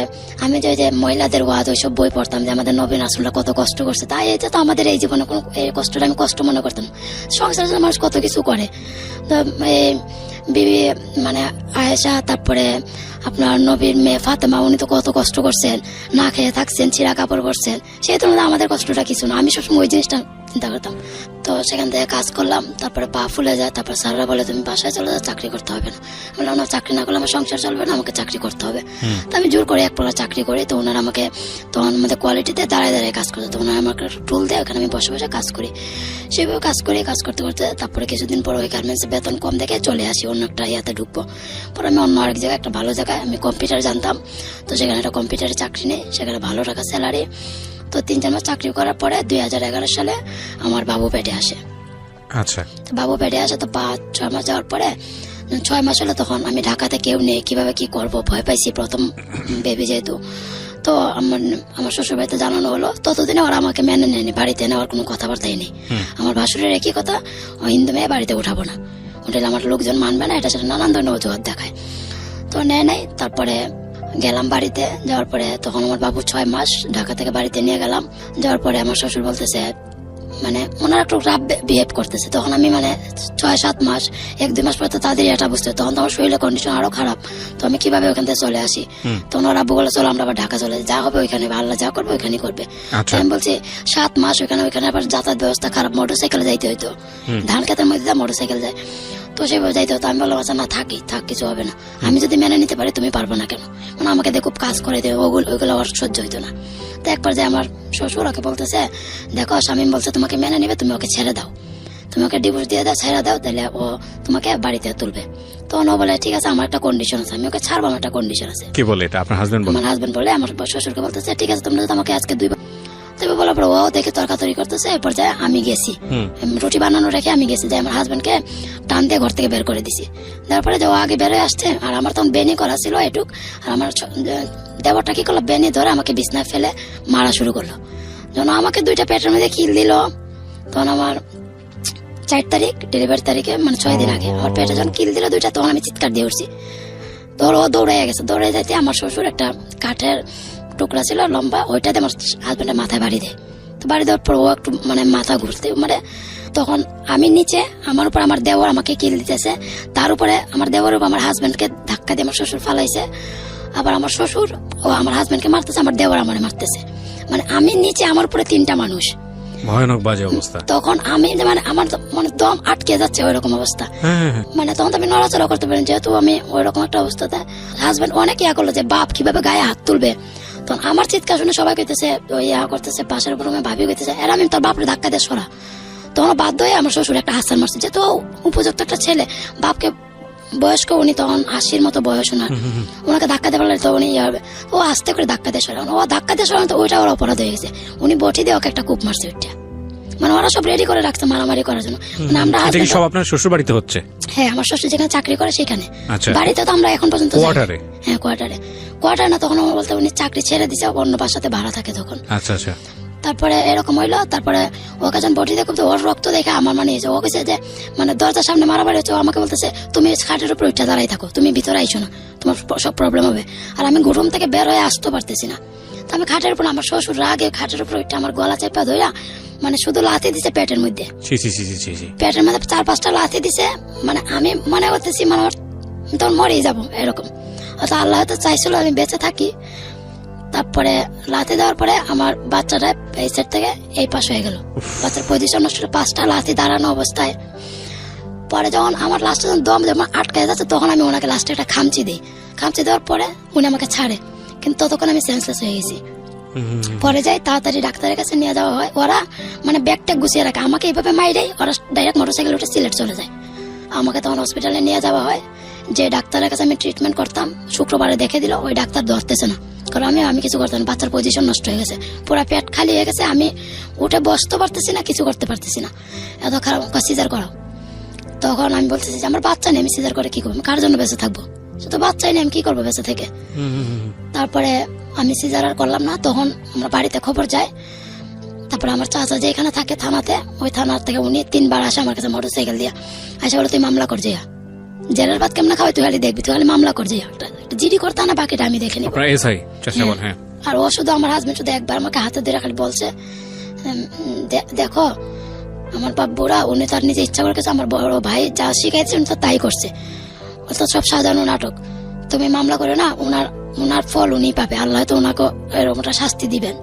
আমি যে মহিলাদের ওয়াজ ওইসব বই পড়তাম যে আমাদের নবী রাসূলরা কত কষ্ট করছে, তাই এটা তো আমাদের এই জীবনে কোনো এই কষ্টটা আমি কষ্ট মনে করতাম। সংসারের জন্য মানুষ কত কিছু করে, তো বিবি মানে আয়েশা, তারপরে আপনার নবীর মেয়ে ফাতেমা, উনি তো কত কষ্ট করছেন, না খেয়ে থাকছেন, ছিঁড়া কাপড় পরছেন, সেই তুলনায় আমাদের কষ্টটা কিছু না। আমি সবসময় ওই জিনিসটা চিন্তা করতাম। তো সেখান থেকে কাজ করলাম, তারপরে পা ফুলে যায়, তারপর স্যাররা বলে তুমি বাসায় চলে যাও, চাকরি করতে হবে না। বললাম না, চাকরি না করলে আমার সংসার চলবে না, আমাকে চাকরি করতে হবে। তো আমি জোর করে 1 প্রকার চাকরি করি। তো ওনারা আমাকে তখন আমাদের কোয়ালিটিতে দাঁড়ায় দাঁড়ায় কাজ করতে, তো ওনারা আমাকে টুল দেয়, ওখানে আমি বসে বসে কাজ করি। সেভাবে কাজ করি, কাজ করতে করতে তারপরে কিছুদিন পর ওই গার্মেন্টসে বেতন কম দেখে চলে আসি, অন্য একটা ইয়াতে ঢুকবো। পরে আমি অন্য আরেক জায়গায়, একটা ভালো জায়গায়, আমি কম্পিউটার জানতাম, তো সেখানে একটা কম্পিউটারে চাকরি নেই, সেখানে ভালো টাকা স্যালারি। তো 3-4 মাস চাকরি করার পরে 2011 সালে আমার বাবু পেটে আসে। আচ্ছা, বাবু পেটে আসে, তো 5-6 মাস যাওয়ার পরে 6 মাস হলে তখন আমি ঢাকাতে কেউ নেই, কিভাবে কি করব ভয় পাইছি, প্রথম বেবি যেহেতু। তো আমার শ্বশুর বাড়িতে জানানো হলো, ততদিনে ওরা আমাকে মেনে নেয়নি, বাড়িতে নেওয়ার কোনো কথাবার্তাই নেই। আমার ভাসুরের একই কথা, হিন্দু মেয়ে বাড়িতে উঠাবো না, উঠলে আমার লোকজন মানবে না, এটা সেটা নানান ধরনের অজুহাত দেখায়, তো নেয় নাই। তারপরে গেলাম বাড়িতে। যাওয়ার পরে তখন আমার বাবু 6 মাস, ঢাকা থেকে বাড়িতে নিয়ে গেলাম। যাওয়ার পরে আমার শ্বশুর বলতেছে, মানে ওনার একটু রাব বিহেভ করতেছে। তখন আমি মানে 6-7 মাস, 1-2 মাস পরে তো তাদের এটা বুঝতে, তখন তো আমার শরীরের কন্ডিশন আরো খারাপ। তো আমি কিভাবে ওখান থেকে চলে আসি? তখন ওর আব্বু বলে, চলো আমরা আবার ঢাকা চলে যাই, যা হবে ওইখানে, আল্লাহ যা করবে ওইখানেই করবে। আমি বলছি 7 মাস ওইখানে আবার যাতায়াত ব্যবস্থা খারাপ, মোটরসাইকেলে যাইতে হইতো, ধান খেতের মধ্যে মোটরসাইকেল যায়, তো সেভাবে যাইতে হতো। আমি বললাম, আচ্ছা না থাক কিছু হবে না, আমি যদি মেনে নিতে পারি তুমি পারবো না কেন? মানে আমাকে দেখো কাজ করে দেবে, ওইগুলো আর সহ্য হইতো না। তো একবার যে আমার শ্বশুর ওকে বলতেছে, দেখো স্বামী বলছে তোমাকে মেনে নিবে, তুমি ওকে ছেড়ে দাও, তুমি ওকে ডিভোর্স দিয়ে দাও, ছেড়ে দাও, তাহলে ও তোমাকে বাড়িতে তুলবে। তখন ও বলে, ঠিক আছে আমার একটা কন্ডিশন আছে, আমি ওকে ছাড়বো, আমার একটা কন্ডিশন আছে। কি বলে এটা আপনার হাজবেন্ড? আমার হাজবেন্ড বলে আমার শ্বশুরকে বলতেছে, ঠিক আছে তোমরা যদি আমাকে আজকে 2 বার, তবে বলার পর ও দেখে তর্কাতরি করতেছে। এরপর যায় আমি গেছি, রুটি বানানো রেখে আমি গেছি, যে আমার হাজবেন্ডকে টান দিয়ে ঘর থেকে বের করে দিছি। তারপরে যে ও আগে বের হয়ে আসছে, আর আমার তখন বেনি করা ছিল এটুক, আর আমার দেবরটা কি করলো, বেনি ধরে আমাকে বিছনায় ফেলে মারা শুরু করলো। যখন আমাকে 2টা পেটের মধ্যে কিল দিল, তখন আমার 4 তারিখ ডেলিভারি তারিখে, মানে 6 দিন আগে আমার পেটে যখন কিল দিল 2টা, তখন আমি চিৎকার দিয়ে উঠছি। তোর ও দৌড়ে গেছে, দৌড়ে যাইতে আমার শ্বশুর একটা কাঠের টুকরা ছিল লম্বা, ওইটাতে আমার হাজবেন্ডের মাথায় বাড়ি দেয়। তো বাড়ি দেওয়ার পর ও একটু মানে মাথা ঘুরতে, মানে তখন আমি নিচে, আমার উপর আমার দেওর আমাকে কিল দিতেছে, তার উপরে আমার দেওয়ার উপর আমার হাজবেন্ডকে ধাক্কা দিয়ে আমার শ্বশুর ফালাইছে। আবার আমার শ্বশুর ও আমার হাজবেন্ডকে মারতেছে, আমার দেওর আমার মারতেছে, মানে আমি নিচে, আমার উপরে 3টা মানুষ। ভয়ানক বাজে অবস্থা। তখন আমি মানে আমার মানে দম আটকে যাচ্ছে ওইরকম অবস্থা, মানে তখন তো আমি নড়াচড়া করতে পারি, যেহেতু আমি ওইরকম একটা অবস্থাতে। হাজবেন্ড অনেক ইয়া করলো যে বাপ কিভাবে গায়ে হাত তুলবে। তখন আমার চিৎকার শুনে সবাই কইতেছে, ওই ইয়া করতেছে, পাশের উপর ভাবি কইতেছে, এর আমি তোর বাপরে ধাক্কা দিয়ে সরা। তখন বাধ্য হয়ে আমার শ্বশুর একটা হাসান মারছে, যেহেতু উপযুক্ত একটা ছেলে, বাপকে বয়স্ক, উনি তখন 80-র মতো বয়স ওনার, ওনাকে ধাক্কা দিয়ে পারলে তো উনি ইয়ে হবে। ও আস্তে করে ধাক্কা দিয়ে সরান, ও ধাক্কা দিয়ে সরান, তো ওইটা ওর অপরাধ হয়ে গেছে। উনি বটি দিয়ে ওকে একটা কূপ মারছে, ওইটা মানে ওরা সব রেডি করে রাখছে মারামারি করার জন্য। মানে আমরা সব আপনার শ্বশুর বাড়িতে হচ্ছে? হ্যাঁ, আমার শ্বশুর যেখানে চাকরি করে সেখানে। আচ্ছা। বাড়িতে তো আমরা এখন পর্যন্ত কোয়ার্টারে? হ্যাঁ কোয়ার্টারে না, তখন আমার বলতে উনি চাকরি ছেড়ে দিছে, অন্য বাসাতে ভাড়া থাকে তখন। আচ্ছা আচ্ছা। তারপরে এরকম হইলো, তারপরে ওকে যখন বটি দেখো, ওর রক্ত দেখে আমার মানে ও কেছে যে মানে দরজার সামনে মারামারি হচ্ছে, আমাকে বলতেছে তুমি খাটের উপর উঠে দাঁড়াই থাকো, তুমি ভিতরে আইসো না, তোমার সব প্রবলেম হবে। আর আমি ঘুম থেকে বের হয়ে আসতে পারতেছি না, তো আমি খাটের উপর, আমার শ্বশুর রাগে খাটের উপর উঠে আমার গলা চেপা ধইরা মানে শুধু লাথি দিছে পেটের মধ্যে, পেটের মধ্যে 4-5টা লাথি দিছে। মানে আমি মনে করতেছি মানে তখন মরেই যাবো এরকম, অর্থাৎ আল্লাহ হয়তো চাইছিল আমি বেঁচে থাকি। তারপরে লাথি দেওয়ার পরে আমার বাচ্চাটা এই সাইড থেকে এই পাশ হয়ে গেল, বাচ্চার পজিশন নষ্ট, 5টা লাথি দাঁড়ানো অবস্থায়। পরে যখন আমার লাস্টে যখন দম যেমন আটকে যাচ্ছে, তখন আমি ওনাকে লাস্টে একটা খামচি দিই, খামচি দেওয়ার পরে উনি আমাকে ছাড়ে, কিন্তু ততক্ষণ আমি সেন্সলেস হয়ে গেছি। পরে যাই, তাড়াতাড়ি ডাক্তারের কাছে নিয়ে যাওয়া হয়, ওরা মানে ব্যাগটা গুছিয়ে রাখে, আমাকে এইভাবে মাইরেই ওরা ডাইরেক্ট মোটরসাইকেল উঠে সিলেট চলে যায়। আমাকে তখন হসপিটালে নিয়ে যাওয়া হয়, যে ডাক্তারের কাছে আমি ট্রিটমেন্ট করতাম, শুক্রবারে দেখে দিল, ওই ডাক্তার ধরতেছে না, কারণ আমি কিছু করতাম না, বাচ্চার পজিশন নষ্ট হয়ে গেছে, পুরো পেট খালি হয়ে গেছে, আমি উঠে বসতে পারতেছি না, কিছু করতে পারতেছি না, এত খারাপ, সিজার করাও। তখন আমি বলতেছি যে আমার বাচ্চা নেই, আমি সিজার করে কি করবো, কার জন্য বেঁচে থাকবো, শুধু বাচ্চাই নেই, আমি কি করবো বেঁচে থেকে। তারপরে আমি সিজার আর করলাম না, তখন আমরা বাড়িতে খবর যায়। তারপরে আমার চাচা যে এখানে থাকে থানাতে, ওই থানার থেকে উনি 3 বার আসে আমার কাছে মোটরসাইকেল দিয়া, আসে বলে তুই মামলা কর যাইয়া, জেলের ভাত কেমন খাওয়াই তুই খালি দেখবি, তুই খালি মামলা কর যাইয়া, জিডি করতে না, বাকিটা আমি দেখে নিব। আর ও শুধু আমার হাজবেন্ড শুধু একবার আমাকে হাতে ধরে খালি বলছে, দেখো আমার বাপ বুড়া, উনি তার নিজে ইচ্ছা করে, আমার বড় ভাই যা শিখাইছে উনি তো তাই করছে, ও তো সব সাজানো নাটক, তুমি মামলা করে না, ওনার ফল উনি পাবে, আল্লাহ তো ওনাকে এরকম শাস্তি দিবেন।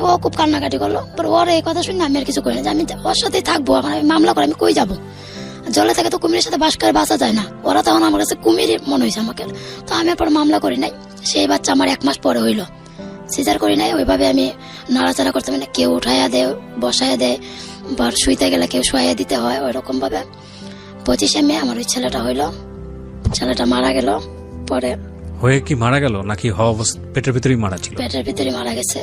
ও খুব কান্নাকাটি করলো, ওর এই কথা শুনে আমি আর কিছু করি না, যে আমি ওর সাথেই থাকবো, এখন আমি মামলা করে আমি কই যাবো, জলে থেকে তো কুমিরের সাথে বাস করে বাঁচা যায় না, ওরা তখন আমার কাছে কুমিরই মনে হয়েছে আমাকে। তো আমি এরপর মামলা করি নাই, সেই বাচ্চা আমার 1 মাস পরে হইলো, সিজার করি নাই, ওইভাবে আমি নাড়াচাড়া করতে পারি না, কেউ উঠাইয়া দেয়, বসাইয়া দেয়, বা শুইতে গেলে কেউ শোয়াইয়া দিতে হয়, ওইরকম ভাবে। 25শে মে আমার ওই ছেলেটা হইলো, ছেলেটা মারা গেল। পরে হয়ে কি মারা গেল নাকি পেটের ভিতরেই মারা ছিল? পেটের ভিতরে মারা গেছে,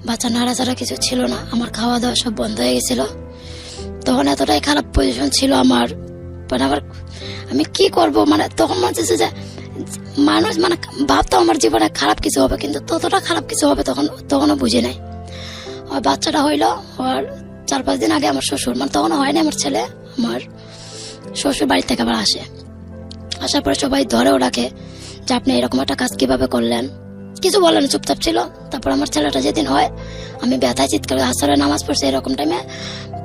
বাচ্চা নাড়াচাড়া কিছু ছিল না, আমার খাওয়া দাওয়া সব বন্ধ হয়ে গেছিল, তখন এতটাই খারাপ পজিশন ছিল আমার, মানে আবার আমি কি করব, মানে তখন মনে হচ্ছে যে মানুষ মানে ভাবতো আমার জীবনে খারাপ কিছু হবে, কিন্তু ততটা খারাপ কিছু হবে তখনও বুঝি নাই। ওই বাচ্চাটা হইলো, আর 4-5 দিন আগে আমার শ্বশুর, মানে তখনও হয়নি আমার ছেলে, আমার শ্বশুর বাড়ি থেকে আবার আসার পরে সবাই ধরেও রাখে যে আপনি এরকম একটা কাজ কিভাবে করলেন, কিছু বলেন, চুপচাপ ছিল। তারপর আমার ছেলেটা যেদিন হয়, আমি ব্যথায় চিৎকার আসরে নামাজ পড়ছি, এরকম টাইমে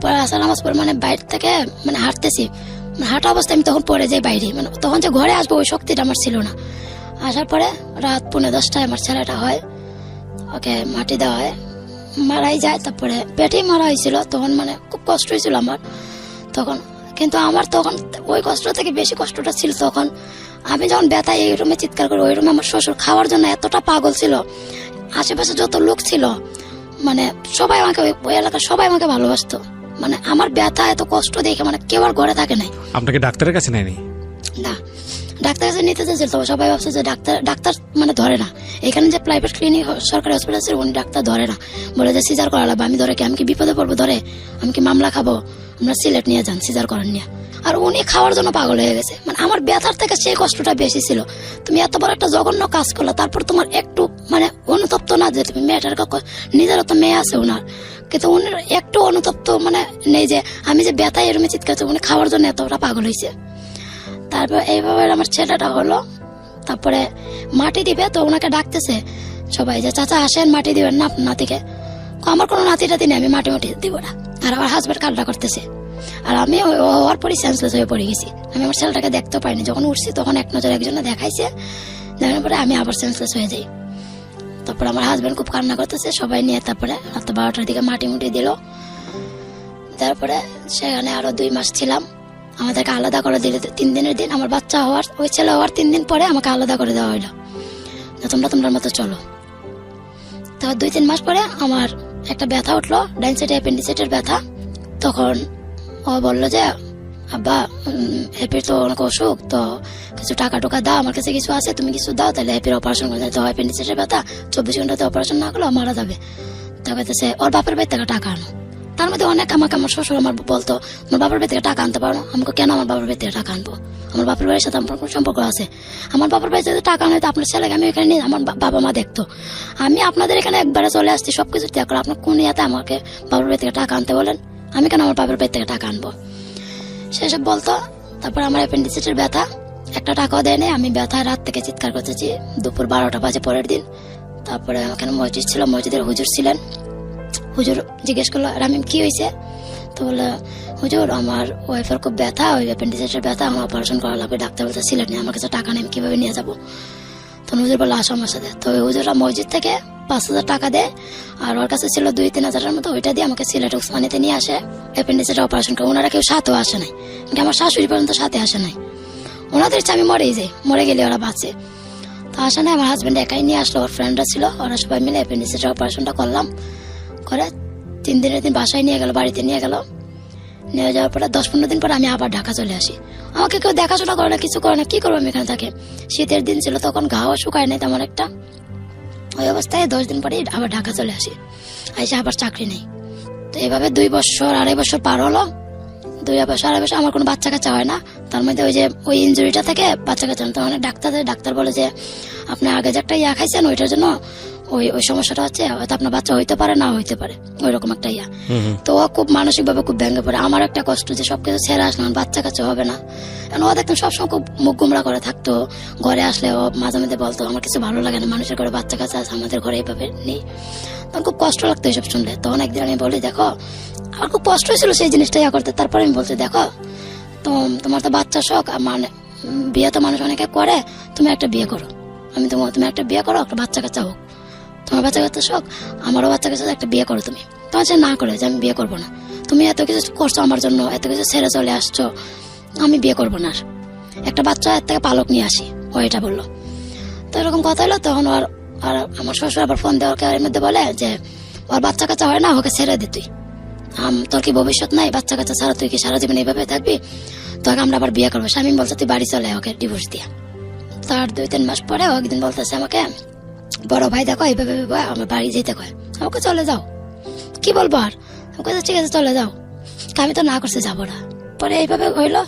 পরে আসর নামাজ পড়ে মানে বাইরে থেকে মানে হাঁটতেছি, হাঁটা অবস্থায় আমি তখন পড়ে যাই বাইরে, মানে তখন যে ঘরে আসবো ওই শক্তিটা আমার ছিল না। আসার পরে রাত 9:30টায় আমার ছেলেটা হয়, ওকে মাটি দেওয়া হয়, মারাই যায়। তারপরে পেটেই মারা হয়েছিল, তখন মানে খুব কষ্ট হয়েছিল আমার তখন। কিন্তু আমার তখন ওই কষ্ট থেকে বেশি কষ্টটা ছিল তখন আমি যখন ব্যথায় এই রুমে চিৎকার করি, ওই রুমে আমার শ্বশুর খাওয়ার জন্য এতটা পাগল ছিল, আশেপাশে যত লোক ছিল মানে সবাই আমাকে, ওই এলাকার সবাই আমাকে ভালোবাসতো। মানে আমার ব্যথা এত কষ্ট দেখে মানে কেউ আর ঘরে থাকে নাই। আপনাকে ডাক্তারের কাছে নেয়নি? না, ডাক্তার কাছে নিতে চাইছিল, তবে সবাই ভাবছে যে ডাক্তার মানে ধরে না। এখানে যে প্রাইভেট ক্লিনিক সরকারি হসপিটাল আছে উনি ডাক্তার ধরে না, বলে যে সিজার করা লাগবে। আমি ধরে কি, আমি কি বিপদে পড়বো, ধরে আমি কি মামলা খাবো, আমরা সিলেট নিয়ে যান সিজার করার নিয়ে। আর উনি খাওয়ার জন্য পাগল হয়ে গেছে, মানে আমার ব্যথার থেকে সেই কষ্টটা বেশি ছিল। তুমি এত বড় একটা জঘন্য কাজ করলো, তারপর তোমার একটু মানে অনুতপ্ত না যে তুমি মেয়েটার নিজেরও তো মেয়ে আছে ওনার, কিন্তু উনি একটু অনুতপ্ত মানে নেই যে আমি যে ব্যথা এরমে চিৎকার, উনি খাওয়ার জন্য এতটা পাগল হয়েছে। তারপর এইভাবে আমার ছেলেটা হলো। তারপরে মাটি দিবে, তো ওনাকে ডাকতেছে সবাই যে চাচা আসেন মাটি দিবেন না আপনার নাতিকে। আমার কোনো নাতি টাতি নেই, আমি মাটি দিব না। আর আমার হাজব্যান্ড কান্না করতেছে, আর আমি হওয়ার পরই সেন্সলেস হয়ে পড়ে গেছি। আমি আমার ছেলেটাকে দেখতেও পাইনি, যখন উঠছি তখন এক নজর একজনে দেখাইছে, দেখানোর পরে আমি আবার সেন্সলেস হয়ে যাই। তারপর আমার হাজব্যান্ড খুব কান্না করতেছে, সবাই নিয়ে তারপরে রাত 12টার দিকে মাটি দিল। তারপরে সেখানে আরো 2 মাস ছিলাম। আমাদেরকে আলাদা করে দিল 3 দিনের দিন। আমার বাচ্চা হওয়ার, ওই ছেলে হওয়ার 3 দিন পরে আমাকে আলাদা করে দেওয়া হইলো, তোমরা মতো চলো। তারপর 2-3 মাস পরে আমার একটা ব্যথা উঠলো, ডাইন সাইডে অ্যাপেন্ডিসাইটের ব্যথা। তখন ও বললো যে আব্বা হ্যাপির তো অনেক অসুখ, তো কিছু টাকা টোকা দাও, আমার কাছে কিছু আছে, তুমি কিছু দাও, তাহলে হ্যাপির অপারেশন করে দিতে হয়। অ্যাপেন্ডিসাইটের ব্যথা 24 ঘন্টাতে অপারেশন না করলে মারা যাবে। তারপরে ওর বাপের বাড়ি থেকে টাকা আনো। তার মধ্যে অনেক আমাকে আমার শ্বশুর আমার বলতো আমার বাবার বাড়ি থেকে টাকা আনতে পারো। আমাকে কেন আমার বাবার বাড়ি থেকে টাকা আনবো, আমার বাপের বাড়ির সাথে আমার কোনো সম্পর্ক আছে। আমার বাবার বাড়ি থেকে টাকা আনলে আপনার ছেলেকে আমি এখানে নিয়ে আমার বাবা মা দেখতো। আমি আপনাদের এখানে একবারে চলে আসছি, সবকিছু ত্যাগ করে আপনার কোন ইয়াতে আমাকে বাবার বাড়ি থেকে টাকা আনতে বলেন, আমি কেন আমার বাবার বাড়ি থেকে টাকা আনবো, সেসব বলতো। তারপর আমার অ্যাপেন্ডিসাইটের ব্যথা, একটা টাকাও দেয়নি। আমি ব্যথায় রাত থেকে চিৎকার করতেছি, দুপুর 12টা বাজে পরের দিন। তারপরে ওখানে মসজিদ ছিল, মসজিদের হুজুর ছিলেন। হুজুর জিজ্ঞেস করলো রামিম কি হয়েছে, তো বললো হুজুর আমার ওয়াইফের খুব ব্যথা, ওই অ্যাপেন্ডিসাইটের ব্যথা, আমার অপারেশন করা লাগবে। ডাক্তার বলতে সিলেট নিয়ে, আমার কাছে টাকা নেই, কিভাবে নিয়ে যাবো। তখন হুজুর বললো আসো আমার সাথে। তো ওই হুজুররা মসজিদ থেকে 5,000 টাকা দেয়, আর ওর কাছে ছিল 2-3 হাজারের মতো, ওইটা দিয়ে আমাকে সিলেট উসমানিতে নিয়ে আসে অ্যাপেন্ডিসাইটের অপারেশন করে। ওনারা কেউ সাথেও আসে নাই, আমার শাশুড়ি পর্যন্ত সাথে আসে নাই। ওনাদের ইচ্ছা আমি মরেই যাই, মরে গেলে ওরা বাঁচে। তো আসে নাই, আমার হাজব্যান্ড একাই নিয়ে আসলো, ওর ফ্রেন্ডরা ছিল, ওরা সবাই মিলে অ্যাপেন্ডিসাইটের অপারেশনটা করলাম। করে 3 দিনের দিন বাসায় নিয়ে গেল, বাড়িতে নিয়ে গেল। নিয়ে যাওয়ার পরে 10-15 দিন পরে আমি আবার ঢাকা চলে আসি। আমাকে কেউ দেখাশোনা করে না, কিছু করে না, কি করবো আমি এখানে থাকে। শীতের দিন ছিল তখন, ঘাও শুকায় নাই তেমন একটা। ওই অবস্থায় 10 দিন পরে আবার ঢাকা চলে আসি, আইসে আবার চাকরি নেই। তো এইভাবে 2 বছর 2.5 বছর পার হলো। 2 বছর 2.5 বছর আমার কোনো বাচ্চা কাচ্চা হয় না। তার মধ্যে ওই যে ওই ইনজুরিটা থেকে বাচ্চা কাচ্চা, তো অনেক ডাক্তার বলে যে আপনি আগে যে একটা ইয়া খাইছেন ওইটার জন্য ওই সমস্যাটা হচ্ছে, হয়তো আপনার বাচ্চা হইতে পারে না হইতে পারে, ওই রকম একটা ইয়া। তো ও খুব মানসিক ভাবে খুব ভেঙে পড়ে। আমার একটা কষ্ট যে সবকিছু ছেড়ে আসলাম, বাচ্চা কাচ্চা হবে না। কারণ ও দেখতাম সবসময় খুব মুখ গুমরা করে থাকতো। ঘরে আসলে ও মাঝে মাঝে বলতো আমার কিছু ভালো লাগে না, মানুষের ঘরে বাচ্চা কাচ্চা আছে, আমাদের ঘরে এইভাবে নেই। তখন খুব কষ্ট লাগতো এইসব শুনলে। তখন একদিন আমি বলি দেখো, আমার খুব কষ্ট হয়েছিল সেই জিনিসটা ইয়া করতে। তারপরে আমি বলছি দেখো তোমার তো বাচ্চা শখ, মানে বিয়ে তো মানুষ অনেকে করে, তুমি একটা বিয়ে করো, তুমি একটা বিয়ে করো, একটা বাচ্চা কাচ্চা হোক, তোমার বাচ্চা কাচ্চা শখ, আমারও বাচ্চা কাচ্চা, একটা বিয়ে করো তুমি। তোমার সে না করে যে আমি বিয়ে করবো না, তুমি এত কিছু করছো আমার জন্য, এত কিছু ছেড়ে চলে আসছো, আমি বিয়ে করবো না, একটা বাচ্চা এর থেকে পালক নিয়ে আসি, ও এটা বললো। তো এরকম কথা হলো। তখন আর আমার শ্বশুর আবার ফোন দেওয়ার এর মধ্যে বলে যে ওর বাচ্চা কাচ্চা হয় না, ওকে ছেড়ে দে তুই, তোর কি ভবিষ্যৎ নাই, বাচ্চা কাচ্চা ছাড়া তুই কি সারা জীবন এইভাবে থাকবি, তোকে আমরা আবার বিয়ে করবো। স্বামী বলছে তুই বাড়ি চলে, ওকে ডিভোর্স দিয়া। তার 2-3 মাস পরে ও একদিন বলতেছে আমাকে বড় ভাই দেখো এইভাবে আমার বাড়ি যেতে কয়, আমাকে চলে যাও, কি বলবো আর, আমাকে ঠিক আছে চলে যাও। আমি তো না করছি যাবো না। পরে এইভাবে হইলো।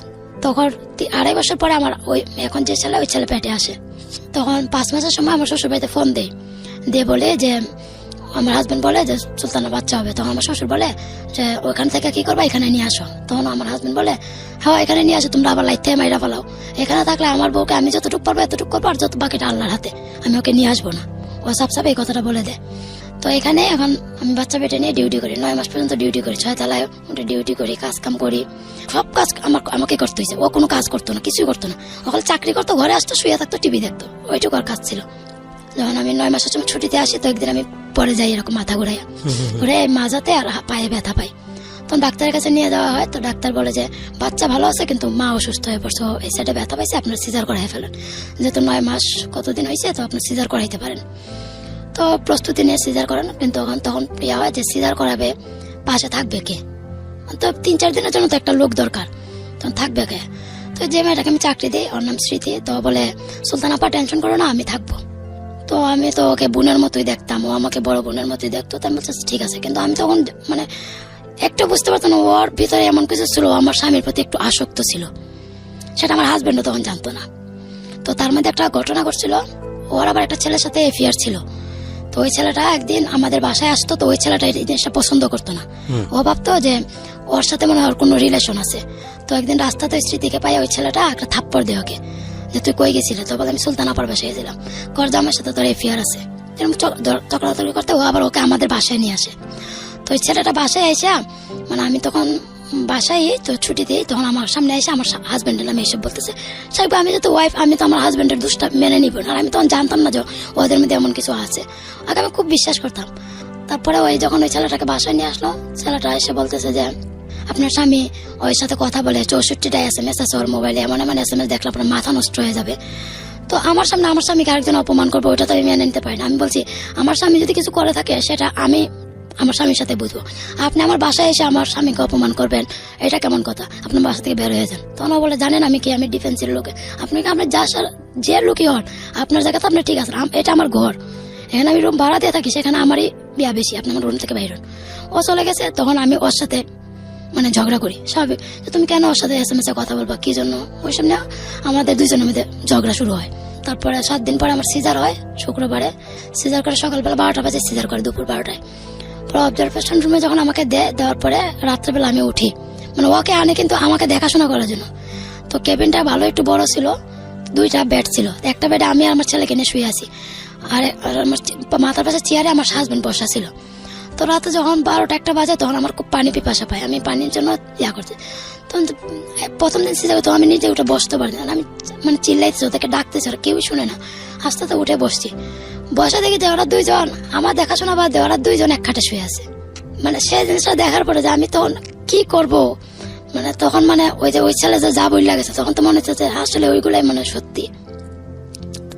তখন 2.5 বছর পরে আমার ওই এখন যে ছেলে, ওই ছেলে পেটে আসে। তখন 5 মাসের সময় আমার শ্বশুর বাড়িতে ফোন দিয়ে বলে যে আমার হাজবেন্ড বলে যে সুলতানের বাচ্চা হবে, তখন আমার শ্বশুর বলে যে ওখান থেকে কি করবা, এখানে নিয়ে আসো। তখন আমার হাজবেন্ড বলে হ্যাঁ এখানে নিয়ে আসো, তোমরা আবার লাইট থেকে মাইরা ফেলাও, এখানে থাকলে আমার বউকে আমি যতটুকু পারবো এতটুকু করবো, আর যত বাকিটা আল্লাহর হাতে, আমি ওকে নিয়ে আসবো না। ও সাপ এই কথাটা বলে দেয়। তো এখানে এখন আমি বাচ্চা পেটে নিয়ে ডিউটি করি, 9 মাস পর্যন্ত ডিউটি করি, 6 তলায় উঠে ডিউটি করি, কাজ কাম করি, সব কাজ আমাকে করতে হয়েছে। ও কোনো কাজ করতো না, কিছুই করতো না, ওখানে চাকরি করতো, ঘরে আসতো, শুয়ে থাকতো, টিভি দেখতো, ওইটুকু আর কাজ ছিল। যখন আমি 9 মাসের সময় ছুটিতে আসি, তো একদিন আমি পরে যাই এরকম মাথা ঘুরে মাজাতে আর পায়ে ব্যথা পাই। তখন ডাক্তারের কাছে নিয়ে যাওয়া হয়। তো ডাক্তার বলে যে বাচ্চা ভালো আছে কিন্তু মা অসুস্থ হয়ে পড়ছে, এই সাইডে ব্যথা পাইছে, আপনার সিজার করাই ফেলেন, যেহেতু 9 মাস কতদিন হয়েছে, তো আপনার সিজার করাইতে পারেন। তো প্রস্তুতি নিয়ে সিজার করানো, কিন্তু তখন ইয়া হয় যে সিজার করাবে, পাশে থাকবে কে, তো 3-4 দিনের জন্য তো একটা লোক দরকার, তখন থাকবে কে। তো যে মেয়েটাকে আমি চাকরি দিই, ওর নাম স্মৃতি, তো বলে সুলতান আপা টেনশন করো না, আমি থাকবো। তো আমি তো ওকে বোনের মতোই দেখতাম, ও আমাকে বড় বোনের মতোই দেখতো। তাই বলছে ঠিক আছে, কিন্তু আমি তখন মানে একটু বুঝতে পারতাম না ওর ভিতরে এমন কিছু ছিল, আমার স্বামীর প্রতি একটু আসক্ত ছিল, সেটা আমার হাজবেন্ডও তখন জানতো না। তো তার মধ্যে একটা ঘটনা ঘটছিল, ওর আবার একটা ছেলের সাথে এফিয়ার ছিল। তো ওই ছেলেটা একদিন আমাদের বাসায় আসতো, তো ওই ছেলেটা এই জিনিসটা পছন্দ করতো না, ও ভাবতো যে ওর সাথে মনে হয় কোনো রিলেশন আছে। তো একদিন রাস্তাতে স্মৃতিকে পাই, ওই ছেলেটা একটা থাপ্পড় দেয় ওকে, যে তুই কই গেছিলে, তো বলে আমি সুলতান আপার বাসায় গেছিলাম, করজা আমার সাথে তোর এফিয়ার আছে, এরকম তকড়াতকড়ি করতে ও আবার ওকে আমাদের বাসায় নিয়ে আসে। তো ওই ছেলেটা বাসায় এসে, মানে আমি তখন বাসায় তো ছুটি দিই, তখন আমার সামনে এসে আমার হাজবেন্ডের নামে এসব বলতেছে। সাহেব আমি তো ওয়াইফ, আমি তো আমার হাজবেন্ডের দোষটা মেনে নিব না, আর আমি তখন জানতাম না যে ওদের মধ্যে এমন কিছু আছে, আগে আমি খুব বিশ্বাস করতাম। তারপরে ওই যখন ওই ছেলেটাকে বাসায় নিয়ে আসলো, ছেলেটা এসে বলতেছে যে আপনার স্বামী ওই সাথে কথা বলে 64টা SMS আছে ওর মোবাইলে, এমন SMS দেখলে আপনার মাথা নষ্ট হয়ে যাবে। তো আমার সামনে আমার স্বামীকে আরেকজন অপমান করবো, ওটা তো আমি মেনে নিতে পারি না। আমি বলছি আমার স্বামী যদি কিছু করে থাকে সেটা আমি আমার স্বামীর সাথে বুঝবো, আপনি আমার বাসায় এসে আমার স্বামীকে অপমান করবেন, এটা কেমন কথা, আপনার বাসা থেকে বের হয়ে যান। তখন বলে জানেন আমি কি, আমি ডিফেন্সের লোকে, আপনাকে আপনি যে লোকই হন, আপনার জায়গাতে আপনি ঠিক আছে, এটা আমার ঘর, এখানে আমি রুম ভাড়া দিয়ে থাকি, সেখানে আমারই বিয়া বেশি, আপনি আমার রুম থেকে বাইর হন। ও চলে গেছে, তখন আমি ওর সাথে মানে ঝগড়া করি, স্বাভাবিক, তুমি কেন ওর সাথে SMS এ কথা বলবা, কি জন্য, ওই সামনে আমাদের দুজনের মধ্যে ঝগড়া শুরু হয়। তারপরে 7 দিন পরে আমার সিজার হয়, শুক্রবারে সিজার করে, সকালবেলা 12টা বাজে সিজার করে, দুপুর 12টায়। পরে অবজারভেশন রুমে যখন আমাকে দেওয়ার পরে রাত্রেবেলা আমি উঠি, মানে ওকে আনে কিন্তু আমাকে দেখাশোনা করার জন্য। তো কেবিনটা ভালো একটু বড় ছিল, 2টা বেড ছিল, একটা বেডে আমি আর আমার ছেলেকে নিয়ে শুয়ে আছি, আর আমার মাথার পাশে চেয়ারে আমার হাজবেন্ড বসা ছিল। তো রাতে যখন 12টা-1টা বাজে, তখন আমার খুব পানি পিপাসা পাই, আমি পানির জন্য ইয়া করছি। তখন প্রথম দিন সিজার, তো আমি নিজে উঠে বসতে পারি না, আমি মানে চিল্লাইছি, ওদেরকে ডাকতেছি, আর কেউই শুনে না। আস্তে আস্তে উঠে বসছি, বসা দেখি যে ওরা 2জন, আমার দেখাশোনা বাদ দিয়ে ওরা 2জন এক খাটে শুয়ে আছে। মানে সেই জিনিসটা দেখার পরে যে আমি তখন কি করব, মানে তখন মানে ওই যে ওই ছেলে যা বই লাগেছে, তখন তো মনে হচ্ছে যে আসলে ওইগুলাই মানে সত্যি।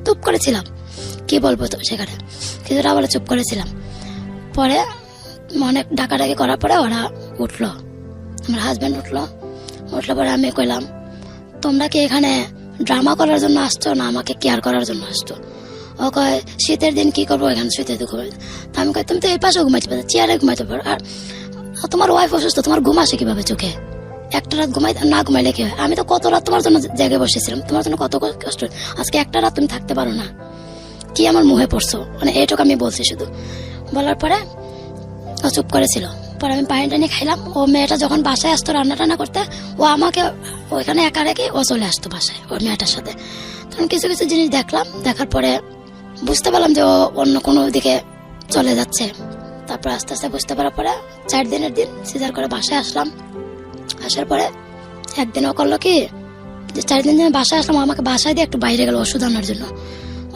চুপ করেছিলাম, কি বলবো তো সেখানে, কিছুটা বলে চুপ করেছিলাম। পরে অনেক ডাকাডাকি করার পরে ওরা উঠলো, আমার হাজবেন্ড উঠলো পরে আমি কইলাম তোমরা কি এখানে ড্রামা করার জন্য আসছো না আমাকে কেয়ার করার জন্য আসছো? ও কয় শীতের দিন কি করবো, এখানে শুতে তো ঘুমাই। আমি কই তুমি তো এই পাশে ঘুমাইতে পারো, চেয়ারে ঘুমাইতে পারো, আর তোমার ওয়াইফ অসুস্থ, তোমার ঘুম আসে কিভাবে চোখে? একটা রাত না ঘুমাইলে কি হয়? আমি তো কত রাত তোমার জন্য জায়গায় বসেছিলাম, তোমার জন্য কত কষ্ট, আজকে একটা রাত তুমি থাকতে পারো না, কি আমার মুহে পড়ছো, মানে এইটুকু আমি বলছি শুধু। বলার পরে ও চুপ করেছিল। পরে আমি পানি টানি খাইলাম। ও মেয়েটা যখন বাসায় আসতো রান্না টান্না করতে, ও আমাকে ওইখানে একা রেখে ও চলে আসতো বাসায় ওর মেয়েটার সাথে। তখন কিছু কিছু জিনিস দেখলাম, দেখার পরে বুঝতে পারলাম যে ও অন্য কোনো দিকে চলে যাচ্ছে। তারপর আস্তে আস্তে বুঝতে পারার পরে 4 দিনের দিন সিজার করে বাসায় আসলাম। আসার পরে একদিন ও করলো কি, যে 4 দিন যে বাসায় আসলাম, আমাকে বাসায় দিয়ে একটু বাইরে গেল ওষুধ আনার জন্য।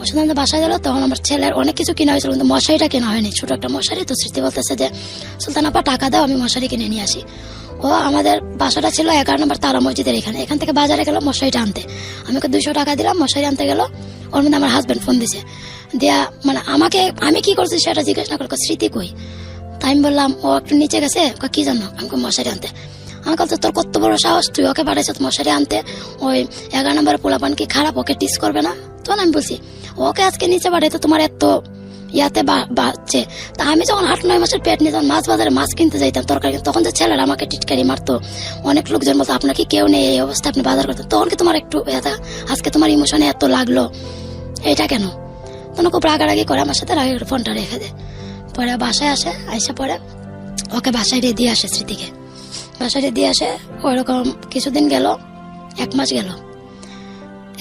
ওষুধ আনতে বাসায় গেল, তখন আমার ছেলের অনেক কিছু কিনা হয়েছিল, কিন্তু মশারিটা কেনা হয়নি, ছোট একটা মশারি। তো স্মৃতি বলতেছে যে সুলতান আপা টাকা দাও, আমি মশারি কিনে নিয়ে আসি। ও আমাদের বাসাটা ছিল 11 নম্বর তারা মসজিদের এখান থেকে বাজারে গেল মশারিটা আনতে। আমি ওকে 200 টাকা দিলাম, মশারি আনতে গেল। ওর মধ্যে আমার হাজবেন্ড ফোন দিছে, দিয়া মানে আমাকে আমি কি করছি সেটা জিজ্ঞেস না করে স্মৃতি কই। তাই আমি বললাম ও একটু নিচে গেছে, কি জানো, আমাকে মশারি আনতে। আমাকে বলতো তোর কত বড় সাহস, তুই ওকে পাঠাইছ মশারি আনতে, ওই 11 নম্বরের পোলাপান কি খারাপ, ওকে টিস করবে না? তখন আমি বলছি ওকে আজকে নিচে পাঠাইতো তোমার এত ইয়াতে বাচ্চে। তা আমি যখন 8-9 মাসের পেট নিয়ে যখন মাছ বাজারে মাছ কিনতে যাইতাম তরকারি, তখন যে ছেলেরা আমাকে টিটকারি মারতো, অনেক লোকজন বলতো আপনার কি কেউ নেই, এই অবস্থা আপনি বাজার করতেন, তখন কি তোমার একটু আজকে তোমার ইমোশনে এত লাগলো, এটা কেন? তখন খুব রাগারাগি করে আমার সাথে, ফোনটা রেখে দেয়। পরে বাসায় আসে, আইসা পরে ওকে বাসায় দিয়ে আসে, স্মৃতিকে বাসায় দিয়ে আসে। ওইরকম কিছুদিন গেল, 1 মাস গেল,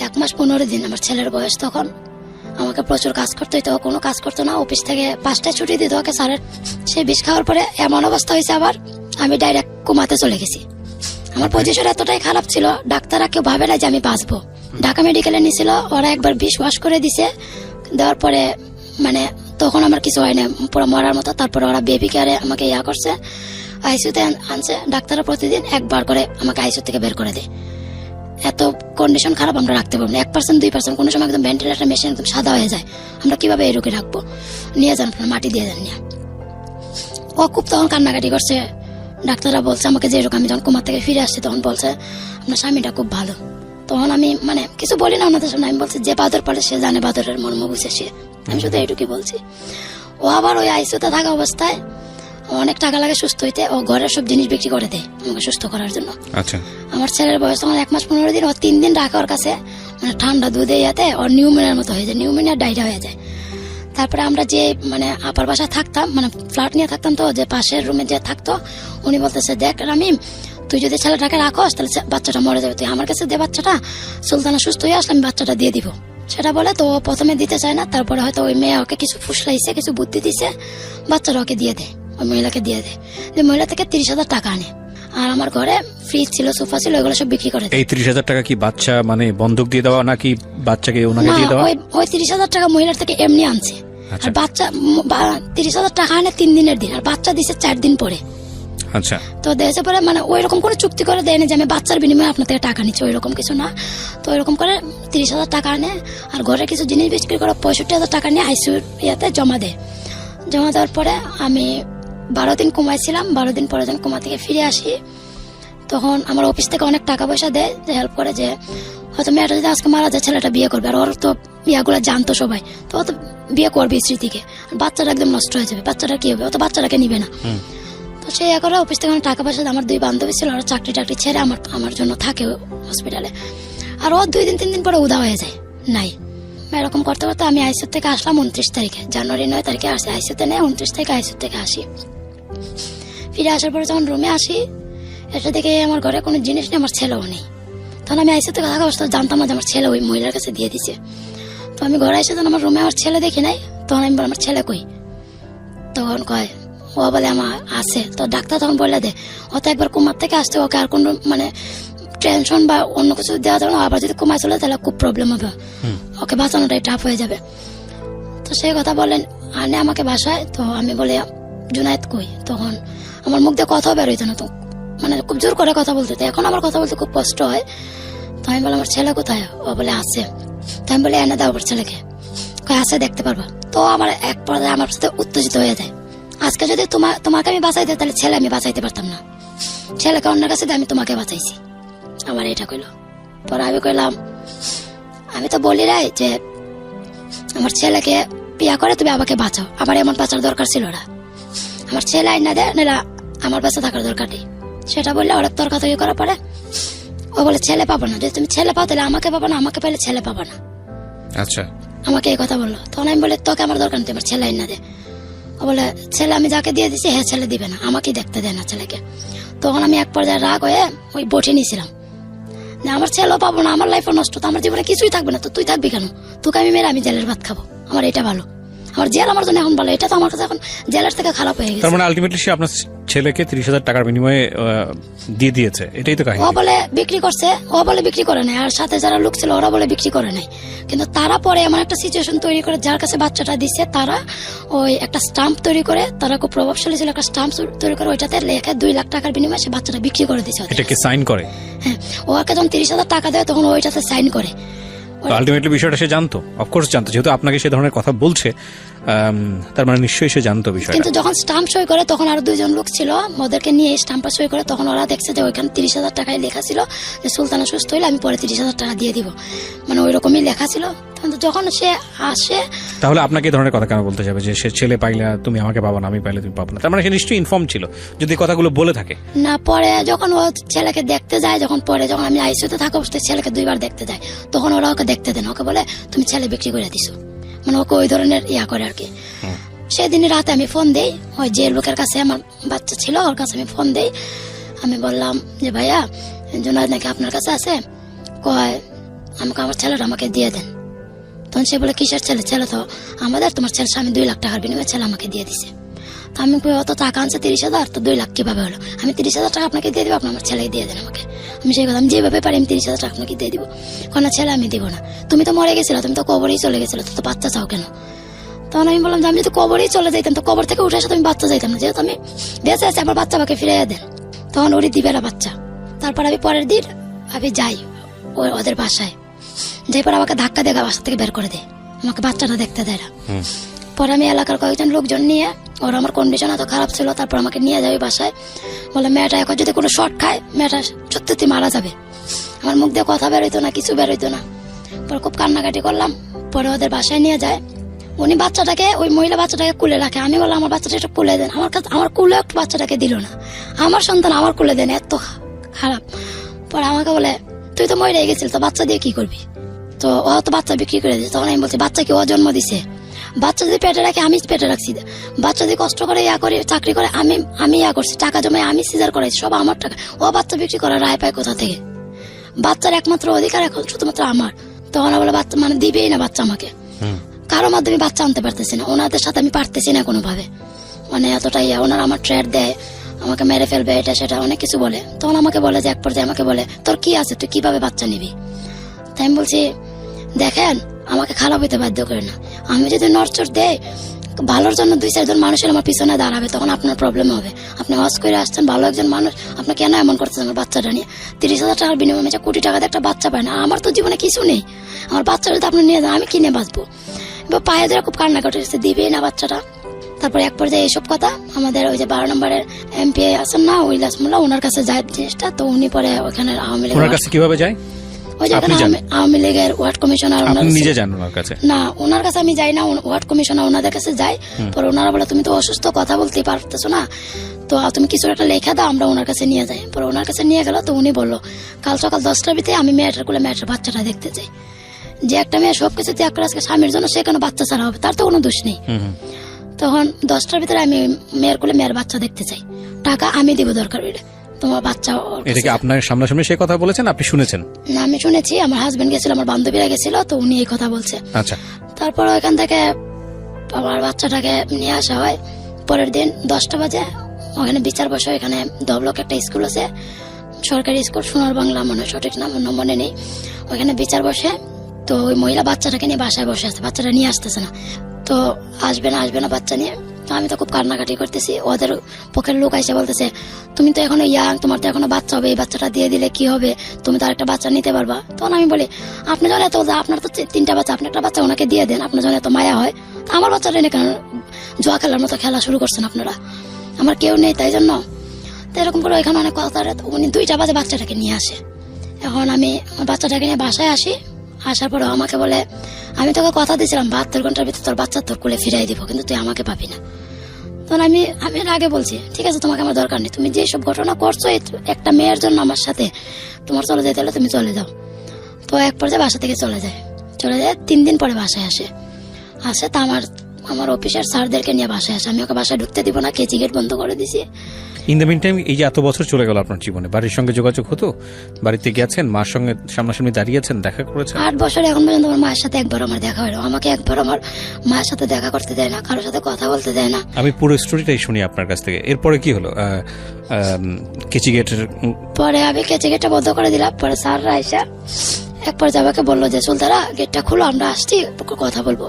1 মাস 15 দিন। আমার ছেলের বয়স তখন। আমাকে প্রচুর কাজ করতে হইতো, ও কোনো কাজ করতো না। অফিস থেকে 5টায় ছুটি দিত ওকে স্যারের। সে বিষ খাওয়ার পরে এমন অবস্থা হয়েছে, আবার আমি ডাইরেক্ট কোমাতে চলে গেছি। আমার পজিশন এতটাই খারাপ ছিল, ডাক্তাররা কেউ ভাবে না যে আমি বাঁচবো। ঢাকা মেডিকেলে নিয়েছিল, ওরা একবার বিষ ওয়াশ করে দিছে, দেওয়ার পরে মানে তখন আমার কিছু হয় না, পুরো মরার মতো। তারপরে ওরা বেবি কেয়ারে আমাকে ইয়া করছে, আইসিউতে আনছে। ডাক্তাররা প্রতিদিন একবার করে আমাকে আইসিউ থেকে বের করে দেয়। এত কন্ডিশন খারাপ, আমরা রাখতে পারবো না। 1% 2% কোনো সময় একদম ভেন্টিলেটর মেশিন একদম সাদা হয়ে যায়। আমরা কিভাবে এই রোগী রাখবো? নিয়ে যান, মাটি দিয়ে যান। নিয়ে ও খুব তখন কান্নাকাটি করছে। ডাক্তাররা বলছে আমাকে, যে এরকম আমি যখন কোমা থেকে ফিরে আসছি তখন বলছে আপনার স্বামীটা খুব ভালো। তখন আমি মানে কিছু বলি না ওনাদের সামনে, আমি বলছি যে বাদর পালে সে জানে বাদরের মর্ম বুঝে সে, আমি শুধু এইটুকুই বলছি। ও আবার ওই আইসিউতে থাকা অবস্থায় অনেক টাকা লাগে সুস্থ হইতে, ও ঘরের সব জিনিস বিক্রি করে দেয় আমাকে সুস্থ করার জন্য। আচ্ছা, আমার ছেলের বয়স তখন 1 মাস 15 দিন। ও 3 দিন রাখে ওর কাছে, মানে ঠান্ডা দুধে ইয়াতে ওর নিউমোনিয়ার মতো হয়ে যায়, নিউমোনিয়া ডায়রিয়া হয়ে যায়। তারপরে আমরা যে মানে আপার বাসায় থাকতাম, মানে ফ্ল্যাট নিয়ে থাকতাম, তো যে পাশের রুমে যে থাকতো উনি বলতেছে, দেখ রামিম, তুই যদি ছেলেটাকে রাখোস তাহলে বাচ্চাটা মরে যাবে, তুই আমার কাছে দে বাচ্চাটা, সুলতানা সুস্থ হয়ে আসলে আমি বাচ্চাটা দিয়ে দিব। সেটা বলে তো প্রথমে দিতে চায় না, তারপরে হয়তো ওই মেয়ে ওকে কিছু ফুসলাইছে, কিছু বুদ্ধি দিছে, বাচ্চাটা ওকে দিয়ে দেয়, ওই মহিলাকে দিয়ে দেয়। যে মহিলা থেকে 30,000 টাকা আনে। আর আমার ঘরে ফ্রিজ ছিল, সোফা ছিল, এগুলো সব বিক্রি করে দেয়। এই 30,000 টাকা কি বাচ্চা মানে বন্ধক দিয়ে দেওয়া নাকি বাচ্চাকে ওনাকে দিয়ে দেওয়া? ওই 30,000 টাকা মহিলার থেকে এমনি আনছে। আর বাচ্চা 30,000 টাকা আনে 3 দিনের দিন, আর বাচ্চা দিছে 4 দিন পরে। আচ্ছা, তো দেশে পরে মানে ওই রকম করে চুক্তি করে দেয় না যে আমি বাচ্চার বিনিময়ে আপনার থেকে টাকা নিচ্ছি, ওই রকম কিছু না। তো ওইরকম করে 30,000 টাকা আনে, আর ঘরে কিছু জিনিস বিক্রি করে 65,000 টাকা নিয়ে আইসিউ ইয়াতে জমা দেয়। জমা দেওয়ার পরে আমি 12 দিন কমাইছিলাম। 12 দিন পরে যখন কোমা থেকে ফিরে আসি, তখন আমার অফিস থেকে অনেক টাকা পয়সা দেয়, যে হেল্প করে, যে হয়তো মেয়েটা যদি আজকে মারা যায় ছেলেটা বিয়ে করবে। আর ওর তো বিয়াগুলো জানতো সবাই, তো ও তো বিয়ে করবে স্মৃতিকে, বাচ্চাটা একদম নষ্ট হয়ে যাবে, বাচ্চাটা কি হবে, ও তো বাচ্চাটাকে নিবে না। তো সে করে অফিস থেকে টাকা পয়সা, আমার 2 বান্ধবী ছিল, ওরা চাকরি টাকরি ছেড়ে আমার জন্য থাকে হসপিটালে। আর ও 2 দিন 3 দিন পরে উদা হয়ে যায়, নাই। এরকম করতে করতে আমি আইসিউ থেকে আসলাম 29 তারিখে, জানুয়ারি 9 তারিখে আসি আইসিউতে, নেই 29 তারিখে আইসিউ থেকে আসি। ফিরে আসার পরে যখন রুমে আসি, এটা দেখে আমার ঘরে কোনো জিনিস নেই, আমার ছেলেও নেই। তখন আমি আইসিউ থেকে থাকা অবস্থা জানতাম না যে আমার ছেলে ওই মহিলার কাছে দিয়ে দিছে। তো আমি ঘরে এসে যখন আমার রুমে আমার ছেলে দেখি নাই, তখন আমি বলি আমার ছেলে কই? তখন কয়, ও বলে আমার আছে। তো ডাক্তার তখন বলে দে, ও তো একবার কোমার থেকে আসছে, ওকে আর কোনো মানে টেনশন বা অন্য কিছু দেওয়া যাবে না, আবার যদি কোমায় চলে তাহলে খুব প্রবলেম হবে, ওকে বাঁচানোটাই টাফ হয়ে যাবে। তো সেই কথা বললেন, আনে আমাকে বাসায়। তো আমি বলি জুনায়েদ কই? তখন আমার মুখ দিয়ে কথাও বেরোইতো না, তো মানে খুব জোর করে কথা বলতে। এখন আমার কথা বলতে খুব কষ্ট হয়। তো আমি বলি আমার ছেলে কোথায়? ও বলে আছে। তো আমি বলি এনে দাও ওর ছেলেকে। আছে, দেখতে পারবা। তো আমার এক পর্যায়ে আমার সাথে উত্তেজিত হয়ে যায়, আজকে যদি তোমাকে আমি বাঁচাইতে তাহলে ছেলে আমি বাঁচাইতে পারতাম না, ছেলেকে অন্যের কাছে আমি তোমাকে বাঁচাইছি। আমার এটা কইলো। পরে আমি কইলাম, আমি তো বলি রাই যে আমার ছেলেকে বিয়া করে তুমি আমাকে বাঁচাও, আমার এমন বাঁচার দরকার ছিল না, আমার ছেলে আইন না দেয় না, আমার বাঁচা থাকার দরকার নেই। সেটা বললে অনেক তর্কাতর্কি করার পরে ও বলে ছেলে পাবো না, যদি তুমি ছেলে পাও তাহলে আমাকে পাবো না, আমাকে পাইলে ছেলে পাবো না। আচ্ছা, আমাকে এই কথা বললো। তখন আমি বলি তোকে আমার দরকার নেই, আমার ছেলে আইন না দে। ও বলে ছেলে আমি যাকে দিয়ে দিচ্ছি হ্যাঁ ছেলে দিবে না, আমাকেই দেখতে দেয় না ছেলেকে। তখন আমি এক পর্যায়ে রাগ হয়ে ওই বটে নিয়েছিলাম, আমার ছেলেও পাবো না, আমার লাইফও নষ্ট, তো আমার জীবনে কিছুই থাকবে না, তো তুই থাকবি কেন? তোকে আমি মেরে আমি জেলের ভাত খাবো, আমার এটা ভালো, আমার জেল আমার জন্য এখন ভালো। এটা তো আমার কাছে এখন জেলের থেকে খারাপ হয়ে গেছে। তার মানে আলটিমেটলি সে আপনার ছেলেকে 30,000 টাকার বিনিময়ে দিয়ে দিয়েছে, এটাই তো কাহিনী। ও বলে বিক্রি করছে, ও বলে বিক্রি করে নাই, আর সাথে যারা লোক ছিল ওরা বলে বিক্রি করে নাই। কিন্তু তারা পরে এমন একটা সিচুয়েশন তৈরি করে, যার কাছে বাচ্চাটা দিচ্ছে তারা ওই একটা স্টাম্প তৈরি করে, তারা খুব প্রভাবশালী ছিল, একটা স্টাম্প তৈরি করে ওইটাতে লেখে 2 লাখ টাকার বিনিময়ে সে বাচ্চাটা বিক্রি করে দিচ্ছে। এটাকে সাইন করে? হ্যাঁ, ওকে যখন 30,000 টাকা দেয় তখন ওইটাতে সাইন করে। আলটিমেটলি বিষয়টা সে জানতো, অফকোর্স জানতো, যেহেতু আপনাকে সে ধরনের কথা বলছে, তার মানে নিশ্চয়ই সে জানতো বিষয়টা। কিন্তু যখন স্টাম্প সই করে তখন আরো 2 জন লোক ছিল, ওদেরকে নিয়ে স্টাম্পটা সই করে, তখন ওরা দেখছে যে ওইখানে 30,000 টাকায় লেখা ছিল যে সুলতানা সুস্থ হইলে আমি পরে 30,000 টাকা দিয়ে দিব, মানে ওই রকমই লেখা ছিল। কিন্তু যখন সে আসে, তাহলে আপনাকে এই ধরনের কথা কেন বলতে যাবে যে সে ছেলে পাইলে তুমি আমাকে পাবো না, আমি পাইলে তুমি পাবো না? তার মানে সে নিশ্চয়ই ইনফর্ম ছিল যদি কথাগুলো বলে থাকে না। পরে যখন ও ছেলেকে দেখতে যায়, যখন আমি আইসিইউতে থাকা অবস্থায় ছেলেকে 2 বার দেখতে যায়, তখন ওরা ওকে দেখতে দেন, ওকে বলে তুমি ছেলে বিক্রি করে দিছো, মানে ওকে ওই ধরনের ইয়া করে আর কি। সেদিনই রাতে আমি ফোন দেই, ওই যে লোকের কাছে আমার বাচ্চা ছিল ওর কাছে আমি ফোন দেই। আমি বললাম যে ভাইয়া জুনায়েদ নাকি আপনার কাছে আছে, কয় আমাকে আমার ছেলেটা আমাকে দিয়ে দেন। তখন সে বলে কিসের ছেলে? ছেলে তো আমাদের, তোমার ছেলের স্বামী 2 লাখ টাকার বিনিময়ে ছেলে আমাকে দিয়ে দিছে। তো আমি অত টাকা আনছে 30,000, তো 2 লাখ কিভাবে হলো? আমি 30,000 টাকা আপনাকে দিয়ে দিব, আপনি আমার ছেলেকে দিয়ে দেন আমাকে। আমি সেই কথা, আমি যেভাবে পারি আমি 30,000 টাকা আপনাকে দিয়ে দিব। কোনো ছেলে আমি দিব না, তুমি তো মরে গেছিল, তুমি তো কবরেই চলে গেছিল, তো বাচ্চা চাও কেন? তখন আমি বললাম যে আমি যদি কবরেই চলে যাইতাম তো কবর থেকে উঠে এসে আমি বাচ্চা যাইতাম না, যেহেতু আমি বেঁচে আছি আমার বাচ্চা আমাকে ফিরে দেন। তখন ওরই দিবে না বাচ্চা। তারপর আমি পরের দিন আমি যাই ওদের বাসায়, যাই পর আমাকে ধাক্কা দিয়ে বাসা থেকে বের করে দেয়, আমাকে বাচ্চাটা দেখতে দেয় না। পরে আমি এলাকার কয়েকজন লোকজন নিয়ে, ওর আমার কন্ডিশন এত খারাপ ছিল, তারপর আমাকে নিয়ে যাবে বাসায়, বলে মেয়েটা এখন যদি কোনো শর্ট খায় মেয়েটা সত্যি মারা যাবে। আমার মুখ দিয়ে কথা বেরোইতো না, কিছু বেরোইতো না। পরে খুব কান্নাকাটি করলাম। পরে ওদের বাসায় নিয়ে যায়, উনি বাচ্চাটাকে, ওই মহিলা বাচ্চাটাকে কুলে রাখে। আমি বললাম আমার বাচ্চাটা একটু কুলে দেন, আমার কাছে আমার কুলে একটু বাচ্চাটাকে দিল না। আমার সন্তান আমার কুলে দেন, এত খারাপ। পরে আমাকে বলে তুই তো মরে গেছিল, তো বাচ্চা দিয়ে কি করবি? তো ও তো বাচ্চা বিক্রি করে দিচ্ছে। তখন আমি বলছি বাচ্চা কি ও জন্ম দিছে? বাচ্চা যদি পেটে রাখে আমি পেটে রাখছি, বাচ্চা যদি কষ্ট করে ইয়া করে চাকরি করে আমি ইয়া করছি, টাকা জমায় আমি সিজার করাইছি, সব আমার টাকা। ও বাচ্চা বিক্রি করার রায় পায় কোথা থেকে? বাচ্চার একমাত্র অধিকার এখন শুধুমাত্র আমার। তখন বলে বাচ্চা মানে দিবেই না বাচ্চা আমাকে, কারো মাধ্যমে বাচ্চা আনতে পারতেছি না, ওনাদের সাথে আমি পারতেছি না কোনোভাবে, মানে এতটাই ওনারা আমার ট্রেড দেয়, আমাকে মেরে ফেলবে, এটা সেটা অনেক কিছু বলে। তখন আমাকে বলে যে এক পর্যায়ে আমাকে বলে তোর কি আছে, তুই কিভাবে বাচ্চা নিবি? তাই আমি বলছি দেখেন আমাকে খারাপ হইতে বাধ্য করে না, আমি যদি নড়চড় দেয় ভালোর জন্য 2-4 জন মানুষের আমার পিছনে দাঁড়াবে, তখন আপনার প্রবলেম হবে। আপনি হজ করে আসছেন, ভালো একজন মানুষ, আপনি কেন এমন করতেছেন আমার বাচ্চাটা নিয়ে? 30,000 টাকার বিনিময়ে 1 কোটি টাকাতে একটা বাচ্চা পায় না, আমার তো জীবনে কিছু নেই, আমার বাচ্চা যদি আপনি নিয়ে যান আমি কিনে বাঁচবো? এবার পায়ে ধরে খুব কান্না করে দিবেই না বাচ্চাটা। তারপরে এক পর্যায়ে এইসব কথা আমাদের ওই যে 12 নম্বরের এমপি আছেন না উইলাস মোল্লা, ওনার কাছে যায় জিনিসটা। তো উনি পরে ওখানে আওয়ামী লীগের কাছে কিভাবে যায়? ওই যেখানে আওয়ামী লীগের ওয়ার্ড কমিশনার, নিজে যান ওনার কাছে? না, ওনার কাছে আমি যাই না, ওয়ার্ড কমিশনার ওনাদের কাছে যাই। পরে ওনারা বলে তুমি তো অসুস্থ, কথা বলতে পারতেছো না, তো তুমি কিছু একটা লেখা দাও, আমরা ওনার কাছে নিয়ে যাই। পরে ওনার কাছে নিয়ে গেল। তো উনি বললো কাল সকাল 10টার ভিতরে আমি মেয়েটার কোলে মেয়েটার বাচ্চাটা দেখতে চাই। যে একটা মেয়ে সবকিছু ত্যাগ করে আজকে স্বামীর জন্য সে কেন বাচ্চা ছাড়া হবে, তার তো কোনো দোষ নেই। তখন 10টার ভিতরে আমি মেয়ের কোলে মেয়ের বাচ্চা দেখতে চাই, টাকা আমি দিব দরকার হইলে, তোমার বাচ্চা। এটা কি আপনার সামনাসামনি সে কথা বলেছেন, আপনি শুনেছেন? না, আমি শুনেছি, আমার হাজবেন্ড গেছিল, আমার বান্ধবীরা গেছিল, তো উনি এই কথা বলছে। আচ্ছা। তারপর ওইখান থেকে আমার বাচ্চাটাকে নিয়ে আসা হয়। পরের দিন 10টা বাজে ওখানে বিচার বসে, এখানে দবলক একটা স্কুল আছে, সরকারি স্কুল, সোনার বাংলা মনে হয়, সঠিক নাম মনে নেই। ওইখানে বিচার বসে। তো ওই মহিলা বাচ্চাটাকে নিয়ে বাসায় বসে আছে, বাচ্চাটা নিয়ে আসতেছে না। তো আসবে না বাচ্চা নিয়ে। আমি তো খুব কান্নাকাটি করতেছি। ওদের পক্ষের লোক এসে বলতেছে তুমি তো এখনো ইয়াং, তোমার তো এখনো বাচ্চা হবে, এই বাচ্চাটা দিয়ে দিলে কি হবে, তুমি তো আরেকটা বাচ্চা নিতে পারবা। তখন আমি বলি আপনি যখন এত, আপনার তো 3টা বাচ্চা, আপনি একটা বাচ্চা ওনাকে দিয়ে দেন, আপনার যখন এত মায়া হয়, তো আমার বাচ্চাটা এনে কেন জোয়া খেলার মতো খেলা শুরু করছেন আপনারা? আমার কেউ নেই তাই জন্য। তো এরকম করে এখানে অনেক কথা, উনি 2টা বাজে বাচ্চাটাকে নিয়ে আসে। এখন আমি বাচ্চাটাকে নিয়ে বাসায় আসি। আসার পরে আমাকে বলে আমি তোকে কথা দিয়েছিলাম 72 ঘন্টার ভিতরে তোর বাচ্চা তোর কোলে ফিরাই দিব, কিন্তু তুই আমাকে পাবি না। তখন আমি আগে বলছি ঠিক আছে তোমাকে আমার দরকার নেই, তুমি যেসব ঘটনা করছো একটা মেয়ের জন্য আমার সাথে, তোমার চলে যেতে হলে তুমি চলে যাও। তো এক পর্যায়ে বাসা থেকে চলে যায় 3 দিন পরে বাসায় আসে। তা আমার অফিসের স্যারদেরকে নিয়ে বাসায় আসে। আমি ওকে বাসায় ঢুকতে দিব না, কেচি গেট বন্ধ করে দিছি। ইন দ্য মিন টাইম, এই যে এত বছর চলে গেল আপনার জীবনে, বাড়ির সঙ্গে যোগাযোগ হতো? বাড়িতে গেছেন, মার সঙ্গে সামনাসামনি দাঁড়িয়েছেন, দেখা করেছেন? 8 বছর এখন পর্যন্ত আমার মায়ের সাথে একবার আমার দেখা হলো। আমাকে একবার আমার মায়ের সাথে দেখা করতে দেয় না, কারোর সাথে কথা বলতে দেয় না। আমি পুরো স্টোরিটাই শুনি আপনার কাছ থেকে। এরপরে কি হলো? কেচি গেটের পরে আমি কেচি গেটটা বন্ধ করে দিলাম। পরে স্যাররা আইসা এক পর্যায়ে আমাকে বললো যে সুলতারা গেটটা খুলো, আমরা আসছি, কথা বলবো।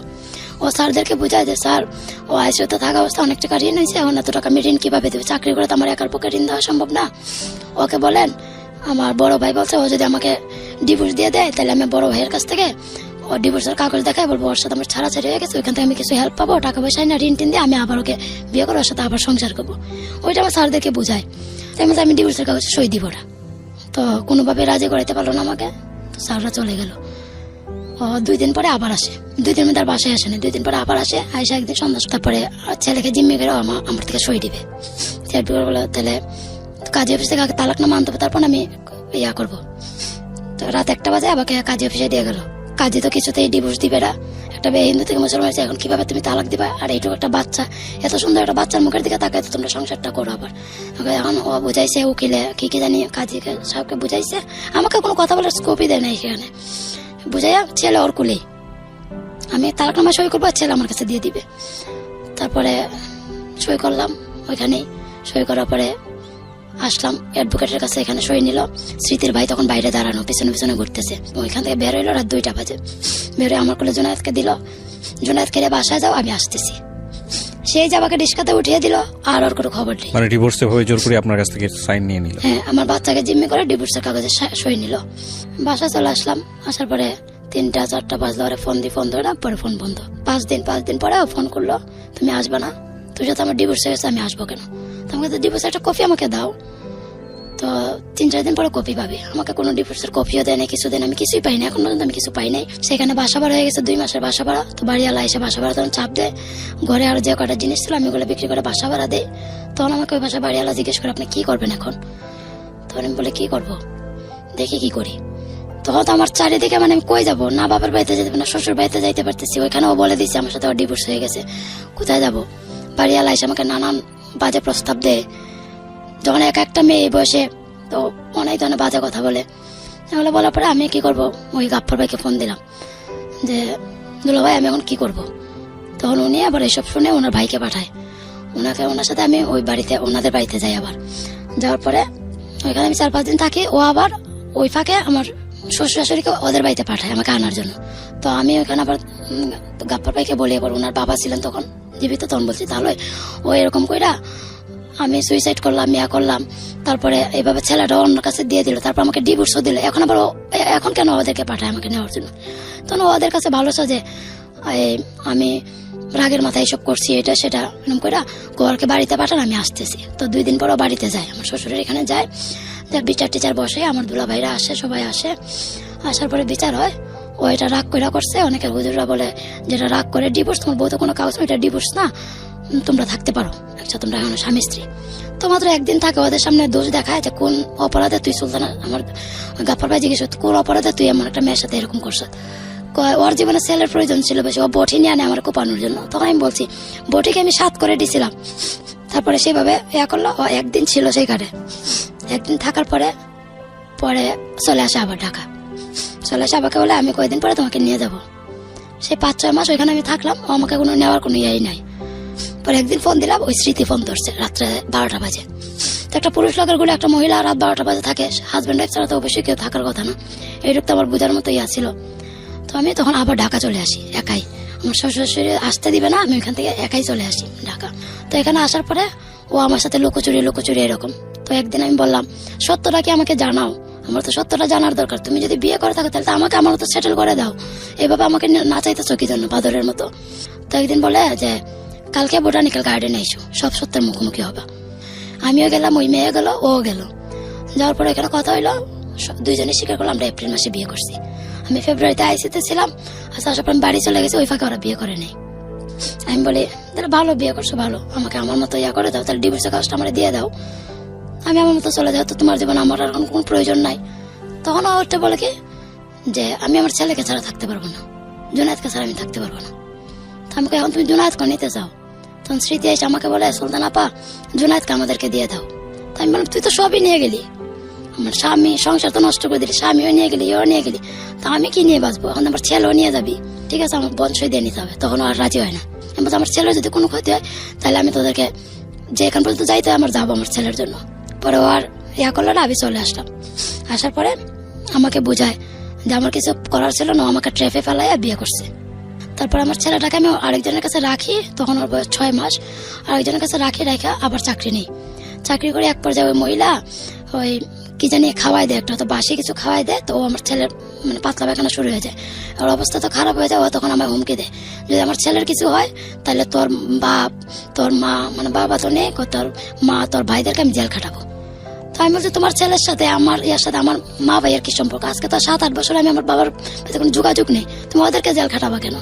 ও স্যারদেরকে বোঝায় যে স্যার ও আইসিইউতে থাকা অবস্থা অনেক টাকা ঋণ হয়েছে, এখন এত টাকা আমি ঋণ কিভাবে দেবে, চাকরি করে তো আমার একার পক্ষে ঋণ দেওয়া সম্ভব না। ওকে বলেন আমার বড় ভাই বলছে ও যদি আমাকে ডিভোর্স দিয়ে দেয় তাহলে আমি বড় ভাইয়ের কাছ থেকে ও ডিভোর্সের কাগজ দেখায় বলবো ওর সাথে আমার ছাড়াছাড়ি হয়ে গেছে, ওইখান থেকে আমি কিছু হেল্প পাবো, টাকা পয়সা না ঋণ টিন দিয়ে আমি আবার ওকে বিয়ে করে ওর সাথে আবার সংসার করবো। ওইটা আমার স্যারদেরকে বোঝায়। আমি ডিভোর্সের কাগজে সই দিব না। তো কোনোভাবে রাজি করাইতে পারলো না আমাকে। তো স্যাররা চলে গেল। ও 2 দিন পরে আবার আসে, 2 দিন তার বাসায় আসে না, 2 দিন পরে আবার আসে। আইসা একদিন সন্ধ্যা, তারপরে ছেলেকে জিম্মি করে আমার থেকে সই দিবে। তাহলে কাজী অফিস থেকে তালাকনামা আনতে হবে, তারপর আমি ইয়া করবো। তো রাত 1টা বাজে আমাকে কাজী অফিসে দিয়ে গেল। কাজী তো কিছুতেই ডিভোর্স দিবে না, একটা মেয়ে হিন্দু থেকে মুসলমান হয়েছে, এখন কিভাবে তুমি তালাক দিবা? আর এইটুকু একটা বাচ্চা, এত সুন্দর একটা বাচ্চার মুখের দিকে তাকায় তো তোমরা সংসারটা করো আবার। এখন ও বুঝাইছে, উকিলে কি জানি কাজীকে সবকে বুঝাইছে, আমাকে কোনো কথা বলার স্কোপই দেয় না এখানে। বুঝাইয়া ছেলে ওর কুলেই, আমি তালাকনামা সই করবো, ছেলে আমার কাছে দিয়ে দিবে। তারপরে সই করলাম ওইখানেই। সই করার পরে আসলাম অ্যাডভোকেটের কাছে, এখানে সই নিল। স্মৃতির ভাই তখন বাইরে দাঁড়ানো, পিছনে পিছনে ঘুরতেছে। ওইখান থেকে বের হইলো রাত 2টা বাজে। বের হয়ে আমার কোলে জুনায়েদকে দিল, জুনায়েদ খেলে বাসায় যাও, আমি আসতেছি। সেই যাবাকে রিস্কাতে উঠিয়ে দিল, আর ওর কোনো খবর নেই। মানে ডিভোর্সে হয়ে জোর করে আপনার কাছ থেকে সাইন নিয়ে নিল? হ্যাঁ, আমার বাচ্চাকে জিম্মি করে ডিভোর্সের কাগজে সই নিল। বাসায় চলে আসলাম। আসার পরে 3টা 4টা বাজলো, ওরে ফোন ধরে না, পরে ফোন বন্ধ। 5 দিন পরে ও ফোন করলো, তুমি আসবে না? তুই সাথে আমার ডিভোর্স হয়ে গেছে, আমি আসবো কেন? তোমাকে তো ডিভোর্স একটা কপি আমাকে দাও। তো 3-4 দিন পরে কপি পাবে। আমাকে কোনো ডিভোর্সের কপিও দেয় না, কিছু দেয় না, আমি কিছুই পাই না, এখন পর্যন্ত আমি কিছু পাই নাই। সেখানে বাসা ভাড়া হয়ে গেছে 2 মাসের বাসা ভাড়া। তো বাড়িওয়ালা এসে বাসা ভাড়া তখন চাপ দেয়, ঘরে আর যে কটা জিনিস ছিল আমি ওগুলো বিক্রি করে বাসা ভাড়া দেয়। তখন আমাকে ওই বাসা বাড়িওয়ালা জিজ্ঞেস করে, আপনি কি করবেন এখন? তখন আমি বলে, কি করবো, দেখি কি করি। তখন তো আমার চারিদিকে, মানে আমি কই যাবো? না বাবার বাড়িতে যেতে না শ্বশুর বাড়িতে যাইতে পারতেছি। ওইখানেও বলে দিচ্ছে আমার সাথে ডিভোর্স হয়ে গেছে, কোথায় যাবো? বাড়িওয়ালা এসে আমাকে নানান বাজে প্রস্তাব দেয়। যখন একটা মেয়ে বসে, তো অনেক ধরনের বাজে কথা বলে। এগুলো বলার পরে আমি কি করবো, ওই গাপ্পর ভাইকে ফোন দিলাম যে, দুলা ভাই আমি এখন কি করব? তখন উনি আবার এসব শুনে ওনার ভাইকে পাঠায়। ওনার সাথে আমি ওই বাড়িতে, ওনাদের বাড়িতে যাই। আবার যাওয়ার পরে ওইখানে আমি 4-5 দিন থাকি। ও আবার ওই ফাঁকে আমার শ্বশুর শাশুড়িকে ওদের বাড়িতে পাঠায় আমাকে আনার জন্য। তো আমি ওইখানে আবার গাপ্পর ভাইকে বলি, আবার ওনার বাবা ছিলেন তখন জীবিত, তখন বলছি তাহলে ও এরকম কইরা আমি সুইসাইড করলাম, করলাম। তারপরে এইভাবে ছেলেটা অন্য কাছে দিয়ে দিল, তারপর আমাকে ডিভোর্সও দিল। এখন আবার এখন কেন ওদেরকে পাঠায় আমাকে নেওয়ার জন্য? তখন ওদের কাছে ভালো সাজে আমি রাগের মাথায় এসব করছি, এটা সেটা এরকম করে গোয়ারকে বাড়িতে পাঠান, আমি আসতেছি। তো 2 দিন পরও বাড়িতে যায়, আমার শ্বশুরের এখানে যায়। বিচার টিচার বসে, আমার দুলা ভাইরা আসে, সবাই আসে। আসার পরে বিচার হয়। ও এটা রাগ করে করছে। অনেকের হুজুররা বলে যেটা রাগ করে ডিভোর্স, তোমার বউ তো কোনো কাগজ, এটা ডিভোর্স না, তোমরা থাকতে পারো, আচ্ছা তোমরা এখন স্বামী স্ত্রী। তো মাত্র 1 দিন থাকে, ওদের সামনে দোষ দেখায় যে কোন অপরাধে তুই সুলতানা, আমার গাপ্পর ভাই জিজ্ঞেস কোন অপরাধে তুই আমার একটা মেয়ের সাথে এরকম করছ? ওর জীবনে ছেলের প্রয়োজন ছিল বেশি, ও বটি নিয়ে আনে আমার কোপানোর জন্য। তখন আমি বলছি বটিকে আমি 7 করে দিছিলাম। তারপরে সেভাবে করলো। ও 1 দিন ছিল সেই ঘাটে। 1 দিন থাকার পরে চলে আসে আবার ঢাকা। চলে আসে আমাকে বলে, আমি কয়েকদিন পরে তোমাকে নিয়ে যাব। সেই 5-6 মাস ওইখানে আমি থাকলাম, ও আমাকে কোনো নেওয়ার কোনো ইয়েই নাই। পরে একদিন ফোন দিলাম, ওই স্মৃতি ফোন ধরছে রাত্রে 12টা বাজে। তো একটা পুরুষ লোকের গুলো একটা মহিলা রাত 12টা বাজে থাকে, হাজব্যান্ড ওয়াইফ ছাড়া তো অবশ্যই কেউ থাকার কথা না। এইটুকু তো আমার বোঝার মতো ইয়া ছিল। তো আমি তখন আবার ঢাকা চলে আসি একাই। আমার শ্বশুর শাশুড়ি আসতে দিবে না, আমি ওইখান থেকে একাই চলে আসি ঢাকা। তো এখানে আসার পরে ও আমার সাথে লুকোচুরি এরকম। তো একদিন আমি বললাম, সত্যটা কি আমাকে জানাও, আমার তো সত্যটা জানার দরকার। তুমি যদি বিয়ে করে থাকো তাহলে আমাকে আমার মতো সেটেল করে দাও, এভাবে আমাকে না চাইতেছো কি জন্য বাদরের মতো? তো একদিন বলে যে, কালকে বোটানিক্যাল গার্ডেনে এসো, সব সত্যের মুখোমুখি হবে। আমিও গেলাম, ওই মেয়ে গেল, ও গেল। যাওয়ার পরে এখানে কথা হইলো, দুইজনে স্বীকার করলাম আমরা এপ্রিল মাসে বিয়ে করছি। আমি ফেব্রুয়ারিতে আইসিতে ছিলাম, আসার পর আমি বাড়ি চলে গেছি। ওই ফাঁকে ওরা বিয়ে করে নেই। আমি বলি, তাহলে ভালো, বিয়ে করছো ভালো, আমাকে আমার মতো ইয়া করে দাও, তাহলে ডিভোর্সের কাজটা আমরা দিয়ে দাও, আমি আমার মতো চলে যাও, তো তোমার জীবন আমার আর কোনো প্রয়োজন নাই। তখন ওটা বলে কি যে, আমি আমার ছেলেকে ছাড়া থাকতে পারবো না, জুনায়েদকে ছাড়া আমি থাকতে পারবো না। আমাকে এখন তুমি জুনায়েদকে নিতে চাও? তখন স্মৃতি এসে আমাকে বলে, সুলতান আপা জুনায়েদকে আমাদেরকে দিয়ে দাও। তাই আমি বললাম, তুই তো সবই নিয়ে গেলি, আমার স্বামী সংসার তো নষ্ট করে দিলি, স্বামীও নিয়ে গেলি, এও নিয়ে গেলি, তা আমি কি নিয়ে বাঁচবো? এখন আমার ছেলেও নিয়ে যাবি, ঠিক আছে আমার বংশই দিয়ে নিতে হবে। তখন আর রাজি হয় না। আমি বলছি, আমার ছেলের যদি কোনো ক্ষতি হয় তাহলে আমি তোদেরকে যে এখান পর্যন্ত যাইতে হয় আমার যাবো আমার ছেলের জন্য। পরে ও আর করলো না, আমি চলে আসলাম। আসার পরে আমাকে বোঝায় যে আমার কিছু করার ছিল না, আমাকে ট্রেফে ফেলাইয়া বিয়ে করছে। তারপর আমার ছেলেটাকে আমি আরেকজনের কাছে রাখি, তখন ওর বয়স 6 মাস। আরেকজনের কাছে রেখে আবার চাকরি নেই। চাকরি করে এক পর্যায়ে ওই মহিলা ওই কি জানি খাওয়াই দেয়, একটা হয়তো বাসি কিছু খাওয়াই দেয়। তো আমার ছেলের মানে পাতলা পায়খানা শুরু হয়ে যায়, ওর অবস্থা তো খারাপ হয়ে যায়। ও তখন আমার হুমকি দেয়, যদি আমার ছেলের কিছু হয় তাহলে তোর বাপ তোর মা, মানে বাবা তো নেই, তোর মা তোর ভাইদেরকে আমি জেল খাটাবো। তো আমি বলছি, তোমার ছেলের সাথে আমার ইয়ার সাথে আমার মা ভাইয়ের কি সম্পর্ক? আজকে তো 7-8 বছর আমি আমার বাবার কোনো যোগাযোগ নেই, তুমি ওদেরকে জেল খাটাবা কেন?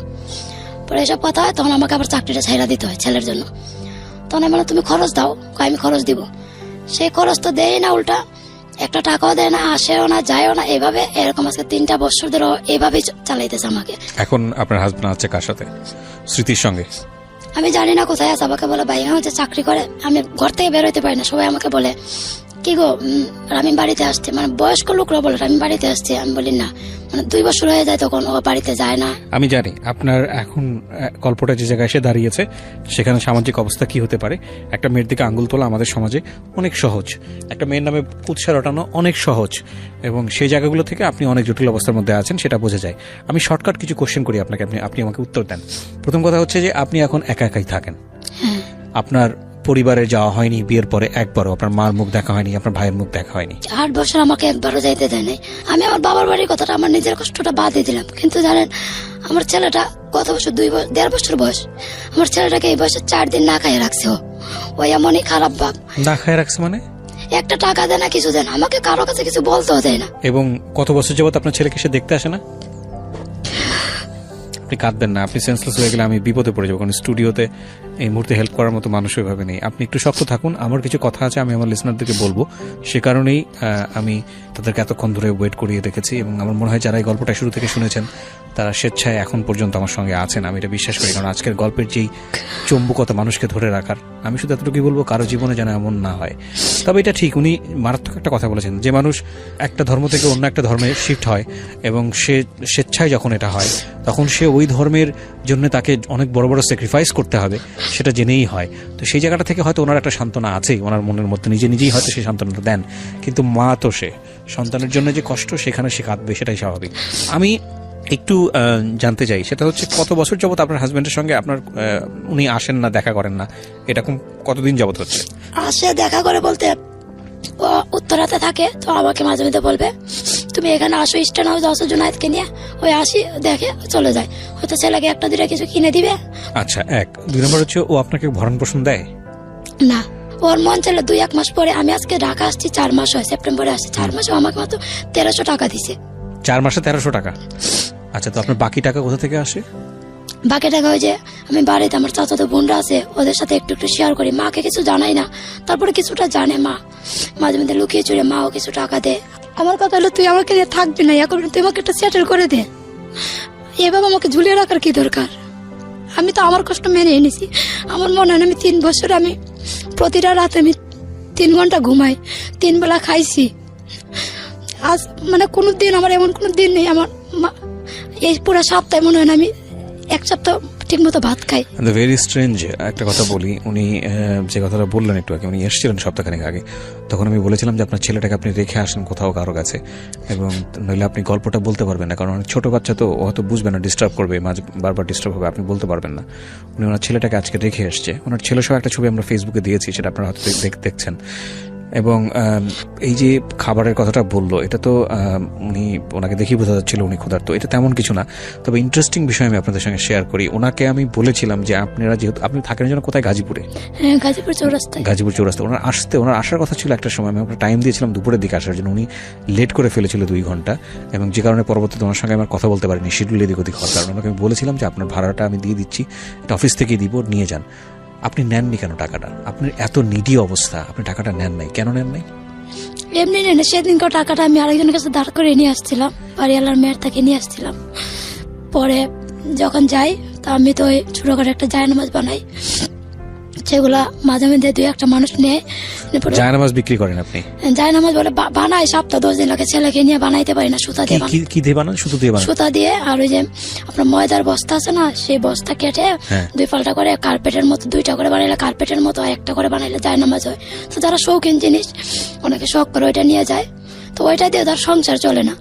পরে এসব কথা হয়, তখন আমাকে আবার চাকরিটা ছাইরা দিতে হয় ছেলের জন্য। তখন আমি বললাম, তুমি খরচ দাও, আমি খরচ দিব। সেই খরচ তো দেয় না, উল্টা একটা টাকাও দেয় না, আসেও না, যায়ও না, এভাবে এরকম আজকে 3টা বছর ধরে এভাবেই চালাইতেছে আমাকে। এখন আপনার হাজবেন্ড আছে কার সাথে? স্মৃতির সঙ্গে? আমি জানি না কোথায় আছে, আমাকে বলে ভাই হচ্ছে চাকরি করে, আমি ঘর থেকে বের হইতে পারি না। সবাই আমাকে বলে কি গো আমি বাড়িতে আসছি, মানে বয়স্ক লোকরা বলে আমি বাড়িতে আসছি। আমি বলি না, মানে 2 বছর হয়ে যায় তখন ও বাড়িতে যায় না। আমি জানি আপনার এখন গল্পটা যে জায়গায় এসে দাঁড়িয়েছে সেখানে সামাজিক অবস্থা কি হতে পারে। একটা মেয়ের দিকে আঙ্গুল তোলা আমাদের সমাজে অনেক সহজ, একটা মেয়ের নামে কুৎসা রটানো অনেক সহজ, এবং সেই জায়গাগুলো থেকে আপনি অনেক জটিল অবস্থার মধ্যে আছেন সেটা বোঝা যায়। আমি শর্টকাট কিছু কোশ্চেন করি আপনাকে, আপনি আমাকে উত্তর দেন। প্রথম কথা হচ্ছে যে আপনি এখন একা একাই থাকেন, আপনার পরিবারে যাওয়া হয়নি বিয়ের পরে একবারও, আপনার মার মুখ দেখা হয়নি, আপনার ভাইয়ের মুখ দেখা হয়নি। 8 বছর আমাকে একবারও যাইতে দেয় নাই। আমি আমার বাবার বাড়ির কথাটা, আমার নিজের কষ্টটা বাদই দিলাম। কিন্তু জানেন আমার ছেলেটা কত বছর, 1.5 বছর বয়স, আমার ছেলেটাকে এই বয়সে 4 দিন না খাইয়ে রাখছে। ওই এমনই খারাপ বাপ। না খাইয়ে রাখছে মানে? একটা টাকা দেয় না, কিছু দেয় না, আমাকে কারো কাছে কিছু বলতেও দেয় না। এবং কত বছর যাবত আপনার ছেলেকে সে দেখতে আসে না? আপনি কাঁদবেন না, আপনি সেন্সলেস হয়ে গেলে আমি বিপদে পড়ে যাবো, কারণ স্টুডিওতে এই মুহূর্তে হেল্প করার মতো মানুষ ওইভাবে নেই। আপনি একটু শক্ত থাকুন, আমার কিছু কথা আছে আমি আমার লিসনারদেরকে বলবো, সে কারণেই আমি তাদেরকে এতক্ষণ ধরে ওয়েট করিয়ে রেখেছি। এবং আমার মনে হয় যারা এই গল্পটা শুরু থেকে শুনেছেন তারা স্বেচ্ছায় এখন পর্যন্ত আমার সঙ্গে আছেন, আমি এটা বিশ্বাস করি। কারণ আজকের গল্পের যেই চম্বুকতা মানুষকে ধরে রাখার, আমি শুধু এতটুকুই বলবো কারো জীবনে যেন এমন না হয়। তবে এটা ঠিক, উনি মারাত্মক একটা কথা বলেছেন, যে মানুষ একটা ধর্ম থেকে অন্য একটা ধর্মে শিফট হয় এবং সে স্বেচ্ছায় যখন এটা হয় তখন সে ওই ধর্মের জন্য তাকে অনেক বড় বড় স্যাক্রিফাইস করতে হবে, সেটা জেনেই হয়। তো সেই জায়গাটা থেকে হয়তো ওনার একটা সান্ত্বনা আছেই, ওনার মনের মধ্যে নিজেই হয়তো সেই সান্ত্বনাটা দেন। কিন্তু মা তো সে সন্তানের জন্য যে কষ্ট, সেখানে সে কাঁদবে, সেটাই স্বাভাবিক। আমি একটু জানতে চাই, সেটা হচ্ছে কত বছর যাবত আপনার হাজবেন্ডের সঙ্গে আপনার উনি আসেন না, দেখা করেন না, এরকম কতদিন যাবত হচ্ছে? আসে দেখা করে বলতে ও উত্তরাতে থাকে, তো আমাকে মাঝে মধ্যে বলবে তুমি এখানে আসো, স্ট্যান্ড হাউস আসো জুনায়েদকে নিয়ে। ওই আসি, দেখে চলে যায়, হয়তো ছেলেকে 1-2 কিছু কিনে দিবে। আচ্ছা, 1 2 নম্বর হচ্ছে ও আপনাকে ভরণ পোষণ দেয় না? ওর মন ছিল 2-1 মাস পরে, আমি আজকে ঢাকা আসছি 4 মাস হয়, সেপ্টেম্বরে আসছি 4 মাসে আমাকে মাত্র 1300 টাকা দিছে। 4 মাসে 1300 টাকা? আচ্ছা, তো আপনার বাকি টাকা কোথা থেকে আসে? বাকি টাকা ওই যে আমি বাড়িতে আমার চাচাতো বোনরা আছে, ওদের সাথে একটু একটু শেয়ার করি, মাকে কিছু জানাই না, তারপরে কিছুটা জানে মা, মাঝে মধ্যে লুকিয়ে চুরে মাও কিছু টাকা দেয়। আমার কথা হলো তুই আমাকে নিয়ে থাকবি না, এখন তুই আমাকে একটা সেটেল করে দে। এভাবে আমাকে ঝুলিয়ে রাখার কি দরকার? আমি তো আমার কষ্ট মেনে এনেছি। আমার মনে হয় আমি 3 বছর আমি প্রতিটা রাতে আমি 3 ঘন্টা ঘুমাই, 3 বেলা খাইছি। আজ মানে কোনো দিন আমার এমন কোনো দিন নেই আমার এই পুরো সপ্তাহে মনে হয় না আমি 1 সপ্তাহ ঠিক মতো ভাত খাই। ভেরি স্ট্রেঞ্জ একটা কথা বলি, উনি যে কথাটা বললেন একটু আগে, উনি এসেছিলেন সপ্তাহখানেক আগে, তখন আমি বলেছিলাম যে আপনার ছেলেটাকে আপনি রেখে আসেন কোথাও কারো কাছে, এবং নইলে আপনি গল্পটা বলতে পারবেন না, কারণ অনেক ছোট বাচ্চা তো, ও হয়তো বুঝবে না, ডিস্টার্ব করবে, মাঝে বারবার ডিস্টার্ব হবে, আপনি বলতে পারবেন না। উনি ওনার ছেলেটাকে আজকে রেখে এসছে, ওনার ছেলে সহ একটা ছবি আমরা ফেসবুকে দিয়েছি, সেটা আপনারা হয়তো দেখছেন। এবং এই যে খাবারের কথাটা বললো, এটা তো উনি ওনাকে দেখেই বোঝা যাচ্ছিল উনি ক্ষুধার্ত, এটা তেমন কিছু না। তবে ইন্টারেস্টিং বিষয় আমি আপনাদের সঙ্গে শেয়ার করি। ওনাকে আমি বলেছিলাম যে আপনারা যেহেতু আপনি থাকেন যেন কোথায়, গাজীপুরে, গাজীপুর চৌরাস্তা, ওনার আসার কথা ছিল একটা সময়, আমি আপনার টাইম দিয়েছিলাম দুপুরের দিকে আসার জন্য, উনি লেট করে ফেলেছিল 2 ঘন্টা, এবং যে কারণে পরবর্তীতে ওনার সঙ্গে আমার কথা বলতে পারিনি, শিডিউল এদিক ওদিক হওয়ার কারণে। ওনাকে আমি বলেছিলাম যে আপনার ভাড়াটা আমি দিয়ে দিচ্ছি, এটা অফিস থেকেই দিব, নিয়ে যান। আপনি নেননি কেন টাকাটা? আপনার এত নিডি অবস্থা, আপনি টাকাটা নেন নাই, কেন নেন নাই? এমনি নেই, সেদিনকার টাকাটা আমি আরেকজনের কাছে দাঁড় করে নিয়ে আসছিলাম, বাড়িওয়ালার মেয়ের থেকে নিয়ে আসছিলাম। পরে যখন যাই তা আমি তো ওই ছোটখাটো একটা জায়নামাজ বানাই, সেগুলা মাঝে মধ্যে 2-1 মানুষ নেয়। জায়নামাজ বিক্রি করেন আপনি? জায়নামাজ বলে বানাই, সপ্তাহ 10 দিন লাগে, ছেলেকে নিয়ে বানাইতে পারি না, সুতা দিয়ে কি দিয়ে বানান? সুতো দিয়ে বানান? সুতা দিয়ে। আর ওই যে আপনার ময়দার বস্তা আছে না, সেই বস্তা কেটে 2 পাল্টা করে কার্পেটের মতো 2টা করে বানাইলে কার্পেটের মতো, 1টা করে বানাইলে জায়নামাজ হয়। তো যারা শৌখিন জিনিস, অনেকে শখ করে ওইটা নিয়ে যায়, তো ওইটা দিয়ে তার সংসার চলে না।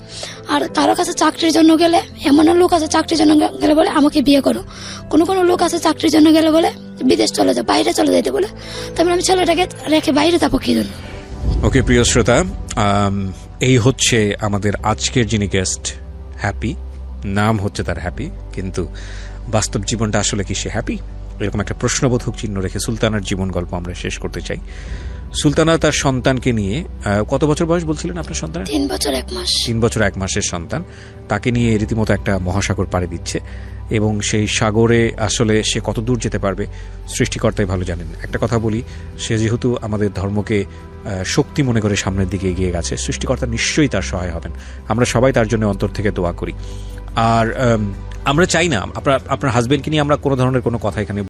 আর কারো কাছে চাকরির জন্য গেলে, এমন লোক আছে চাকরির জন্য গেলে বলে আমাকে বিয়ে করো, কোনো লোক আছে চাকরির জন্য গেলে বলে বিদেশ চলে যায়, বাইরে চলে যেতে বলে। তারপরে আমি ছেলেটাকে রেখে বাইরে যাবো কি জন্য? ওকে প্রিয় শ্রোতা, এই হচ্ছে আমাদের আজকের যিনি গেস্ট, হ্যাপি। নাম হচ্ছে তার হ্যাপি, কিন্তু বাস্তব জীবনটা আসলে কি সে হ্যাপি? এরকম একটা প্রশ্নবোধক চিহ্ন রেখে সুলতানার জীবন গল্প আমরা শেষ করতে চাই। সুলতানা তার সন্তানকে নিয়ে, কত বছর বয়স বলছিলেন আপনার সন্তানের? 3 বছর 1 মাস। 3 বছর 1 মাসের সন্তান, তাকে নিয়ে রীতিমতো একটা মহাসাগর পাড়ি দিচ্ছে, এবং সেই সাগরে আসলে সে কত দূর যেতে পারবে সৃষ্টিকর্তাই ভালো জানেন। একটা কথা বলি, সে যেহেতু আমাদের ধর্মকে শক্তি মনে করে সামনের দিকে এগিয়ে গেছে, সৃষ্টিকর্তা নিশ্চয়ই তার সহায় হবেন। আমরা সবাই তার জন্য অন্তর থেকে দোয়া করি। আর আমরা চাই না আপনার হাজবেন্ডকে নিয়ে আমরা কোনো ধরনের কোনো কথা এখানে